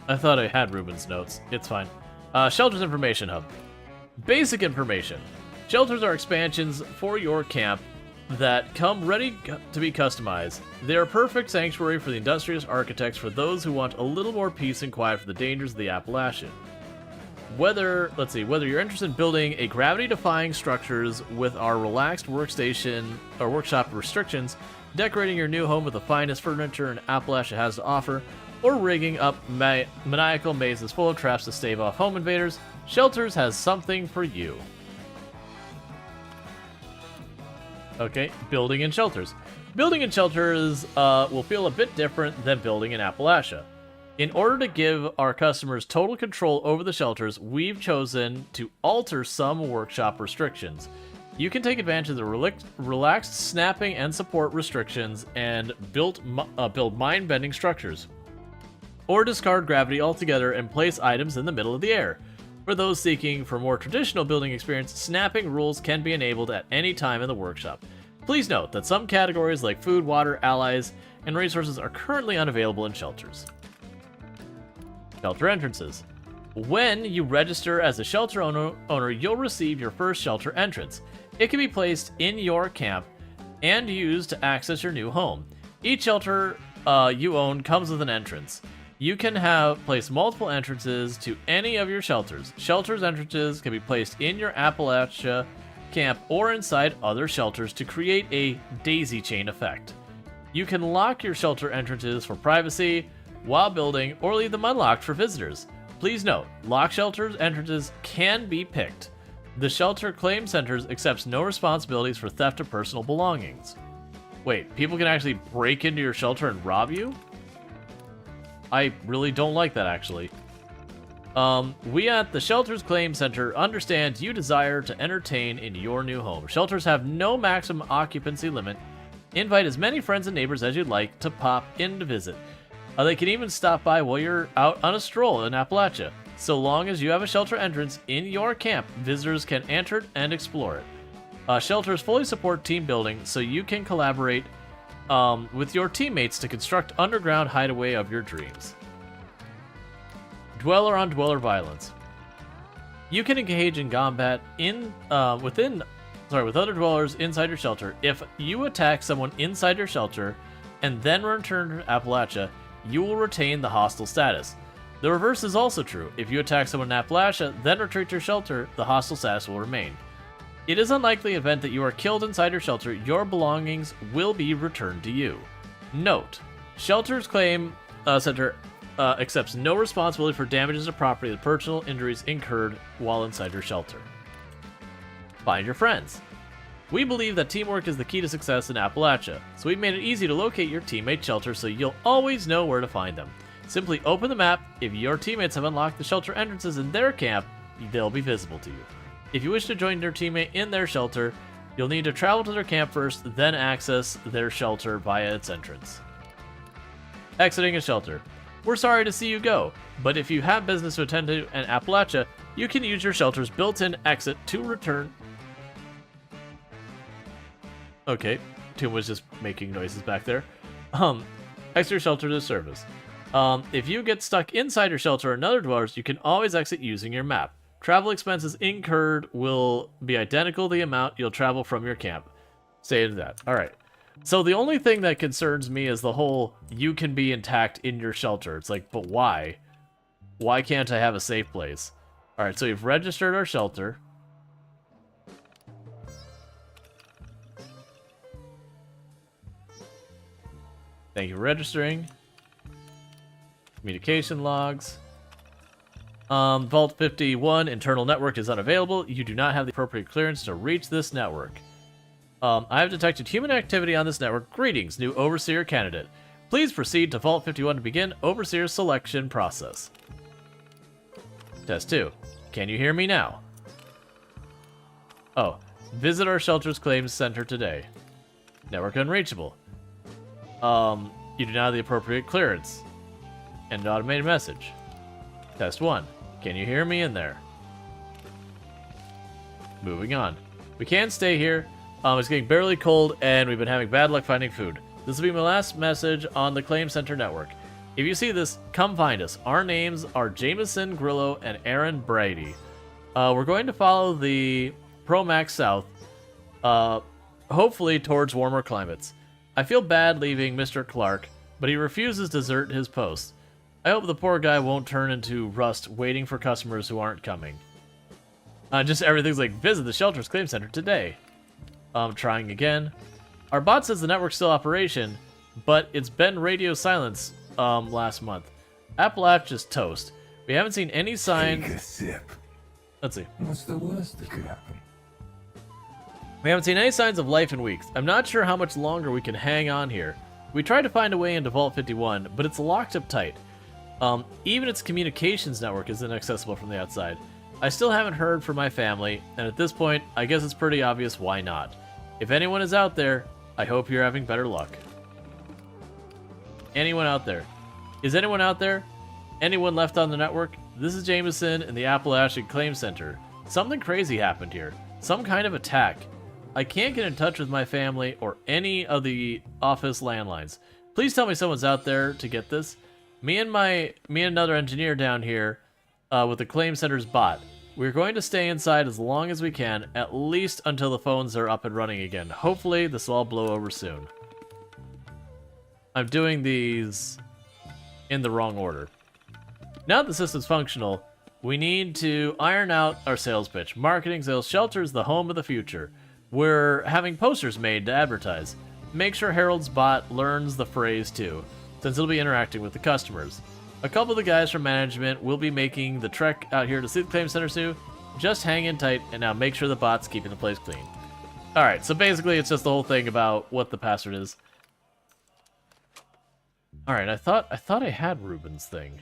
thought I had Ruben's notes. It's fine. Shelter's information hub. Basic information. Shelters are expansions for your camp that come ready to be customized. They are a perfect sanctuary for the industrious architects for those who want a little more peace and quiet from the dangers of the Appalachian. Whether you're interested in building a gravity-defying structures with our relaxed workstation or workshop restrictions, decorating your new home with the finest furniture Appalachia has to offer, or rigging up maniacal mazes full of traps to stave off home invaders, Shelters has something for you. Okay, building in shelters. Building in shelters will feel a bit different than building in Appalachia. In order to give our customers total control over the shelters, we've chosen to alter some workshop restrictions. You can take advantage of the relaxed snapping and support restrictions and build mind-bending structures. Or discard gravity altogether and place items in the middle of the air. For those seeking for more traditional building experience, snapping rules can be enabled at any time in the workshop. Please note that some categories like food, water, allies, and resources are currently unavailable in shelters. Shelter entrances. When you register as a shelter owner, you'll receive your first shelter entrance. It can be placed in your camp and used to access your new home. Each shelter you own comes with an entrance. You can place multiple entrances to any of your shelters. Shelters entrances can be placed in your Appalachia camp or inside other shelters to create a daisy chain effect. You can lock your shelter entrances for privacy while building or leave them unlocked for visitors. Please note, locked shelters entrances can be picked. The Shelter Claim Centers accepts no responsibilities for theft of personal belongings. Wait, people can actually break into your shelter and rob you? I really don't like that, actually. We at the Shelters Claim Center understand you desire to entertain in your new home. Shelters have no maximum occupancy limit. Invite as many friends and neighbors as you'd like to pop in to visit. They can even stop by while you're out on a stroll in Appalachia. So long as you have a shelter entrance in your camp, visitors can enter and explore it. Shelters fully support team building, so you can collaborate with your teammates to construct underground hideaway of your dreams. Dweller on dweller violence. You can engage in combat with other dwellers inside your shelter. If you attack someone inside your shelter and then return to Appalachia, you will retain the hostile status. The reverse is also true. If you attack someone in Appalachia, then retreat to your shelter, the hostile status will remain. It is unlikely event that you are killed inside your shelter, your belongings will be returned to you. Note, Shelters Claim Center accepts no responsibility for damages to property or personal injuries incurred while inside your shelter. Find your friends. We believe that teamwork is the key to success in Appalachia, so we've made it easy to locate your teammate's shelter so you'll always know where to find them. Simply open the map. If your teammates have unlocked the shelter entrances in their camp, they'll be visible to you. If you wish to join your teammate in their shelter, you'll need to travel to their camp first, then access their shelter via its entrance. Exiting a shelter. We're sorry to see you go, but if you have business to attend to in Appalachia, you can use your shelter's built-in exit to return. Okay, Toon was just making noises back there. Exit your shelter to service. If you get stuck inside your shelter or another dwellers, you can always exit using your map. Travel expenses incurred will be identical to the amount you'll travel from your camp. Say that. Alright. So the only thing that concerns me is the whole you can be intact in your shelter. It's like, but why? Why can't I have a safe place? Alright, so we've registered our shelter. Thank you for registering. Communication logs. Vault 51 internal network is unavailable. You do not have the appropriate clearance to reach this network. I have detected human activity on this network. Greetings, new Overseer candidate. Please proceed to Vault 51 to begin Overseer selection process. Test 2. Can you hear me now? Oh. Visit our shelter's claims center today. Network unreachable. You do not have the appropriate clearance. And an automated message. Test 1. Can you hear me in there? Moving on. We can't stay here. It's getting barely cold, and we've been having bad luck finding food. This will be my last message on the Claim Center network. If you see this, come find us. Our names are Jameson Grillo and Aaron Brady. We're going to follow the Promax south, hopefully towards warmer climates. I feel bad leaving Mr. Clark, but he refuses to desert his post. I hope the poor guy won't turn into rust waiting for customers who aren't coming. Just everything's like, visit the shelter's claim center today. Trying again. Our bot says the network's still operation, but it's been radio silence last month. Appalachia's toast. We haven't seen any signs. Take a sip. Let's see. What's the worst that could happen? We haven't seen any signs of life in weeks. I'm not sure how much longer we can hang on here. We tried to find a way into Vault 51, but it's locked up tight. Even its communications network is inaccessible from the outside. I still haven't heard from my family, and at this point, I guess it's pretty obvious why not. If anyone is out there, I hope you're having better luck. Anyone out there? Is anyone out there? Anyone left on the network? This is Jameson in the Appalachian Claim Center. Something crazy happened here. Some kind of attack. I can't get in touch with my family or any of the office landlines. Please tell me someone's out there to get this. Me and another engineer down here with the Claim Center's bot. We're going to stay inside as long as we can, at least until the phones are up and running again. Hopefully, this will all blow over soon. I'm doing these in the wrong order. Now that the system's functional, we need to iron out our sales pitch. Marketing, sales, shelter is the home of the future. We're having posters made to advertise. Make sure Harold's bot learns the phrase too, since it'll be interacting with the customers. A couple of the guys from management will be making the trek out here to see the Claim Center soon. Just hang in tight, and now make sure the bot's keeping the place clean. Alright, so basically it's just the whole thing about what the password is. Alright, I thought I had Ruben's thing.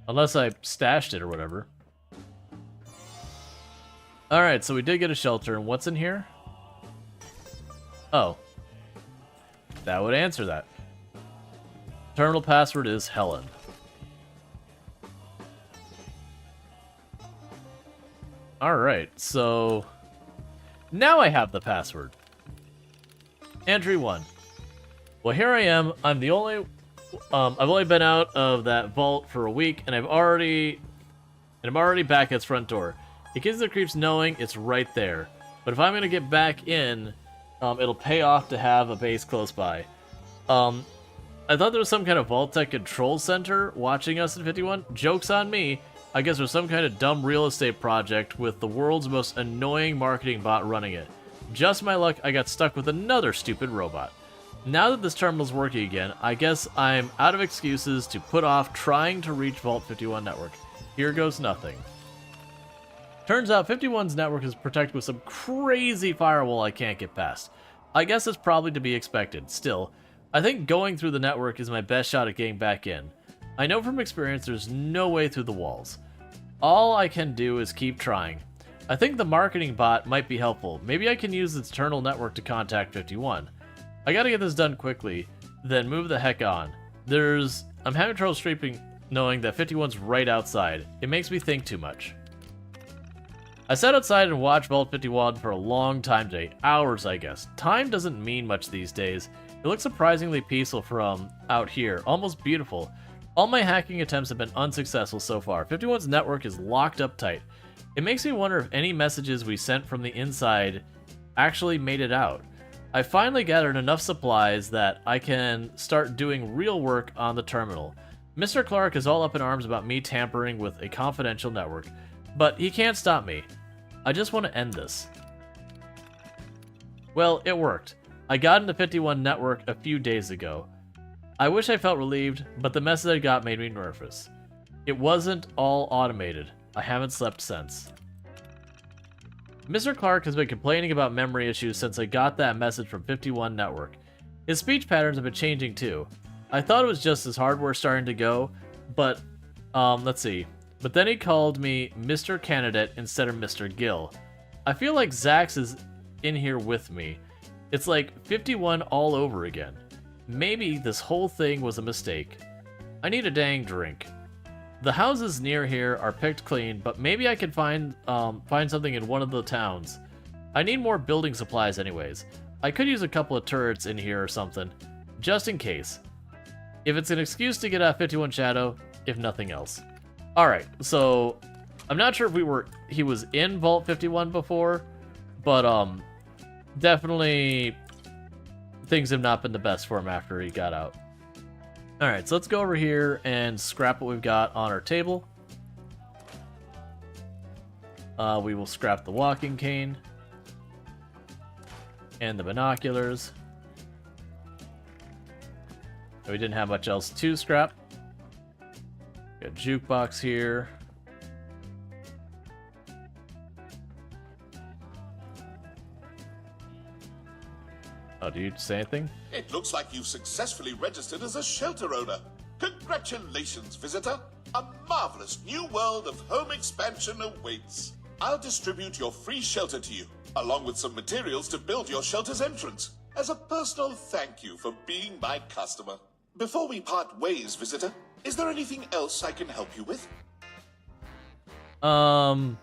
Unless I stashed it or whatever. Alright, so we did get a shelter, and what's in here? Oh. That would answer that. Terminal password is Helen. Alright, so... now I have the password. Entry 1. Well, here I am. I'm the only... I've only been out of that vault for a week, and I'm already back at its front door. It gives the creeps knowing it's right there. But if I'm going to get back in, it'll pay off to have a base close by. I thought there was some kind of Vault-Tec control center watching us in 51. Joke's on me. I guess there's some kind of dumb real estate project with the world's most annoying marketing bot running it. Just my luck, I got stuck with another stupid robot. Now that this terminal's working again, I guess I'm out of excuses to put off trying to reach Vault 51 network. Here goes nothing. Turns out 51's network is protected with some crazy firewall I can't get past. I guess it's probably to be expected. Still, I think going through the network is my best shot at getting back in. I know from experience there's no way through the walls. All I can do is keep trying. I think the marketing bot might be helpful. Maybe I can use its internal network to contact 51. I gotta get this done quickly, then move the heck on. I'm having trouble sleeping knowing that 51's right outside. It makes me think too much. I sat outside and watched Vault 51 for a long time today. Hours, I guess. Time doesn't mean much these days. It looks surprisingly peaceful from out here. Almost beautiful. All my hacking attempts have been unsuccessful so far. 51's network is locked up tight. It makes me wonder if any messages we sent from the inside actually made it out. I finally gathered enough supplies that I can start doing real work on the terminal. Mr. Clark is all up in arms about me tampering with a confidential network, but he can't stop me. I just want to end this. Well, it worked. I got into 51 network a few days ago. I wish I felt relieved, but the message I got made me nervous. It wasn't all automated. I haven't slept since. Mr. Clark has been complaining about memory issues since I got that message from 51 Network. His speech patterns have been changing too. I thought it was just his hardware starting to go, but, let's see. But then he called me Mr. Candidate instead of Mr. Gill. I feel like Zax is in here with me. It's like 51 all over again. Maybe this whole thing was a mistake. I need a dang drink. The houses near here are picked clean, but maybe I can find something in one of the towns. I need more building supplies anyways. I could use a couple of turrets in here or something, just in case. If it's an excuse to get out 51 Shadow, if nothing else. Alright, so I'm not sure if he was in Vault 51 before, but definitely things have not been the best for him after he got out. Alright, so let's go over here and scrap what we've got on our table. We will scrap the walking cane. And the binoculars. We didn't have much else to scrap. Got a jukebox here. Oh, do you say anything? It looks like you've successfully registered as a shelter owner. Congratulations, visitor. A marvelous new world of home expansion awaits. I'll distribute your free shelter to you, along with some materials to build your shelter's entrance, as a personal thank you for being my customer. Before we part ways, visitor, is there anything else I can help you with? No,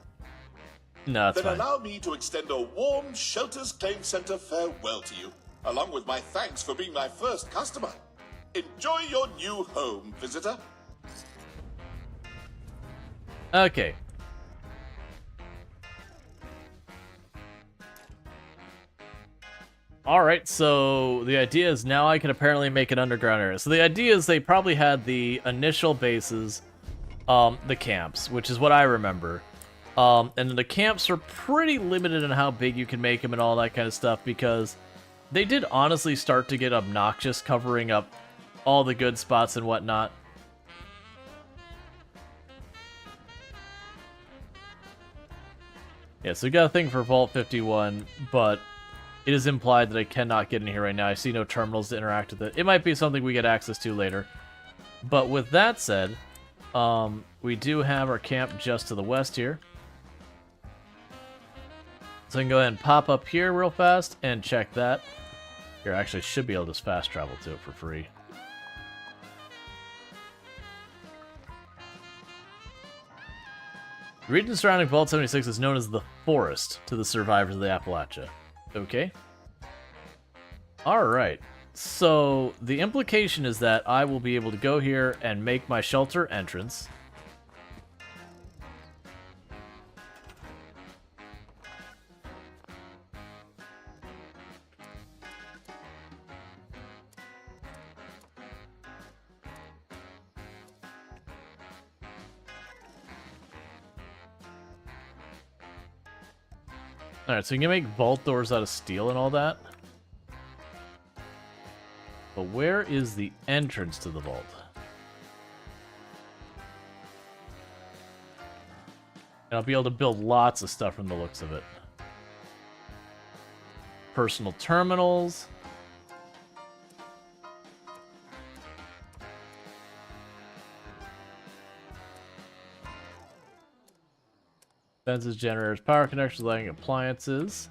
that's Then fine. allow me to extend a warm Shelters Claim Center farewell to you, along with my thanks for being my first customer. Enjoy your new home, visitor. Okay. Alright, so the idea is now I can apparently make an underground area. So the idea is they probably had the initial bases, the camps, which is what I remember. And then the camps are pretty limited in how big you can make them and all that kind of stuff, because they did honestly start to get obnoxious covering up all the good spots and whatnot. Yeah, so we got a thing for Vault 51, but it is implied that I cannot get in here right now. I see no terminals to interact with it. It might be something we get access to later. But with that said, we do have our camp just to the west here. So I can go ahead and pop up here real fast and check that. Here, I actually should be able to just fast travel to it for free. The region surrounding Vault 76 is known as the Forest to the survivors of the Appalachia. Okay. Alright. So, the implication is that I will be able to go here and make my shelter entrance. Alright, so you can make vault doors out of steel and all that. But where is the entrance to the vault? And I'll be able to build lots of stuff from the looks of it. Personal terminals. Fences, generators, power connections, lighting, appliances.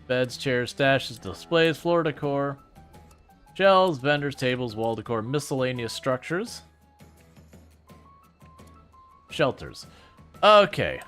Beds, chairs, stashes, displays, floor decor. Shelves, vendors, tables, wall decor, miscellaneous structures. Shelters. Okay.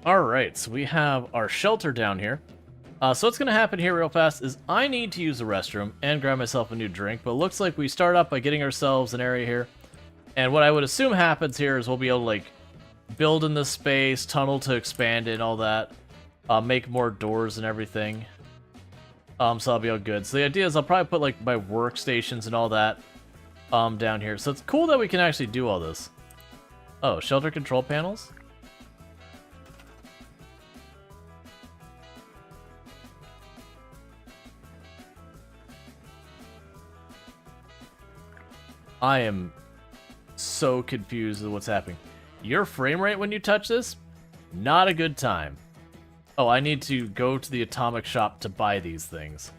Alright, so we have our shelter down here. So what's going to happen here real fast is I need to use the restroom and grab myself a new drink, but it looks like we start up by getting ourselves an area here. And what I would assume happens here is we'll be able to, like, build in this space, tunnel to expand it and all that, make more doors and everything. So that'll be all good. So the idea is I'll probably put, like, my workstations and all that down here. So it's cool that we can actually do all this. Oh, shelter control panels? I am so confused with what's happening. Your frame rate when you touch this? Not a good time. Oh, I need to go to the atomic shop to buy these things.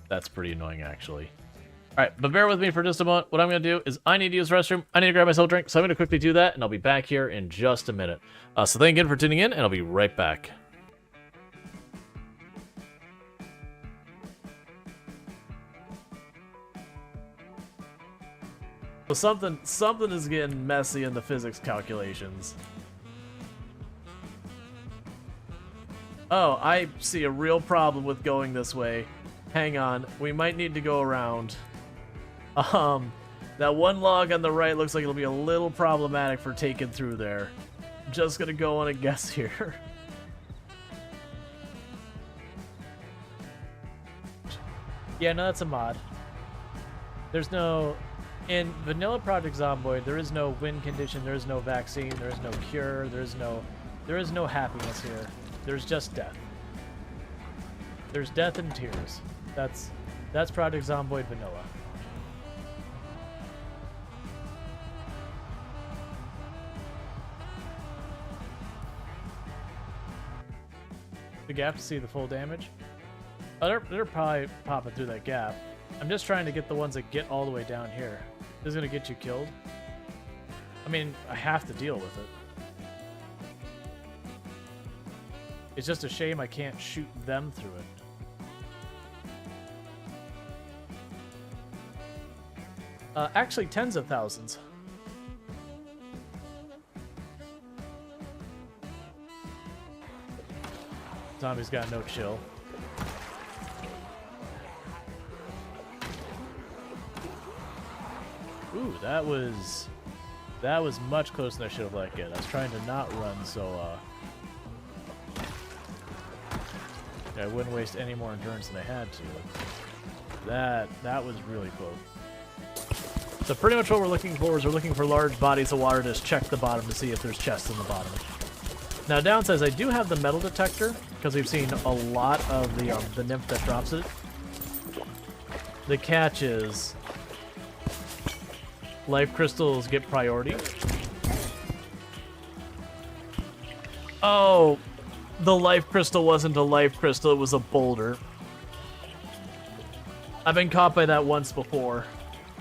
That's pretty annoying, actually. Alright, but bear with me for just a moment. What I'm going to do is I need to use the restroom. I need to grab myself a drink, so I'm going to quickly do that, and I'll be back here in just a minute. So thank you again for tuning in, and I'll be right back. So something is getting messy in the physics calculations. Oh, I see a real problem with going this way. Hang on, we might need to go around. That one log on the right looks like it'll be a little problematic for taking through there. Just gonna go on a guess here. Yeah, no, that's a mod. There's no... In vanilla Project Zomboid, there is no win condition, there is no vaccine, there is no cure, there is no happiness here. There's just death. There's death and tears. That's Project Zomboid vanilla. The gap to see the full damage? Oh, they're probably popping through that gap. I'm just trying to get the ones that get all the way down here. This is gonna get you killed. I mean, I have to deal with it. It's just a shame I can't shoot them through it. Actually, tens of thousands. Zombie's got no chill. Ooh, that was much closer than I should have let get. I was trying to not run, so I wouldn't waste any more endurance than I had to. That was really close. So pretty much what we're looking for is we're looking for large bodies of water. Just check the bottom to see if there's chests in the bottom. Now downside is I do have the metal detector because we've seen a lot of the nymph that drops it. The catch is life crystals get priority. Oh, the life crystal wasn't a life crystal, it was a boulder. I've been caught by that once before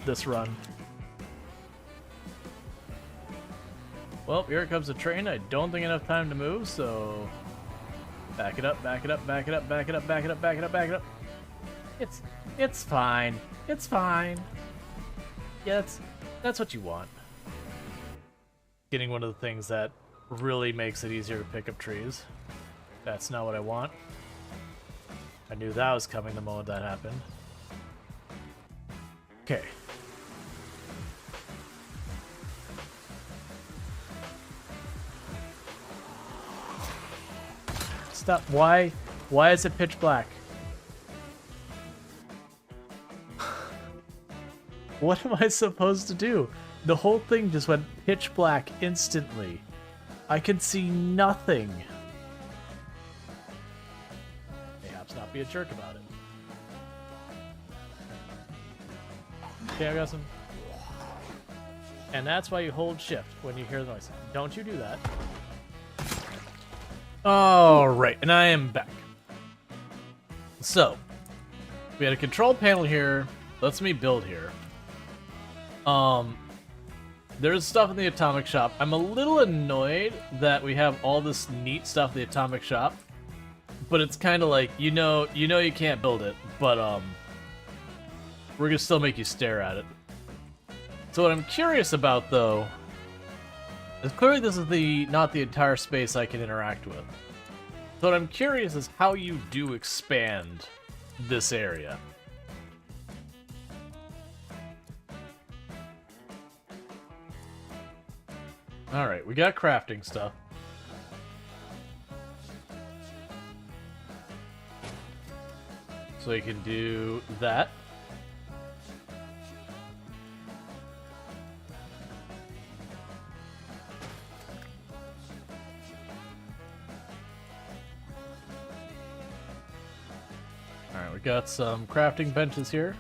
this run. Well, here comes the train. I don't think enough time to move, so back it up, back it up, back it up, back it up, back it up, back it up, back it up. It's fine. It's fine. Yeah, that's what you want. Getting one of the things that really makes it easier to pick up trees. That's not what I want. I knew that was coming the moment that happened. Okay. Stop. Why is it pitch black? What am I supposed to do? The whole thing just went pitch black instantly. I can see nothing. Perhaps not be a jerk about it. Okay, I got some. And that's why you hold shift when you hear the noise. Don't you do that. Alright, and I am back. So, we had a control panel here. Lets me build here. There's stuff in the atomic shop. I'm a little annoyed that we have all this neat stuff in the atomic shop, but it's kind of like, you know you can't build it, but we're gonna still make you stare at it. So what I'm curious about though Clearly this is not the entire space I can interact with. So what I'm curious is how you do expand this area. Alright, we got crafting stuff. So you can do that. Alright, we got some crafting benches here.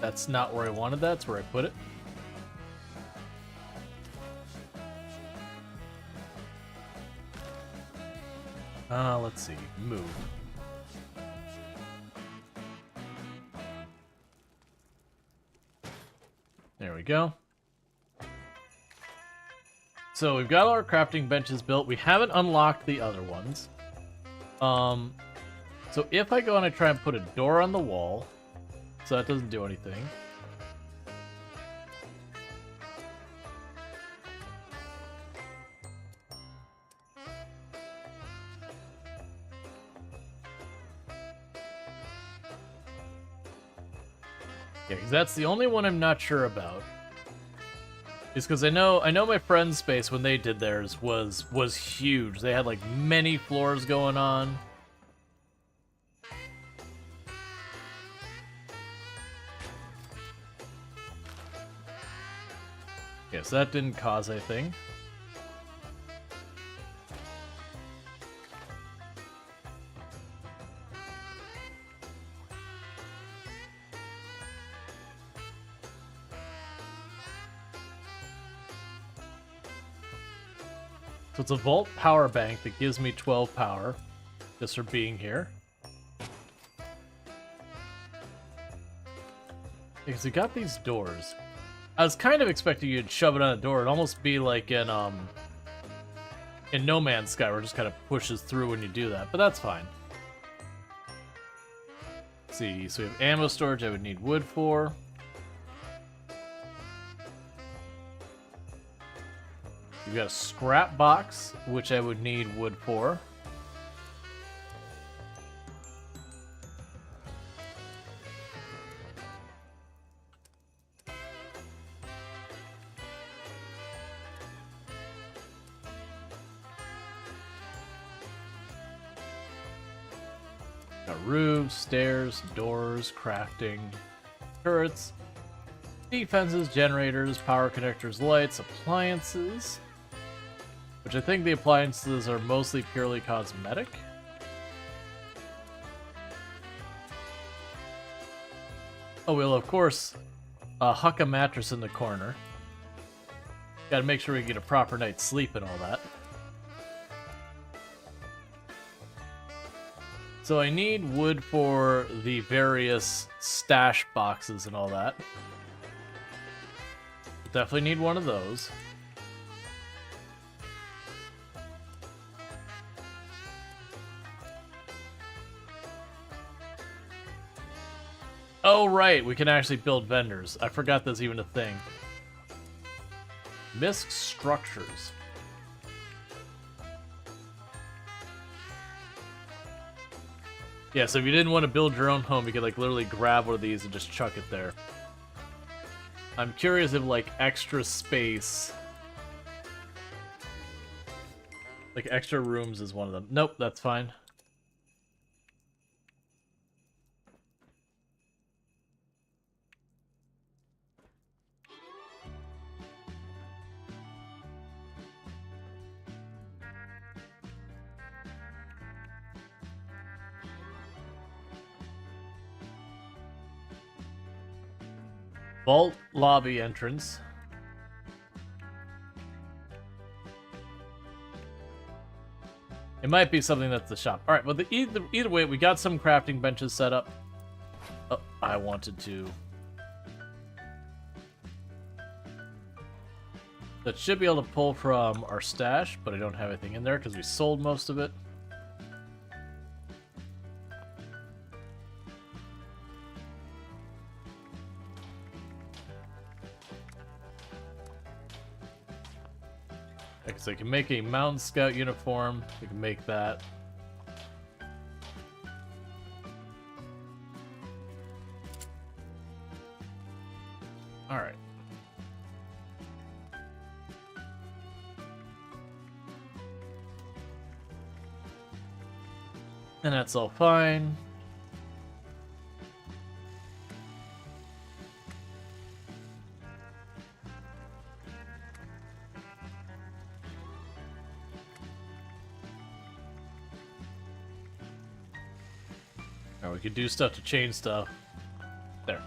That's not where I wanted that, that's where I put it. Let's see. Move. There we go. So we've got all our crafting benches built. We haven't unlocked the other ones. So if I go and I try and put a door on the wall, so that doesn't do anything. Yeah, because that's the only one I'm not sure about. Is because I know my friend's space when they did theirs was huge. They had like many floors going on. Yes, that didn't cause anything. So it's a Vault power bank that gives me 12 power, just for being here. Because we got these doors. I was kind of expecting you'd shove it on a door. It'd almost be like in No Man's Sky, where it just kind of pushes through when you do that, but that's fine. Let's see, so we have ammo storage I would need wood for. We've got a scrap box, which I would need wood for. Got roofs, stairs, doors, crafting, turrets, defenses, generators, power connectors, lights, appliances. Which I think the appliances are mostly purely cosmetic. Oh, well, of course, huck a mattress in the corner. Gotta make sure we get a proper night's sleep and all that. So I need wood for the various stash boxes and all that. Definitely need one of those. Oh, right, we can actually build vendors. I forgot there's even a thing. Misc structures. Yeah, so if you didn't want to build your own home, you could like literally grab one of these and just chuck it there. I'm curious if like extra space, like extra rooms is one of them. Nope, that's fine. Vault lobby entrance. It might be something that's the shop. All right, well, either way, we got some crafting benches set up. Oh, I wanted to. That should be able to pull from our stash, but I don't have anything in there because we sold most of it. Okay, so you can make a Mountain Scout uniform. You can make that. Alright. And that's all fine. Or we could do stuff to change stuff. There.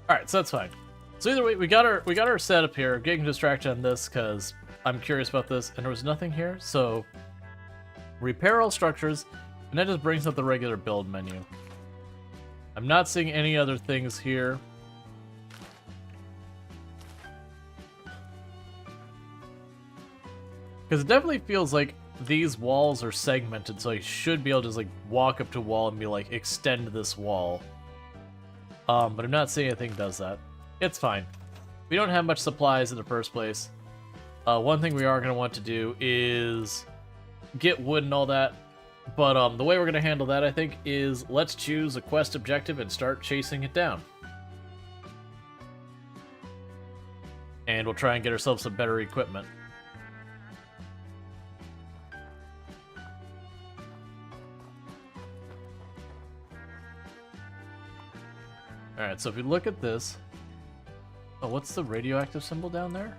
Alright, so that's fine. So either way, we got our setup here. Getting distracted on this because I'm curious about this, and there was nothing here. So repair all structures, and that just brings up the regular build menu. I'm not seeing any other things here. Because it definitely feels like these walls are segmented, so I should be able to just like walk up to a wall and be like, extend this wall. But I'm not seeing anything that does that. It's fine. We don't have much supplies in the first place. One thing we are going to want to do is get wood and all that. But the way we're going to handle that, I think, is let's choose a quest objective and start chasing it down. And we'll try and get ourselves some better equipment. Alright, so if we look at this... Oh, what's the radioactive symbol down there?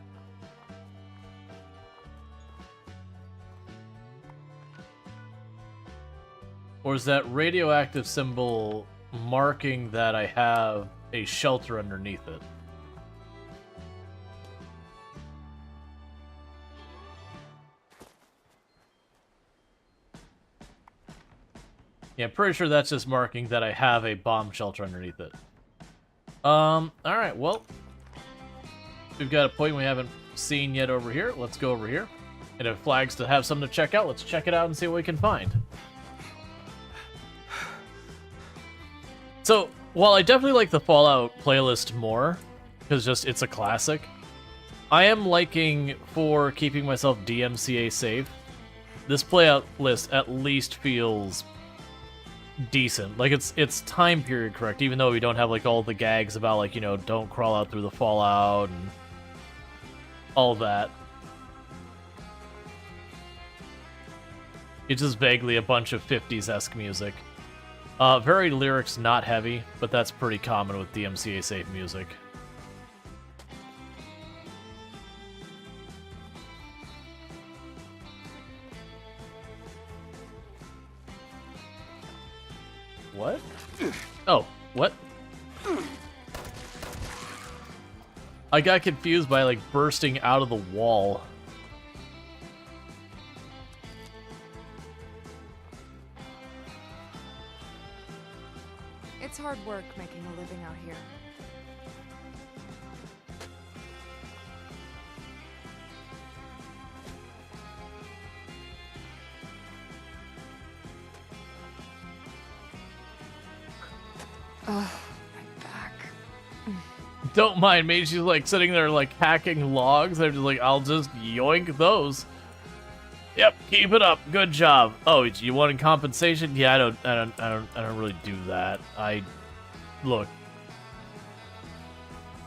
Or is that radioactive symbol marking that I have a shelter underneath it? Yeah, I'm pretty sure that's just marking that I have a bomb shelter underneath it. Alright, well, we've got a point we haven't seen yet over here. Let's go over here. And if flags to have something to check out, let's check it out and see what we can find. So, while I definitely like the Fallout playlist more, because just it's a classic, I am liking for keeping myself DMCA safe. This playlist at least feels decent. Like, it's time period correct, even though we don't have, like, all the gags about, like, you know, don't crawl out through the fallout and all that. It's just vaguely a bunch of 50s-esque music. Very lyrics not heavy, but that's pretty common with DMCA safe music. What? Oh, what? I got confused by, like, bursting out of the wall. It's hard work making a living out here. Ugh, my back. Don't mind me, she's like sitting there like hacking logs. I'm just like, I'll just yoink those. Yep, keep it up. Good job. Oh, you wanted compensation? Yeah, I don't really do that. Look.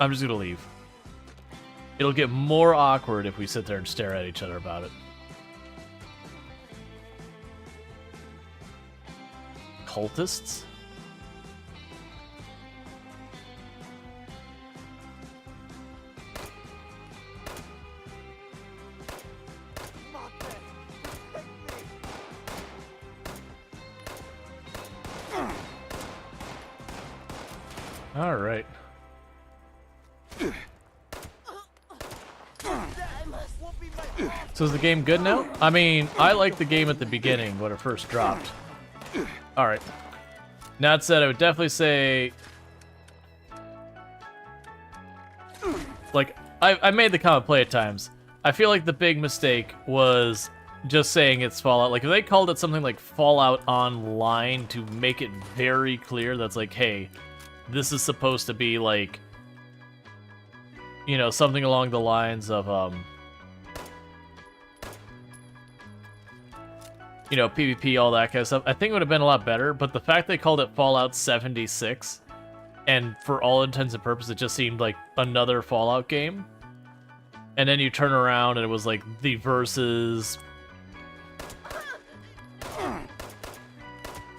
I'm just gonna leave. It'll get more awkward if we sit there and stare at each other about it. Cultists? All right. So is the game good now? I mean, I liked the game at the beginning when it first dropped. All right. That said, I would definitely say, like, I made the comment play at times. I feel like the big mistake was just saying it's Fallout. Like, if they called it something like Fallout Online to make it very clear that's like, hey, this is supposed to be like, you know, something along the lines of, you know, PvP, all that kind of stuff, I think it would have been a lot better, but the fact they called it Fallout 76, and for all intents and purposes, it just seemed like another Fallout game, and then you turn around and it was like the versus...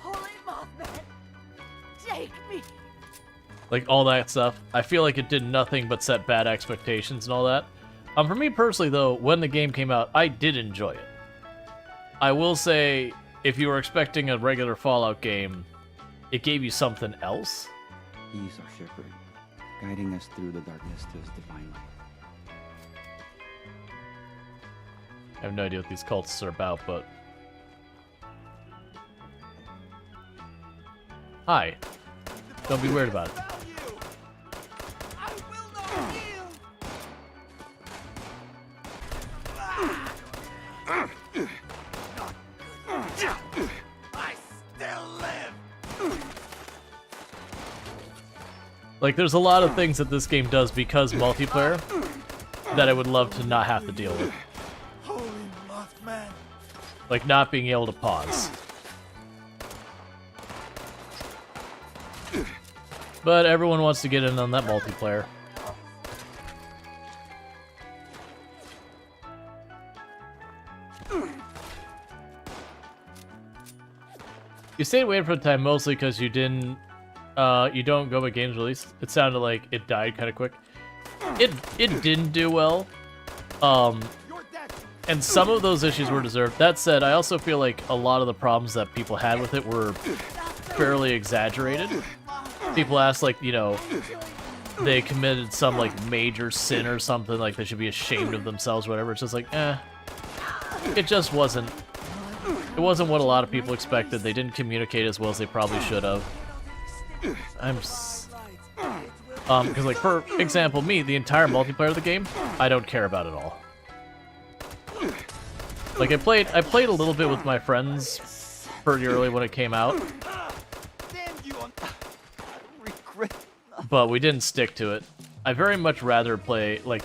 Holy Mothman! Take me! Like, all that stuff. I feel like it did nothing but set bad expectations and all that. For me personally, though, when the game came out, I did enjoy it. I will say, if you were expecting a regular Fallout game, it gave you something else. He is our shepherd, guiding us through the darkness to his divine light. I have no idea what these cultists are about, but... Hi. Don't be weird about it. I still live. Like, there's a lot of things that this game does because multiplayer that I would love to not have to deal with. Holy Mothman. Like, not being able to pause. But everyone wants to get in on that multiplayer. You stayed waiting for the time mostly because you didn't, you don't go by games release. It sounded like it died kind of quick. It didn't do well. And some of those issues were deserved. That said, I also feel like a lot of the problems that people had with it were fairly exaggerated. People asked, like, you know, they committed some, like, major sin or something, like they should be ashamed of themselves or whatever. It's just like, it just wasn't. It wasn't what a lot of people expected. They didn't communicate as well as they probably should have. Because, like, for example, me, the entire multiplayer of the game, I don't care about at all. Like, I played a little bit with my friends pretty early when it came out. But we didn't stick to it. I very much rather play, like,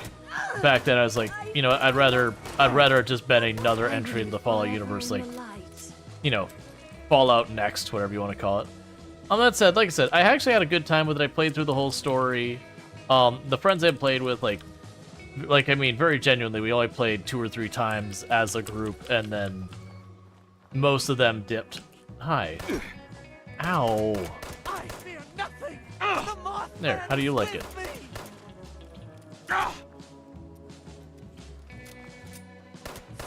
back then I was like, you know, I'd rather it just been another entry in the Fallout universe, like, you know, Fallout Next, whatever you want to call it. That said, like I said, I actually had a good time with it. I played through the whole story. The friends I played with, like, I mean, very genuinely, we only played 2 or 3 times as a group, and then most of them dipped. Hi. Ow. I fear nothing. There, how do you like it?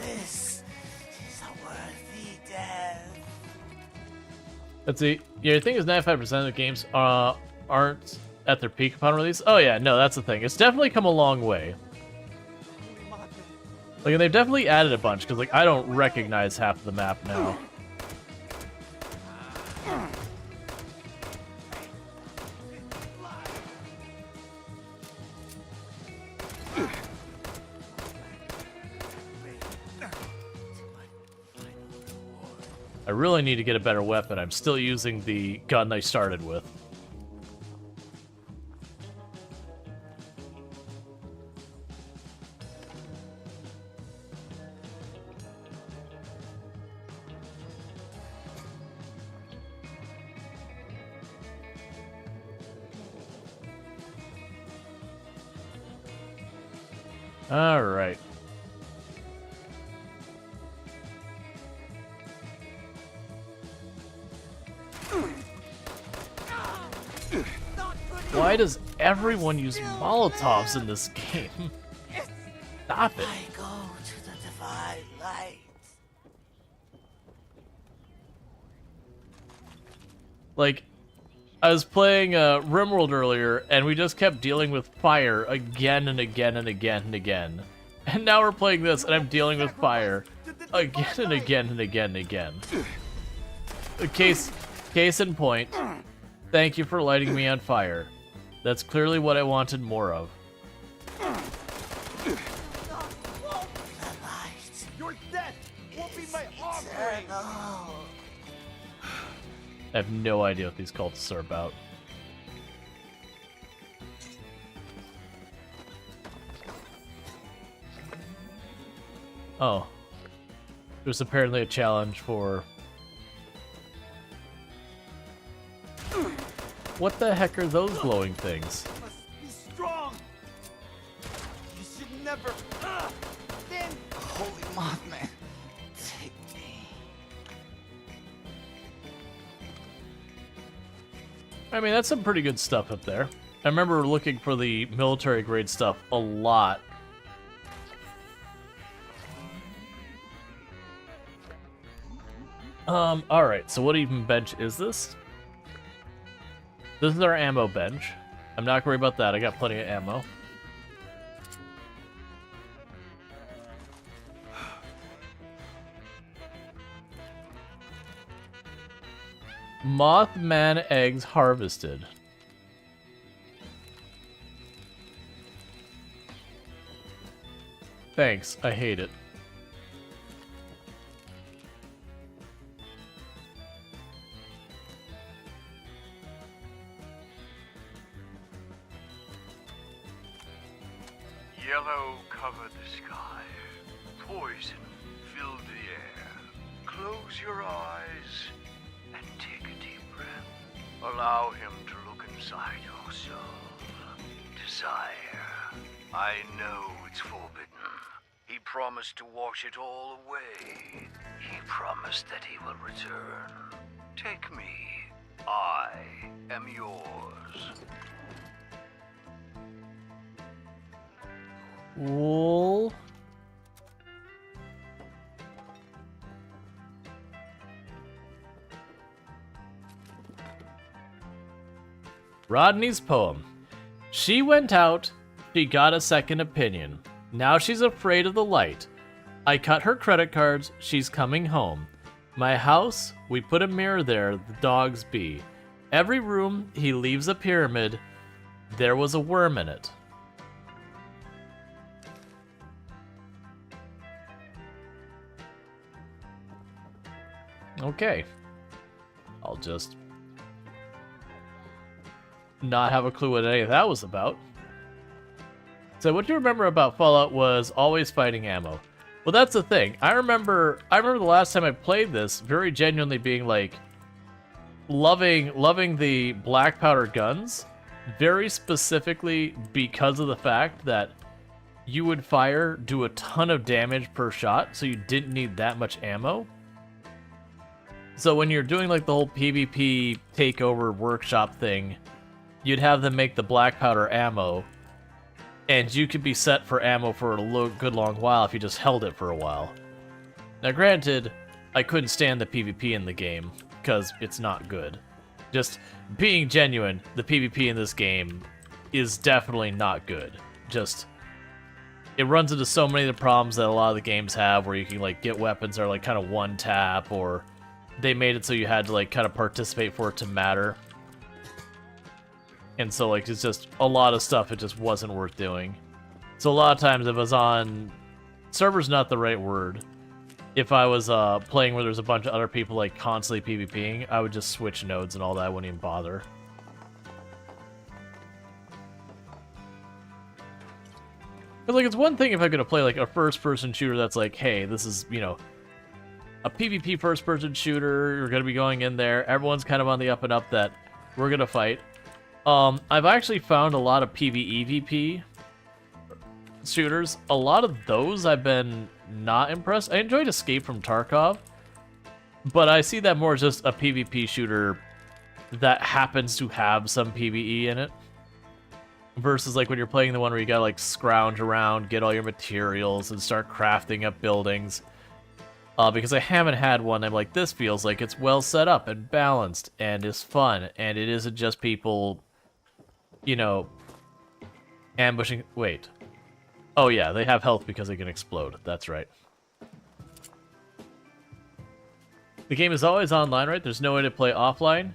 This is a worthy death. Let's see. Yeah, the thing is 95% of the games aren't at their peak upon release. Oh yeah, no, that's the thing. It's definitely come a long way. Like, and they've definitely added a bunch, because, like, I don't recognize half of the map now. I really need to get a better weapon. I'm still using the gun I started with. All right. Why does everyone use Molotovs in this game? Stop it. I go to the divine light. Like, I was playing RimWorld earlier, and we just kept dealing with fire again and again and again and again. And now we're playing this, and I'm dealing with fire again and again and again and again. Case in point, thank you for lighting me on fire. That's clearly what I wanted more of. Your death will be my offering. I have no idea what these cultists are about. Oh. There's apparently a challenge for... What the heck are those glowing things? Be strong. You should never. Then. Holy Mothman, take me. I mean, that's some pretty good stuff up there. I remember looking for the military grade stuff a lot. Alright, so what even bench is this? This is our ammo bench. I'm not worried about that, I got plenty of ammo. Mothman eggs harvested. Thanks, I hate it. Yellow covered the sky. Poison filled the air. Close your eyes and take a deep breath. Allow him to look inside your soul. Desire. I know it's forbidden. He promised to wash it all away. He promised that he will return. Take me. I am yours. Wool. Rodney's poem. She went out, she got a second opinion. Now she's afraid of the light. I cut her credit cards, she's coming home. My house, we put a mirror there, the dogs be. Every room, he leaves a pyramid. There was a worm in it. Okay. I'll just not have a clue what any of that was about. So what you remember about Fallout was always fighting ammo. Well, that's the thing. I remember the last time I played this very genuinely being like loving the black powder guns, very specifically because of the fact that you would do a ton of damage per shot, so you didn't need that much ammo. So when you're doing like the whole PvP takeover workshop thing, you'd have them make the black powder ammo, and you could be set for ammo for a good long while if you just held it for a while. Now granted, I couldn't stand the PvP in the game, because it's not good. Just being genuine, the PvP in this game is definitely not good. Just, it runs into so many of the problems that a lot of the games have, where you can like get weapons that are like kind of one tap, or they made it so you had to like kind of participate for it to matter. And so like it's just a lot of stuff it just wasn't worth doing. So a lot of times if I was on server's not the right word. If I was playing where there's a bunch of other people like constantly PvPing, I would just switch nodes and all that. I wouldn't even bother. Because like it's one thing if I'm gonna play like a first-person shooter that's like, hey, this is, you know, a PvP first-person shooter. You're gonna be going in there. Everyone's kind of on the up and up that we're gonna fight. I've actually found a lot of PvEvP shooters. A lot of those I've been not impressed. I enjoyed Escape from Tarkov, but I see that more as just a PvP shooter that happens to have some PvE in it. Versus like when you're playing the one where you gotta like scrounge around, get all your materials, and start crafting up buildings. Because I haven't had one, I'm like, this feels like it's well set up and balanced and is fun, and it isn't just people, you know, ambushing. Wait. Oh yeah, they have health because they can explode. That's right. The game is always online, right? There's no way to play offline?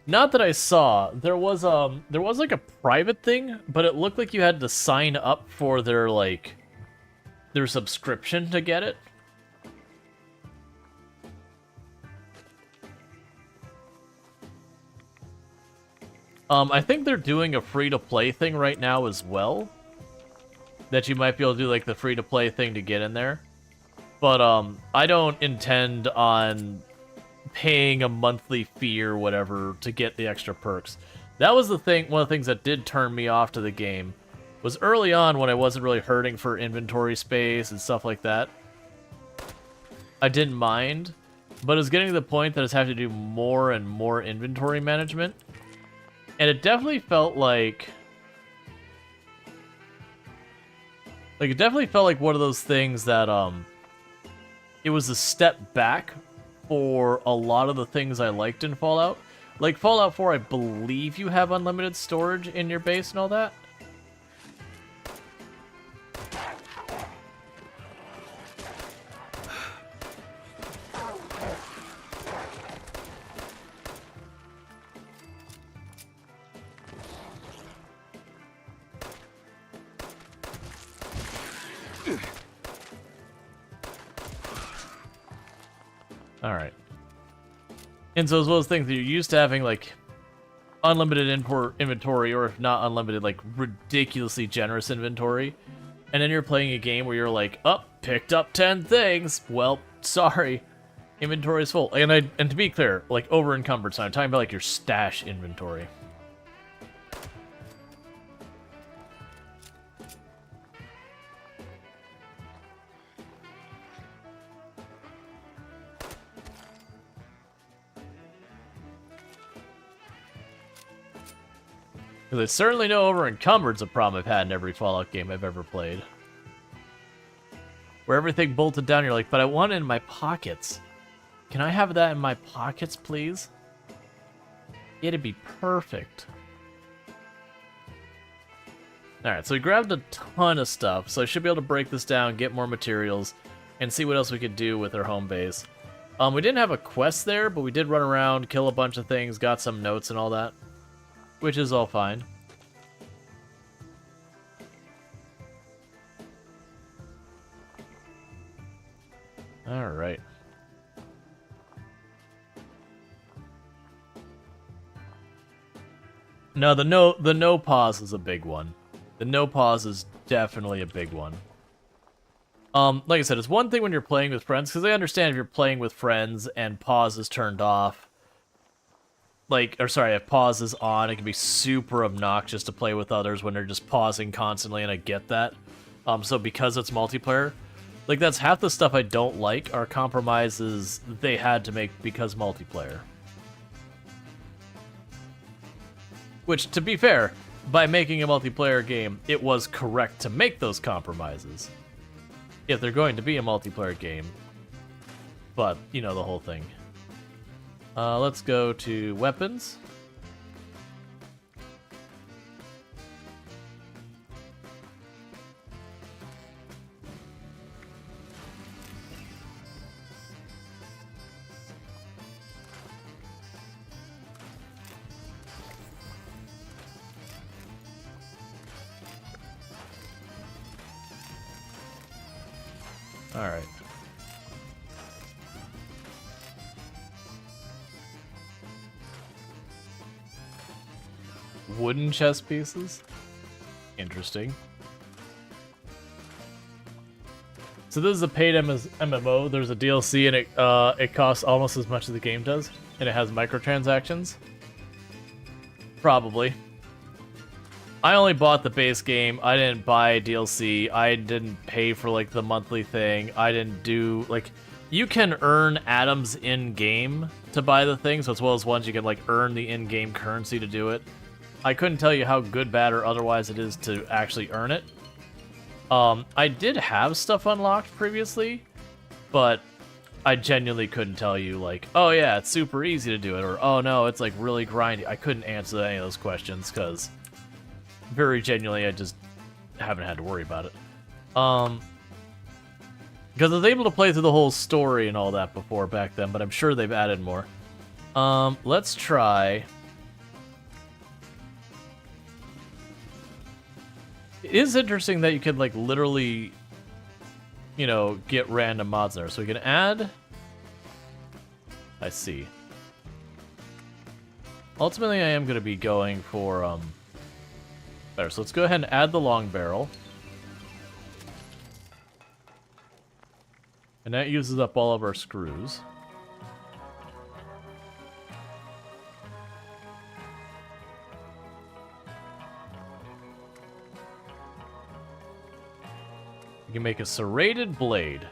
Not that I saw. There was like a private thing, but it looked like you had to sign up for their subscription to get it. I think they're doing a free-to-play thing right now as well. That you might be able to do, like, the free-to-play thing to get in there. But I don't intend on paying a monthly fee or whatever to get the extra perks. That was the thing. One of the things that did turn me off to the game was early on when I wasn't really hurting for inventory space and stuff like that. I didn't mind, but it was getting to the point that I was having to do more and more inventory management, and it definitely felt like it definitely felt like one of those things that it was a step back for a lot of the things I liked in Fallout. Like Fallout 4, I believe you have unlimited storage in your base and all that. Alright. And so as well as things that you're used to having, like, unlimited inventory, or if not unlimited, like, ridiculously generous inventory, and then you're playing a game where you're like, oh, picked up 10 things. Well, sorry. Inventory is full. And to be clear, like, over encumbered, so I'm talking about, like, your stash inventory. Because I certainly know over-encumbred's a problem I've had in every Fallout game I've ever played. Where everything bolted down, you're like, but I want it in my pockets. Can I have that in my pockets, please? It'd be perfect. Alright, so we grabbed a ton of stuff, so I should be able to break this down, get more materials, and see what else we could do with our home base. We didn't have a quest there, but we did run around, kill a bunch of things, got some notes and all that. Which is all fine. Alright. No, the no pause is a big one. The no pause is definitely a big one. Like I said, it's one thing when you're playing with friends, because I understand if you're playing with friends and pause is turned off, if pause is on, it can be super obnoxious to play with others when they're just pausing constantly, and I get that. So because it's multiplayer, like, that's half the stuff I don't like are compromises they had to make because multiplayer. Which, to be fair, by making a multiplayer game, it was correct to make those compromises. If they're going to be a multiplayer game. But, you know, the whole thing. Let's go to weapons. All right. Wooden chess pieces? Interesting. So this is a paid MMO. There's a DLC and it costs almost as much as the game does, and it has microtransactions. Probably. I only bought the base game. I didn't buy DLC. I didn't pay for, like, the monthly thing. I didn't do, like, you can earn atoms in-game to buy the things, as well as ones you can, like, earn the in-game currency to do it. I couldn't tell you how good, bad, or otherwise it is to actually earn it. I did have stuff unlocked previously, but I genuinely couldn't tell you, like, oh yeah, it's super easy to do it, or oh no, it's, like, really grindy. I couldn't answer any of those questions, because very genuinely, I just haven't had to worry about it. Because I was able to play through the whole story and all that before back then, but I'm sure they've added more. Let's try. It is interesting that you can, like, literally, you know, get random mods there. So we can add. I see. Ultimately, I am going to be going for, better. So let's go ahead and add the long barrel. And that uses up all of our screws. You can make a serrated blade.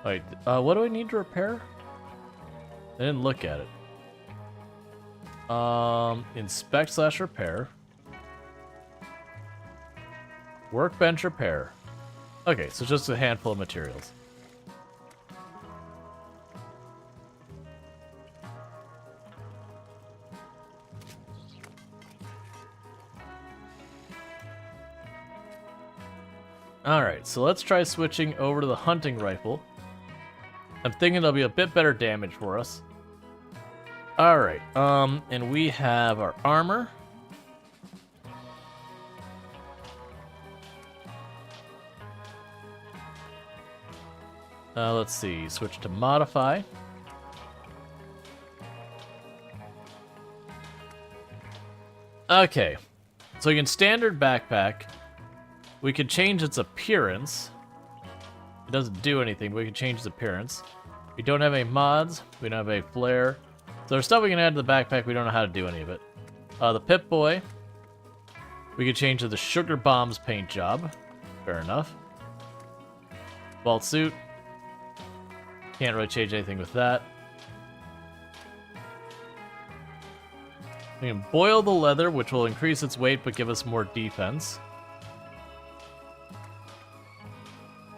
Wait, what do I need to repair? I didn't look at it. Inspect / repair. Workbench repair. Okay, so just a handful of materials. Alright, so let's try switching over to the hunting rifle. I'm thinking it'll be a bit better damage for us. Alright, and we have our armor. Let's see, switch to modify. Okay, so we can standard backpack. We could change its appearance. It doesn't do anything, but we can change its appearance. We don't have any mods. We don't have a flare. So there's stuff we can add to the backpack. We don't know how to do any of it. The Pip-Boy. We could change to the Sugar Bombs paint job. Fair enough. Vault suit. Can't really change anything with that. We can boil the leather, which will increase its weight but give us more defense.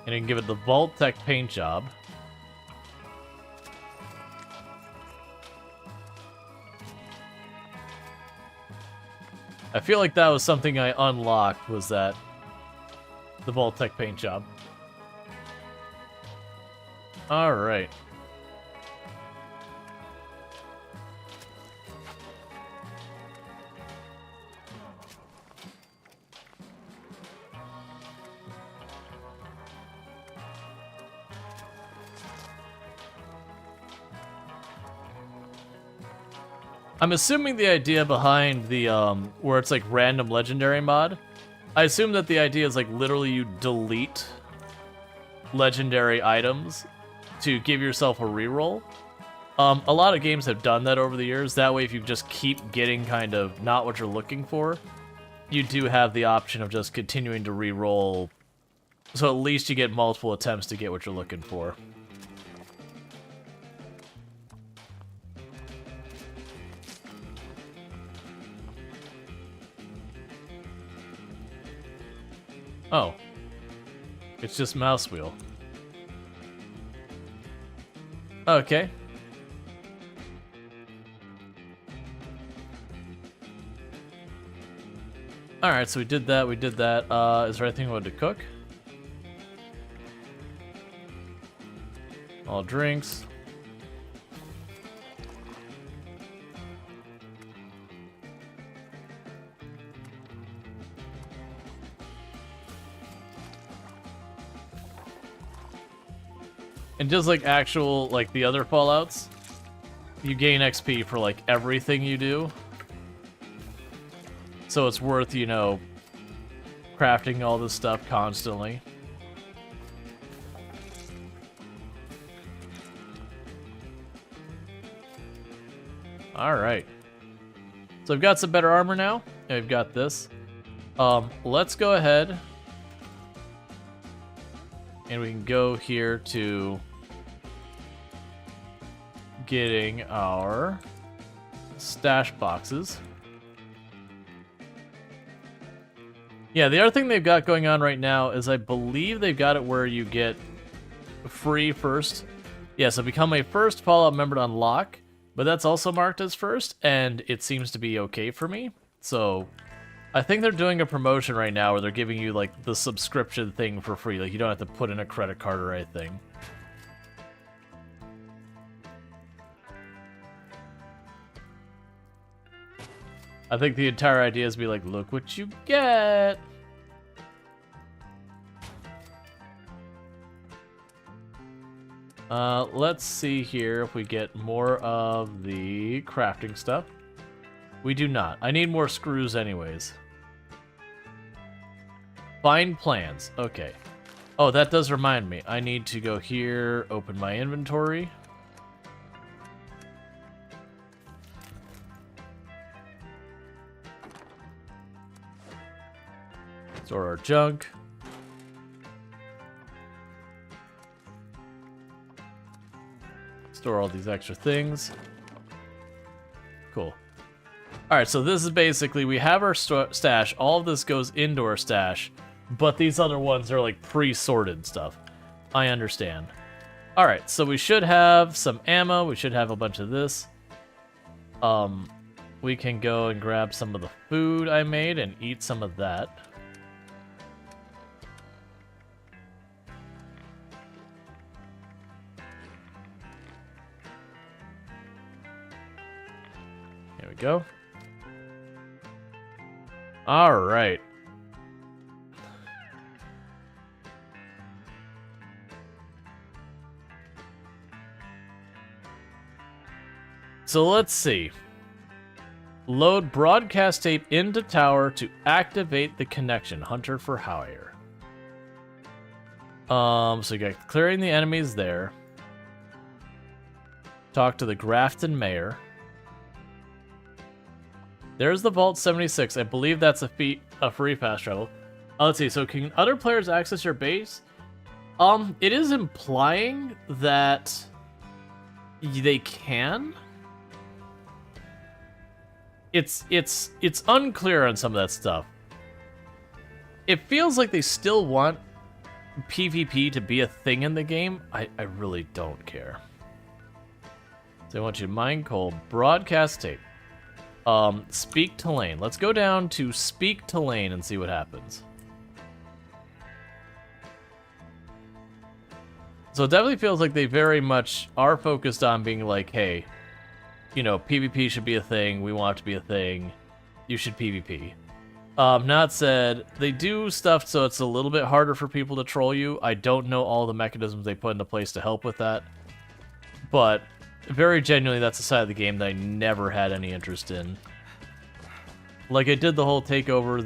And you can give it the Vault Tech paint job. I feel like that was something I unlocked, was that the Vault Tech paint job. Alright. I'm assuming the idea behind the, where it's like random legendary mod, I assume that the idea is like literally you delete legendary items to give yourself a reroll. A lot of games have done that over the years. That way, if you just keep getting kind of not what you're looking for, you do have the option of just continuing to reroll. So at least you get multiple attempts to get what you're looking for. Oh. It's just mouse wheel. Okay. Alright, so we did that, is there anything we wanted to cook? All drinks. And just like actual, like the other Fallouts, you gain XP for like everything you do. So it's worth, you know, crafting all this stuff constantly. Alright. So I've got some better armor now. And we've got this. Let's go ahead. And we can go here to getting our stash boxes. Yeah, the other thing they've got going on right now is I believe they've got it where you get free first. Yeah, so become a first Fallout member to unlock, but that's also marked as first, and it seems to be okay for me. So I think they're doing a promotion right now where they're giving you like the subscription thing for free. Like you don't have to put in a credit card or anything. I think the entire idea is to be like, look what you get. Let's see here if we get more of the crafting stuff. We do not. I need more screws anyways. Find plans. Okay. Oh, that does remind me. I need to go here, open my inventory. Store our junk. Store all these extra things. Cool. Alright, so this is basically, we have our stash. All of this goes into our stash. But these other ones are like pre-sorted stuff. I understand. Alright, so we should have some ammo. We should have a bunch of this. We can go and grab some of the food I made and eat some of that. Here we go. Alright. So let's see. Load broadcast tape into tower to activate the connection. Hunter for hire. So you got clearing the enemies there. Talk to the Grafton mayor. There's the Vault 76. I believe that's a free fast travel. Let's see. So can other players access your base? It is implying that they can. It's unclear on some of that stuff. It feels like they still want PvP to be a thing in the game. I really don't care. So I want you to mine coal, broadcast tape. Speak to Lane. Let's go down to speak to Lane and see what happens. So it definitely feels like they very much are focused on being like, hey, you know, PvP should be a thing. We want it to be a thing. You should PvP. Not said, they do stuff so it's a little bit harder for people to troll you. I don't know all the mechanisms they put into place to help with that. But very genuinely, that's a side of the game that I never had any interest in. Like, I did the whole takeover,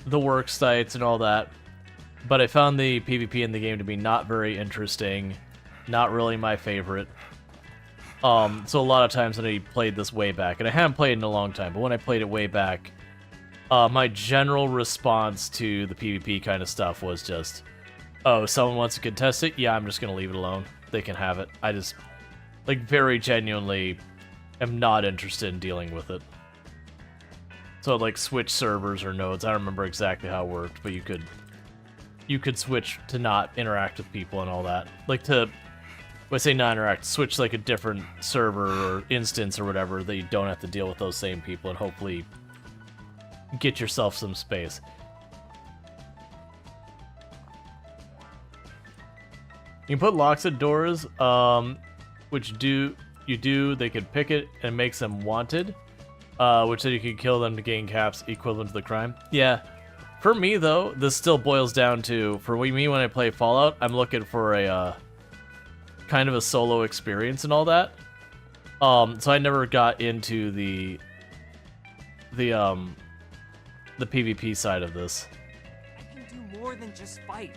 the work sites and all that. But I found the PvP in the game to be not very interesting. Not really my favorite. So a lot of times when I played this way back, and I haven't played in a long time, but when I played it way back, my general response to the PvP kind of stuff was just, oh, someone wants to contest it? Yeah, I'm just going to leave it alone. They can have it. I just, like, very genuinely am not interested in dealing with it. So, like, switch servers or nodes. I don't remember exactly how it worked, but you could switch to not interact with people and all that. Like, to... When I say not interact, switch like a different server or instance or whatever that you don't have to deal with those same people and hopefully get yourself some space. You can put locks at doors, which they can pick it and makes them wanted, which then you can kill them to gain caps equivalent to the crime. Yeah. For me though, this still boils down to, for me when I play Fallout, I'm looking for a kind of a solo experience and all that. So I never got into the PvP side of this. I can do more than just fight.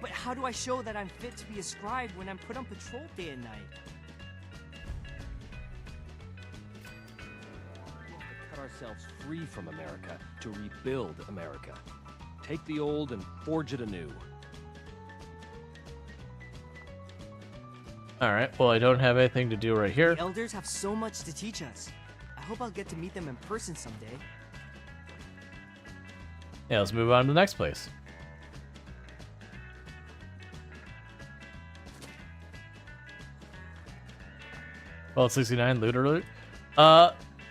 But how do I show that I'm fit to be a scribe when I'm put on patrol day and night? We have to cut ourselves free from America to rebuild America. Take the old and forge it anew. Alright, well I don't have anything to do right here. The elders have so much to teach us. I hope I'll get to meet them in person someday. Yeah, let's move on to the next place. Vault 69, loot alert.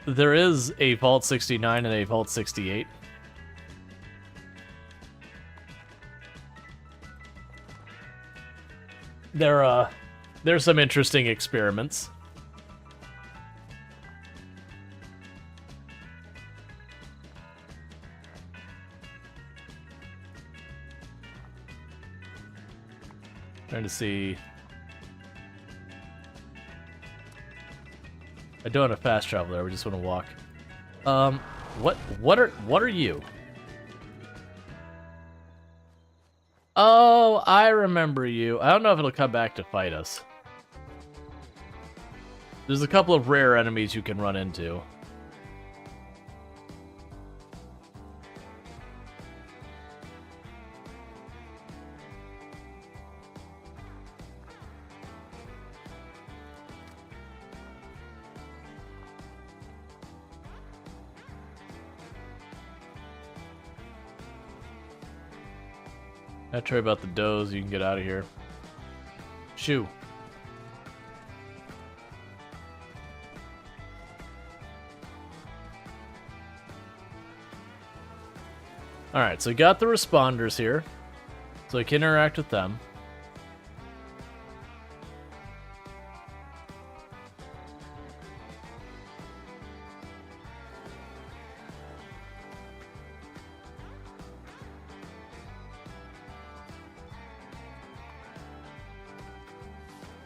There is a Vault 69 and a Vault 68. There's some interesting experiments. Trying to see. I don't want to fast travel there. We just want to walk. What are you? Oh, I remember you. I don't know if it'll come back to fight us. There's a couple of rare enemies you can run into. Not sure about the does. You can get out of here. Shoo. Alright, so we got the responders here. So I can interact with them.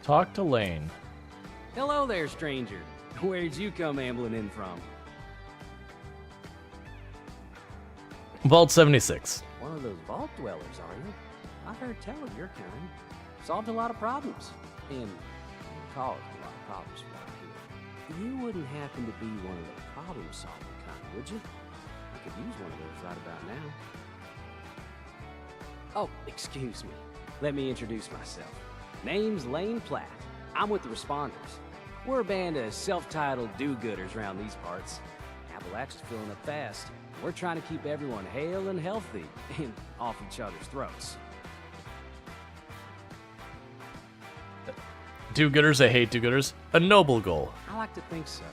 Talk to Lane. Hello there, stranger. Where'd you come ambling in from? Vault 76. One of those vault dwellers, are you? I've heard tell of your kind. Solved a lot of problems. And caused a lot of problems around here. You wouldn't happen to be one of the problem-solving kind, would you? I could use one of those right about now. Oh, excuse me. Let me introduce myself. Name's Lane Platt. I'm with the Responders. We're a band of self-titled do-gooders around these parts. Appalachia's filling up fast. We're trying to keep everyone hale and healthy and off each other's throats. Do-gooders, I hate do-gooders. A noble goal. I like to think so.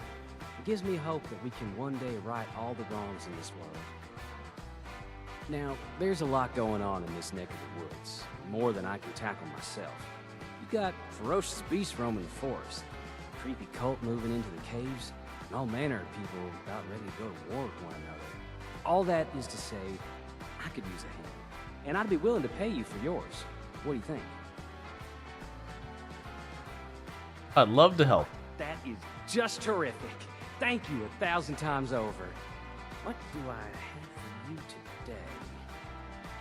It gives me hope that we can one day right all the wrongs in this world. Now, there's a lot going on in this neck of the woods. More than I can tackle myself. You got ferocious beasts roaming the forest, a creepy cult moving into the caves, and all manner of people about ready to go to war with one another. All that is to say, I could use a hand, and I'd be willing to pay you for yours. What do you think? I'd love to help. That is just terrific. Thank you 1,000 times over. What do I have for you today?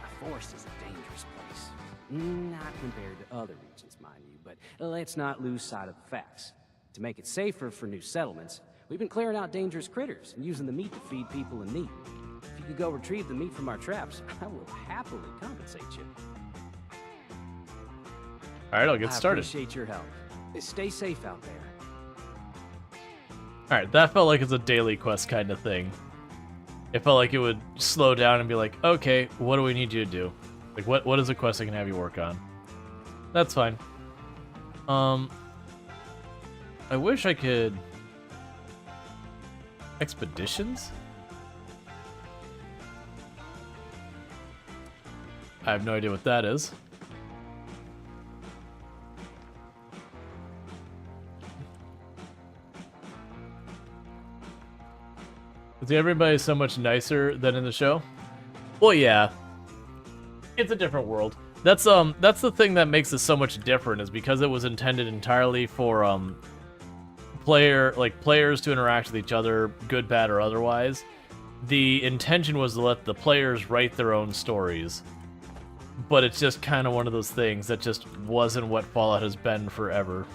A forest is a dangerous place. Not compared to other regions, mind you, but let's not lose sight of the facts. To make it safer for new settlements, we've been clearing out dangerous critters and using the meat to feed people in need. If you could go retrieve the meat from our traps, I will happily compensate you. Alright, I'll get started. I appreciate your help. Stay safe out there. Alright, that felt like it's a daily quest kind of thing. It felt like it would slow down and be like, okay, what do we need you to do? Like, what is a quest I can have you work on? That's fine. I wish I could... Expeditions? I have no idea what that is. Is everybody so much nicer than in the show? Well, yeah. It's a different world. That's the thing that makes this so much different, is because it was intended entirely for players to interact with each other, good, bad, or otherwise. The intention was to let the players write their own stories. But it's just kind of one of those things that just wasn't what Fallout has been forever.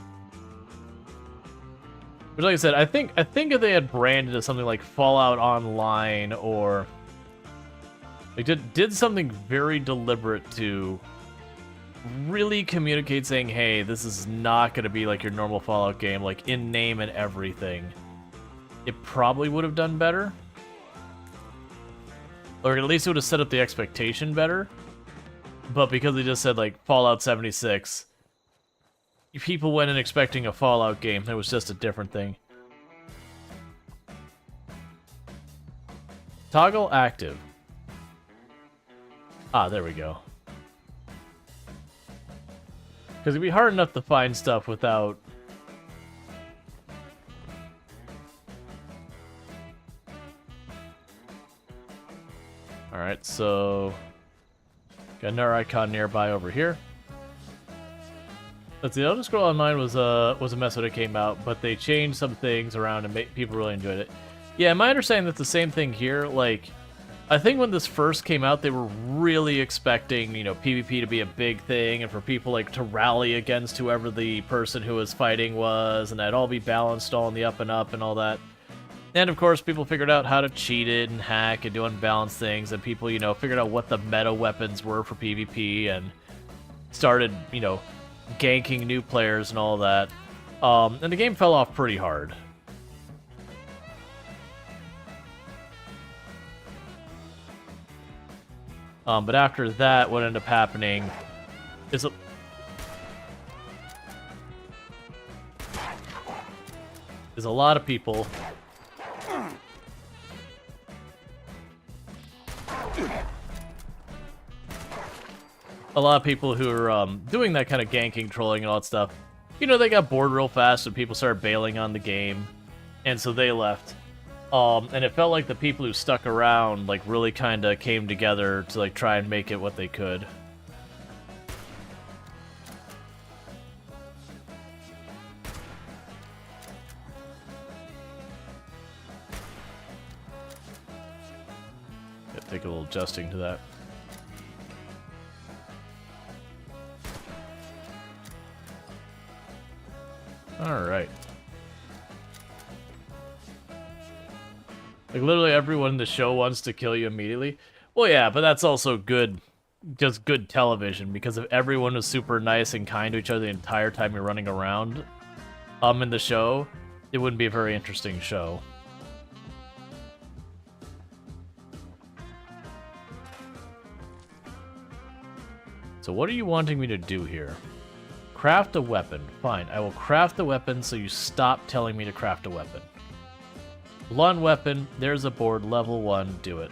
But like I said, I think if they had branded it something like Fallout Online, or like did something very deliberate to really communicate, saying, hey, this is not going to be like your normal Fallout game, like in name and everything, it probably would have done better. Or at least it would have set up the expectation better. But because they just said like Fallout 76, people went in expecting a Fallout game. It was just a different thing. Toggle active. Ah, there we go. Because it'd be hard enough to find stuff without... Alright, so... got another icon nearby over here. Let's see, Elder Scrolls Online was a mess when it came out, but they changed some things around and people really enjoyed it. Yeah, my understanding that's the same thing here. Like, I think when this first came out, they were really expecting, you know, PvP to be a big thing and for people like to rally against whoever the person who was fighting was, and that'd all be balanced all in the up and up and all that. And of course, people figured out how to cheat it and hack and do unbalanced things, and people, you know, figured out what the meta weapons were for PvP and started, you know, ganking new players and all that. And the game fell off pretty hard. But after that, what ended up happening is a lot of people who are doing that kind of ganking, trolling, and all that stuff, you know, they got bored real fast and people started bailing on the game, and so they left. And it felt like the people who stuck around, like, really kind of came together to, like, try and make it what they could. Gotta take a little adjusting to that. Alright. Like, literally everyone in the show wants to kill you immediately. Well, yeah, but that's also good, just good television, because if everyone was super nice and kind to each other the entire time you're running around in the show, it wouldn't be a very interesting show. So what are you wanting me to do here? Craft a weapon. Fine, I will craft the weapon so you stop telling me to craft a weapon. One weapon, there's a board, level 1, do it.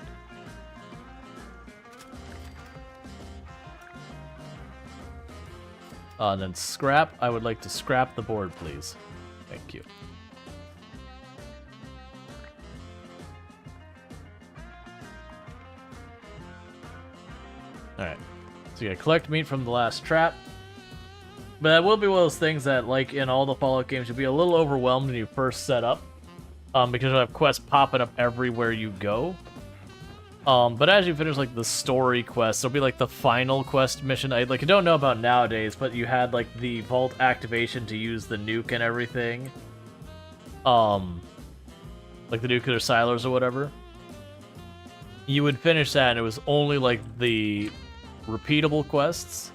And then scrap, I would like to scrap the board, please. Thank you. Alright, so you gotta collect meat from the last trap. But that will be one of those things that, like in all the Fallout games, you'll be a little overwhelmed when you first set up. Because you'll have quests popping up everywhere you go. But as you finish, like, the story quests, there'll be, like, the final quest mission. I don't know about nowadays, but you had, like, the vault activation to use the nuke and everything. Like the nuclear silos or whatever. You would finish that, and it was only, like, the repeatable quests.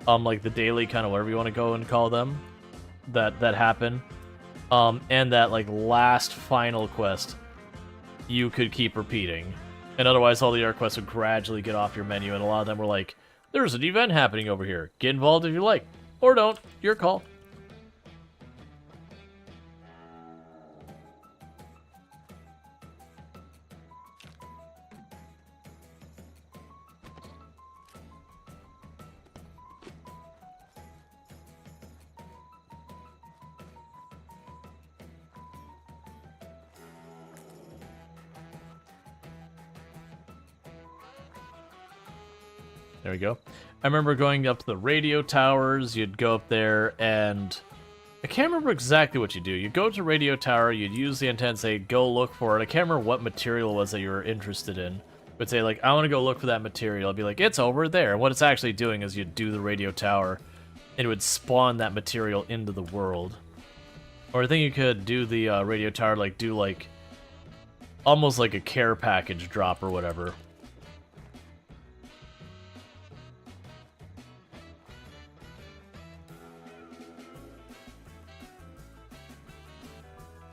Like the daily kind of whatever you want to go and call them. That happen. And that, like, last final quest you could keep repeating. And otherwise, all the other quests would gradually get off your menu, and a lot of them were like, there's an event happening over here. Get involved if you like. Or don't. Your call. There we go. I remember going up to the radio towers. You'd go up there, and I can't remember exactly what you do. You'd go to radio tower, you'd use the antenna and say, go look for it. I can't remember what material it was that you were interested in. It would say, like, I want to go look for that material. I'd be like, it's over there. And what it's actually doing is you'd do the radio tower, and it would spawn that material into the world. Or I think you could do the radio tower, like, do, like, almost like a care package drop or whatever.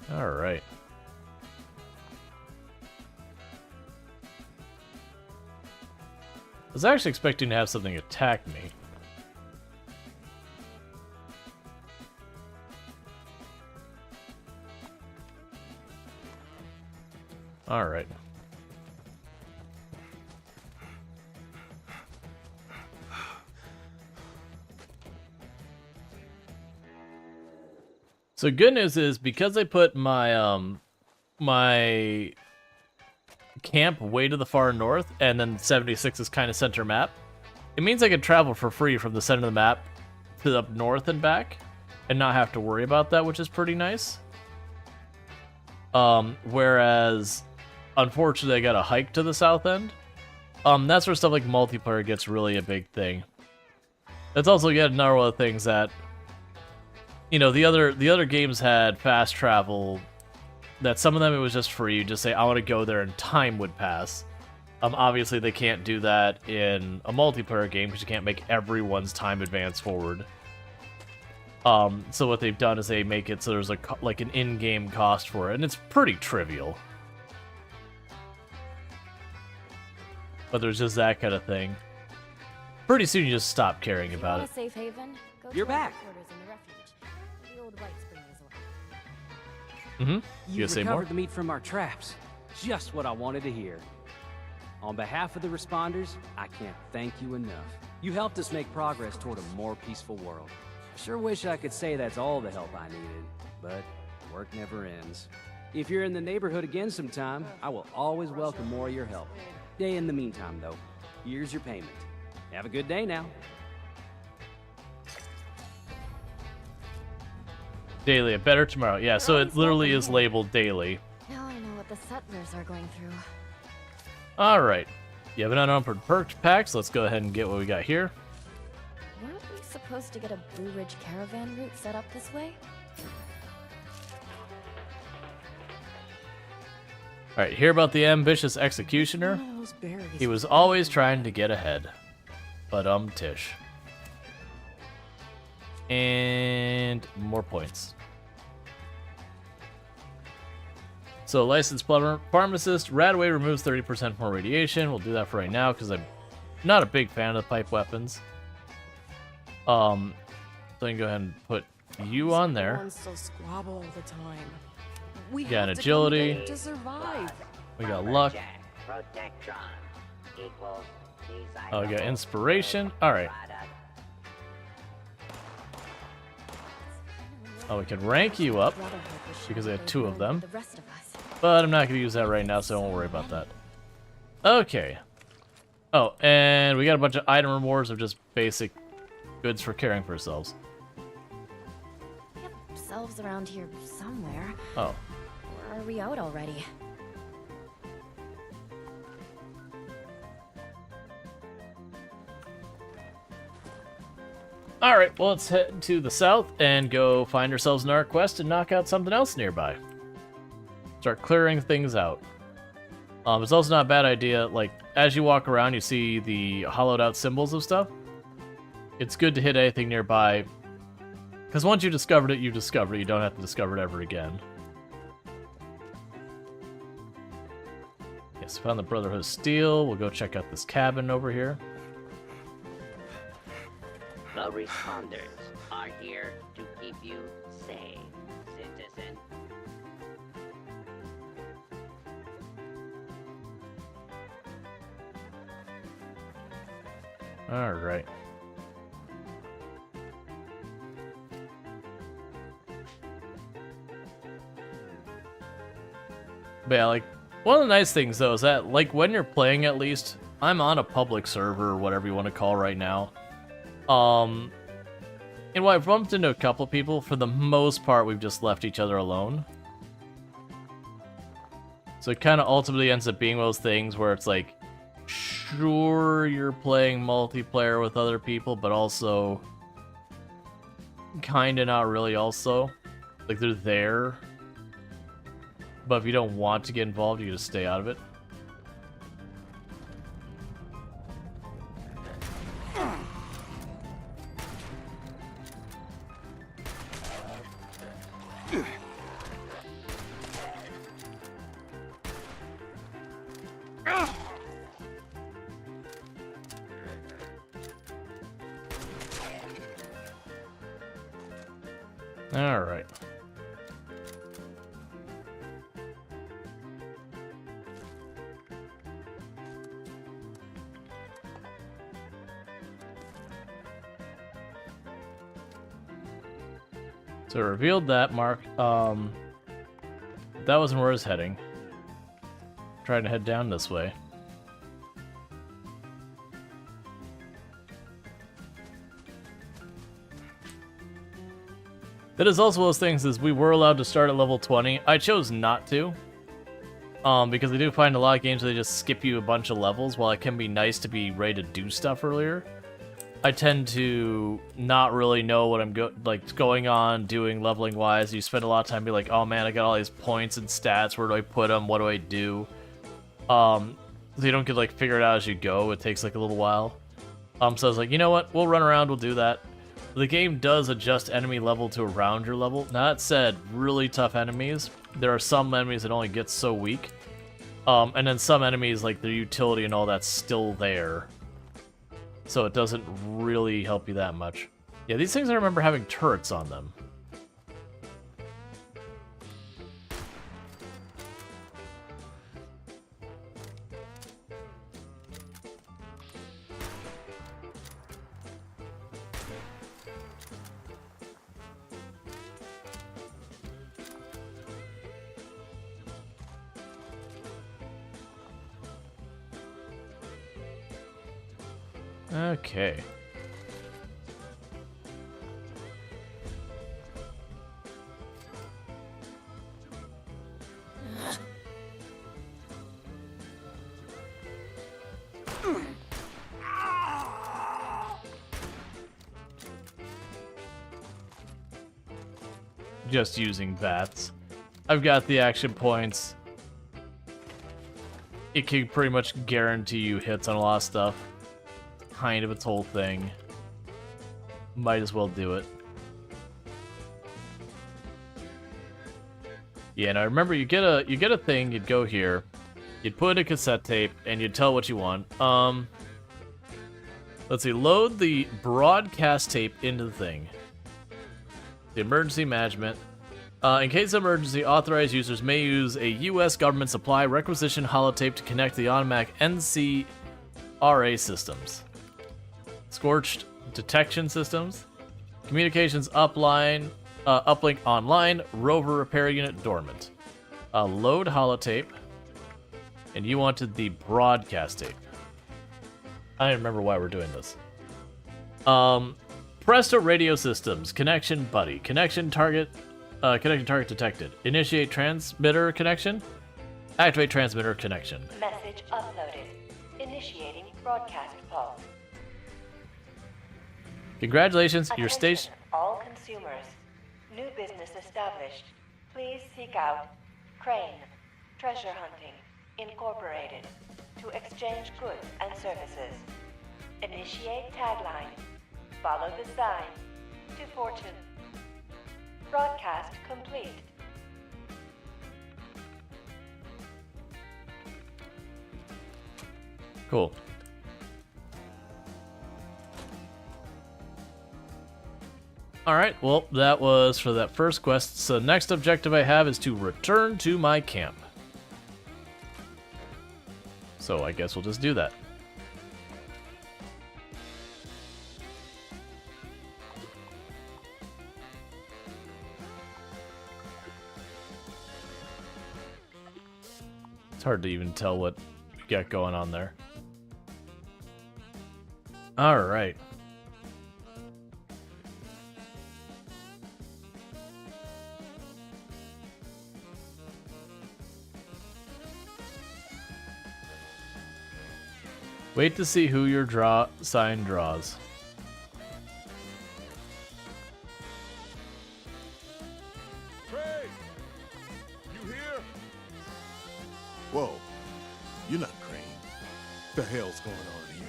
Alright. I was actually expecting to have something attack me. Alright. So good news is, because I put my my camp way to the far north, and then 76 is kind of center map, it means I can travel for free from the center of the map to up north and back, and not have to worry about that, which is pretty nice. Whereas, unfortunately, I got to hike to the south end. That's where stuff like multiplayer gets really a big thing. That's also yet another one of the things that, you know, the other games had fast travel. That some of them it was just free. You just say I want to go there and time would pass. Obviously they can't do that in a multiplayer game because you can't make everyone's time advance forward. So what they've done is they make it so there's like an in-game cost for it, and it's pretty trivial. But there's just that kind of thing. Pretty soon you just stop caring about it. Safe haven? Go You're to our back. headquarters in the refuge. The old white spring resort. Mm-hmm. You gonna say more? recovered the meat from our traps. Just what I wanted to hear. On behalf of the responders, I can't thank you enough. You helped us make progress toward a more peaceful world. I sure wish I could say that's all the help I needed, but work never ends. If you're in the neighborhood again sometime, I will always welcome more of your help. In the meantime, though, here's your payment. Have a good day now. Daily, a better tomorrow. Yeah, so it literally is labeled daily. Now I know what the settlers are going through. Alright. You have an unopened perk pack, so let's go ahead and get what we got here. Weren't we supposed to get a Blue Ridge caravan route set up this way? Alright, hear about the ambitious executioner. He was always trying to get ahead. But Tish. And more points. So, licensed pharmacist, Radway removes 30% more radiation. We'll do that for right now because I'm not a big fan of pipe weapons. So I can go ahead and put you on there. So squabble all the time. We got agility. To survive. We got luck. Protectron equals Oh, we got inspiration. Alright. Oh, we can rank you up because I have 2 of them. But I'm not going to use that right now, so I won't worry about that. Okay. Oh, and we got a bunch of item rewards of just basic goods for caring for ourselves. We have selves around here somewhere. Oh. Or are we out already? Alright, well, let's head to the south and go find ourselves an arc quest and knock out something else nearby. Start clearing things out. It's also not a bad idea, like, as you walk around, you see the hollowed out symbols of stuff. It's good to hit anything nearby, because once you discovered it, you discovered it. You don't have to discover it ever again. Yes, found the Brotherhood of Steel. We'll go check out this cabin over here. The responders are here to keep you safe, citizen. Alright. But yeah, like, one of the nice things, though, is that, like, when you're playing, at least, I'm on a public server, or whatever you want to call right now. And while I've bumped into a couple people, for the most part, we've just left each other alone. So it kind of ultimately ends up being one of those things where it's like, sure, you're playing multiplayer with other people, but also kind of not really also. Like, they're there. But if you don't want to get involved, you just stay out of it. All right. So it revealed that, Mark. That wasn't where I was heading. Trying to head down this way. That is also one of those things is we were allowed to start at level 20. I chose not to. Because I do find a lot of games where they just skip you a bunch of levels. While it can be nice to be ready to do stuff earlier, I tend to not really know what I'm going on, doing leveling wise. You spend a lot of time being like, oh man, I got all these points and stats. Where do I put them? What do I do? So you don't get like figure it out as you go. It takes like a little while. So I was like, you know what? We'll run around. We'll do that. The game does adjust enemy level to around your level. Now that said, really tough enemies. There are some enemies that only get so weak. And then some enemies, like their utility and all that's still there. So it doesn't really help you that much. Yeah, these things I remember having turrets on them. Okay. Just using bats. I've got the action points. It can pretty much guarantee you hits on a lot of stuff. Kind of its whole thing. Might as well do it. Yeah, and I remember you get a thing, you'd go here, you'd put in a cassette tape, and you'd tell what you want. Let's see, load the broadcast tape into the thing. The emergency management. In case of emergency, authorized users may use a U.S. government supply requisition holotape to connect the automatic NCRA systems. Scorched detection systems. Communications uplink online. Rover repair unit dormant. Load holotape. And you wanted the broadcast tape. I don't remember why we're doing this. Presto radio systems. Connection buddy. Connection target detected. Initiate transmitter connection. Activate transmitter connection. Message uploaded. Initiating broadcast pulse. Congratulations, your Attention, station. all consumers. New business established. Please seek out Crane Treasure Hunting Incorporated to exchange goods and services. Initiate tagline. Follow the sign to fortune. Broadcast complete. Cool. Alright, well, that was for that first quest. So next objective I have is to return to my camp. So I guess we'll just do that. It's hard to even tell what we got going on there. Alright. Wait to see who your sign draws. Craig! You here? Whoa. You're not Crane. What the hell's going on here?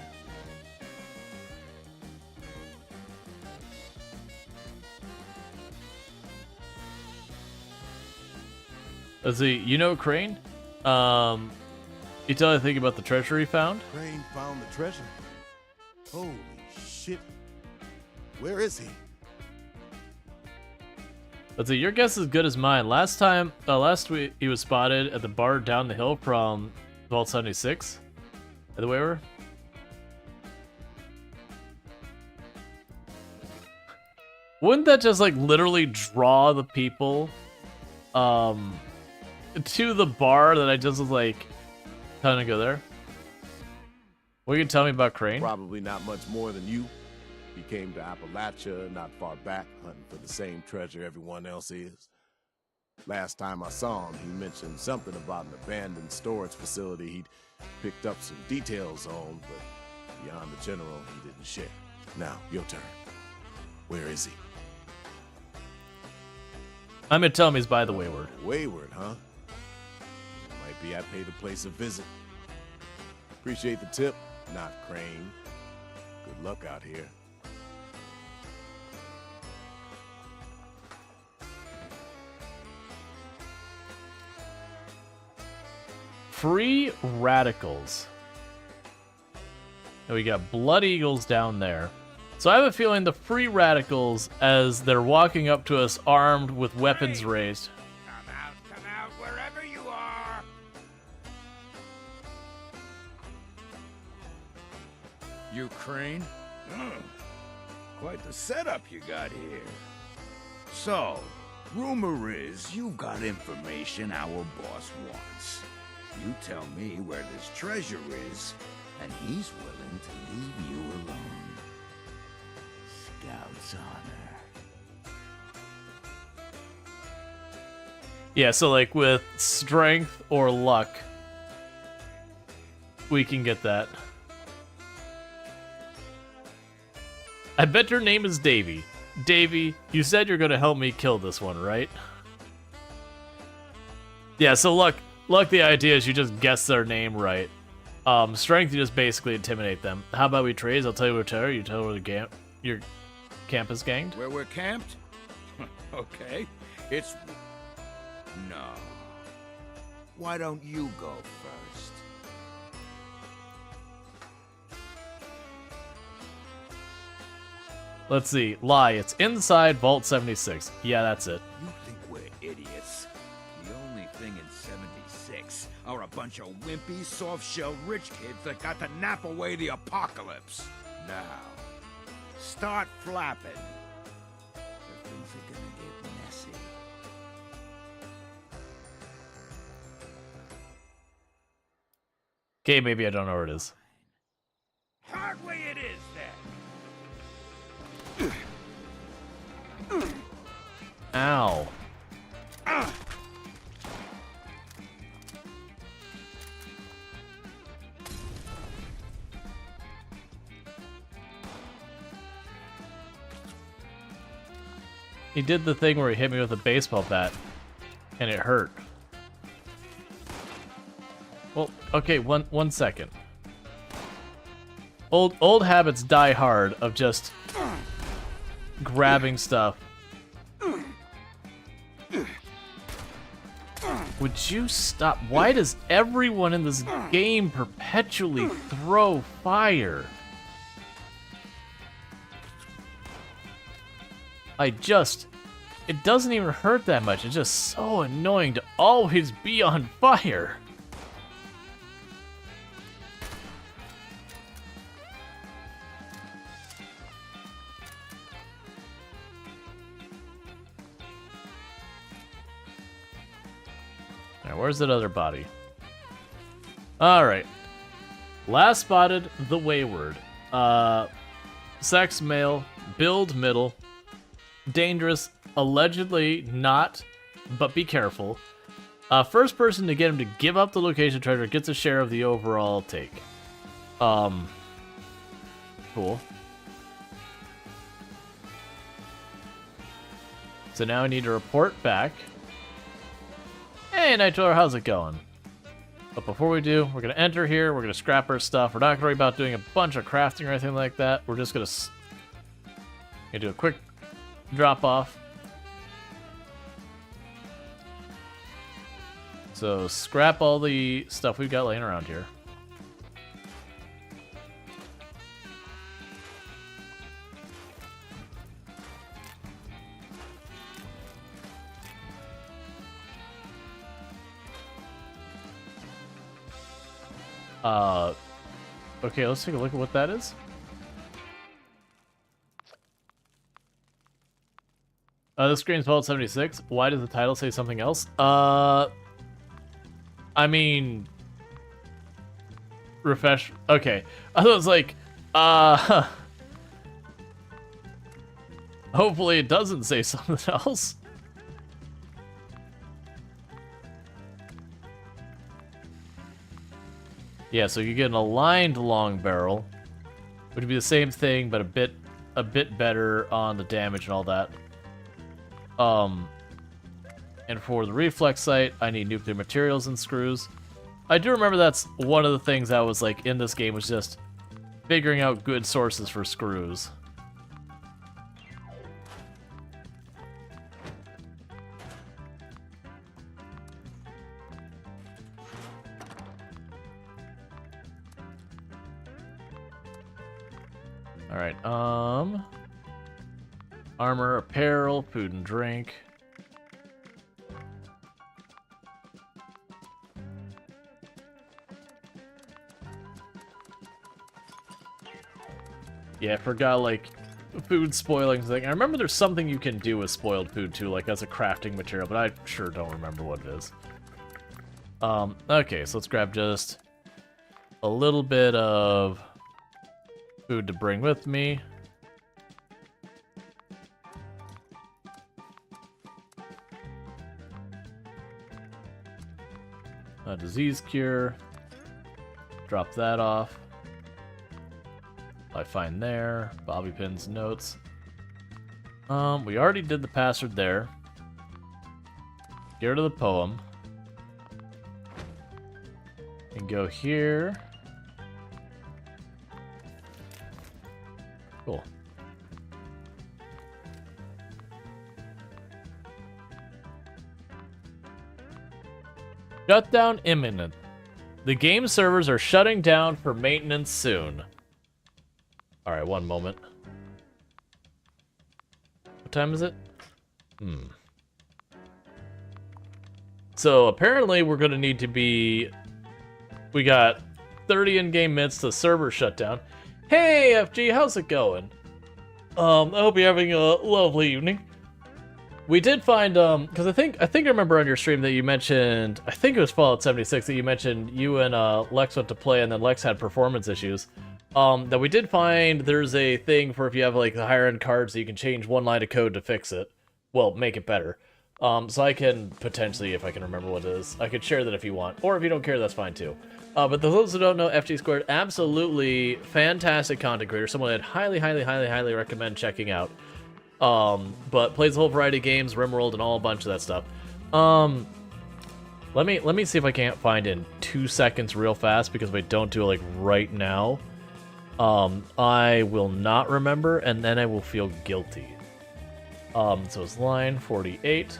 Let's see, you know Crane? You tell anything about the treasure he found? Crane found the treasure? Holy shit. Where is he? Let's see, your guess is as good as mine. Last week he was spotted at the bar down the hill from Vault 76. By the way, we're... Wouldn't that just like literally draw the people to the bar that I just was like telling to go there? What can you tell me about Crane? Probably not much more than you. He came to Appalachia not far back, hunting for the same treasure everyone else is. Last time I saw him, he mentioned something about an abandoned storage facility he'd picked up some details on, but beyond the general, he didn't share. Now, your turn. Where is he? I'm gonna tell him he's by the Wayward. Wayward, huh? Might be I pay the place a visit. Appreciate the tip, not Crane. Good luck out here. Free radicals. And we got Blood Eagles down there. So I have a feeling the free radicals, as they're walking up to us armed with weapons raised. Come out, wherever you are. Ukraine? Quite the setup you got here. So, rumor is you've got information our boss wants. You tell me where this treasure is, and he's willing to leave you alone. Scout's honor. Yeah, so like with strength or luck, we can get that. I bet your name is Davy. Davy, you said you're gonna help me kill this one, right? Yeah, so luck, the idea is you just guess their name right. Strength, you just basically intimidate them. How about we trade? I'll tell you where to are. You tell where your camp is ganged. Where we're camped? Okay. It's... No. Why don't you go first? Let's see. Lie. It's inside Vault 76. Yeah, that's it. You think we're idiots? The only thing in 76 are a bunch of wimpy, soft-shelled rich kids that got to nap away the apocalypse. Now, start flapping. Or things are gonna get messy. Okay, maybe I don't know where it is. Hard way it is, then. Ow. He did the thing where he hit me with a baseball bat, and it hurt. Well, okay, one second. Old habits die hard of just grabbing stuff. Would you stop? Why does everyone in this game perpetually throw fire? It doesn't even hurt that much. It's just so annoying to always be on fire. Alright, where's that other body? Alright. Last spotted, the Wayward. Sex male, build middle, dangerous, allegedly not, but be careful. First person to get him to give up the location treasure gets a share of the overall take. Cool. So now I need to report back. Hey, Nightjar, how's it going? But before we do, we're going to enter here. We're going to scrap our stuff. We're not going to worry about doing a bunch of crafting or anything like that. We're just going to do a quick drop off. So scrap all the stuff we've got laying around here. Okay, let's take a look at what that is. This screen's Vault 76. Why does the title say something else? I mean... Refresh... Okay. I thought it was like, Hopefully it doesn't say something else. Yeah, so you get an aligned long barrel, which would be the same thing, but a bit better on the damage and all that. And for the reflex sight, I need nuclear materials and screws. I do remember that's one of the things that was like in this game was just figuring out good sources for screws. Alright, armor, apparel, food and drink. Yeah, I forgot, like, food spoiling thing. I remember there's something you can do with spoiled food, too, like as a crafting material, but I sure don't remember what it is. Okay, so let's grab just a little bit of food to bring with me. A disease cure. Drop that off. I find there. Bobby pins notes. We already did the password there. Get rid of the poem. And go here. Cool. Shutdown imminent. The game servers are shutting down for maintenance soon. Alright, one moment. What time is it? So apparently we're gonna need to be... We got 30 in-game minutes to server shutdown. Hey, FG, how's it going? I hope you're having a lovely evening. We did find, because I think I remember on your stream that you mentioned, I think it was Fallout 76, that you mentioned you and Lex went to play and then Lex had performance issues. That we did find there's a thing for if you have, like, the higher-end cards that you can change one line of code to fix it. Well, make it better. So I can potentially, if I can remember what it is, I could share that if you want. Or if you don't care, that's fine, too. But those who don't know, FG Squared, absolutely fantastic content creator. Someone I'd highly recommend checking out. But plays a whole variety of games, RimWorld, and all a bunch of that stuff. Let me see if I can't find in 2 seconds real fast, because if I don't do it, like, right now, I will not remember, and then I will feel guilty. So it's line 48.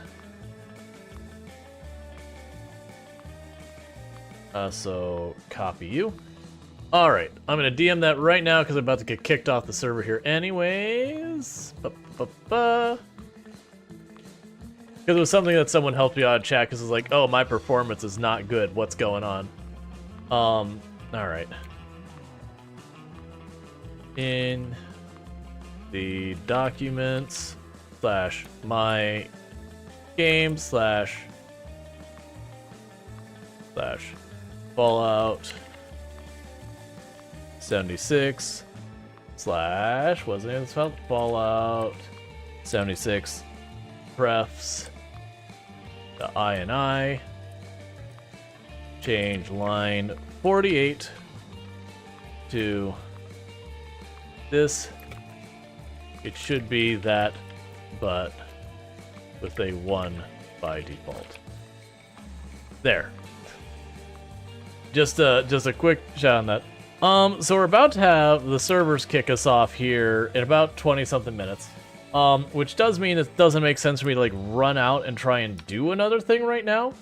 So copy you. Alright, I'm gonna DM that right now because I'm about to get kicked off the server here anyways. Because it was something that someone helped me out in chat because it's like, oh, my performance is not good. What's going on? Alright. In the documents / my game / Fallout 76 / what's the name of this? Fallout 76 prefs the I change line 48 to this. It should be that, but with a 1 by default. There. Just a quick shout on that. So we're about to have the servers kick us off here in about 20-something minutes. Which does mean it doesn't make sense for me to like run out and try and do another thing right now.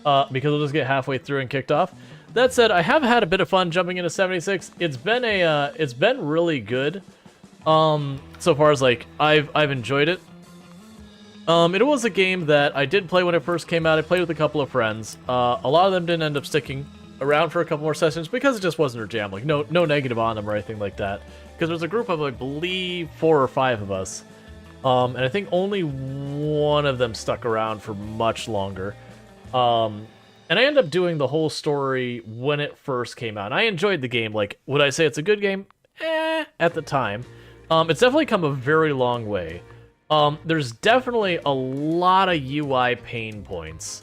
Because we'll just get halfway through and kicked off. That said, I have had a bit of fun jumping into 76. It's been really good. So far as like I've enjoyed it. It was a game that I did play when it first came out. I played with a couple of friends. A lot of them didn't end up sticking around for a couple more sessions because it just wasn't their jam. Like no negative on them or anything like that. Because there was a group of, I believe, 4 or 5 of us. And I think only one of them stuck around for much longer. And I ended up doing the whole story when it first came out. And I enjoyed the game. Like, would I say it's a good game? At the time. It's definitely come a very long way. There's definitely a lot of UI pain points.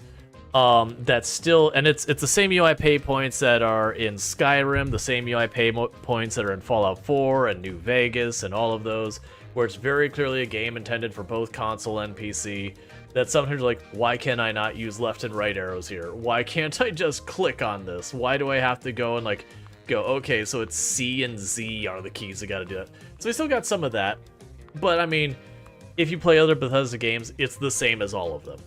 That's still, and it's the same UI pain points that are in Skyrim, the same UI pain points that are in Fallout 4 and New Vegas and all of those, where it's very clearly a game intended for both console and PC. That sometimes you're like, why can I not use left and right arrows here? Why can't I just click on this? Why do I have to go and like, go, okay, so it's C and Z are the keys that gotta do it. So we still got some of that, but I mean, if you play other Bethesda games, it's the same as all of them.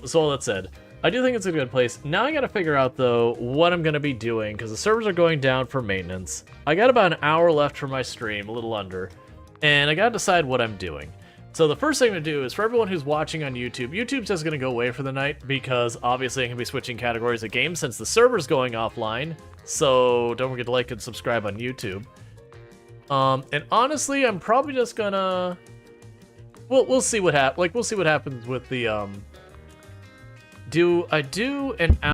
So all that said, I do think it's a good place. Now I gotta figure out, though, what I'm gonna be doing, because the servers are going down for maintenance. I got about an hour left for my stream, a little under, and I gotta decide what I'm doing. So the first thing to do is, for everyone who's watching on YouTube, YouTube's just gonna go away for the night, because obviously I can be switching categories of games since the server's going offline, so don't forget to like and subscribe on YouTube. And honestly, I'm probably just gonna... We'll see what happens. Like, we'll see what happens with the, I do an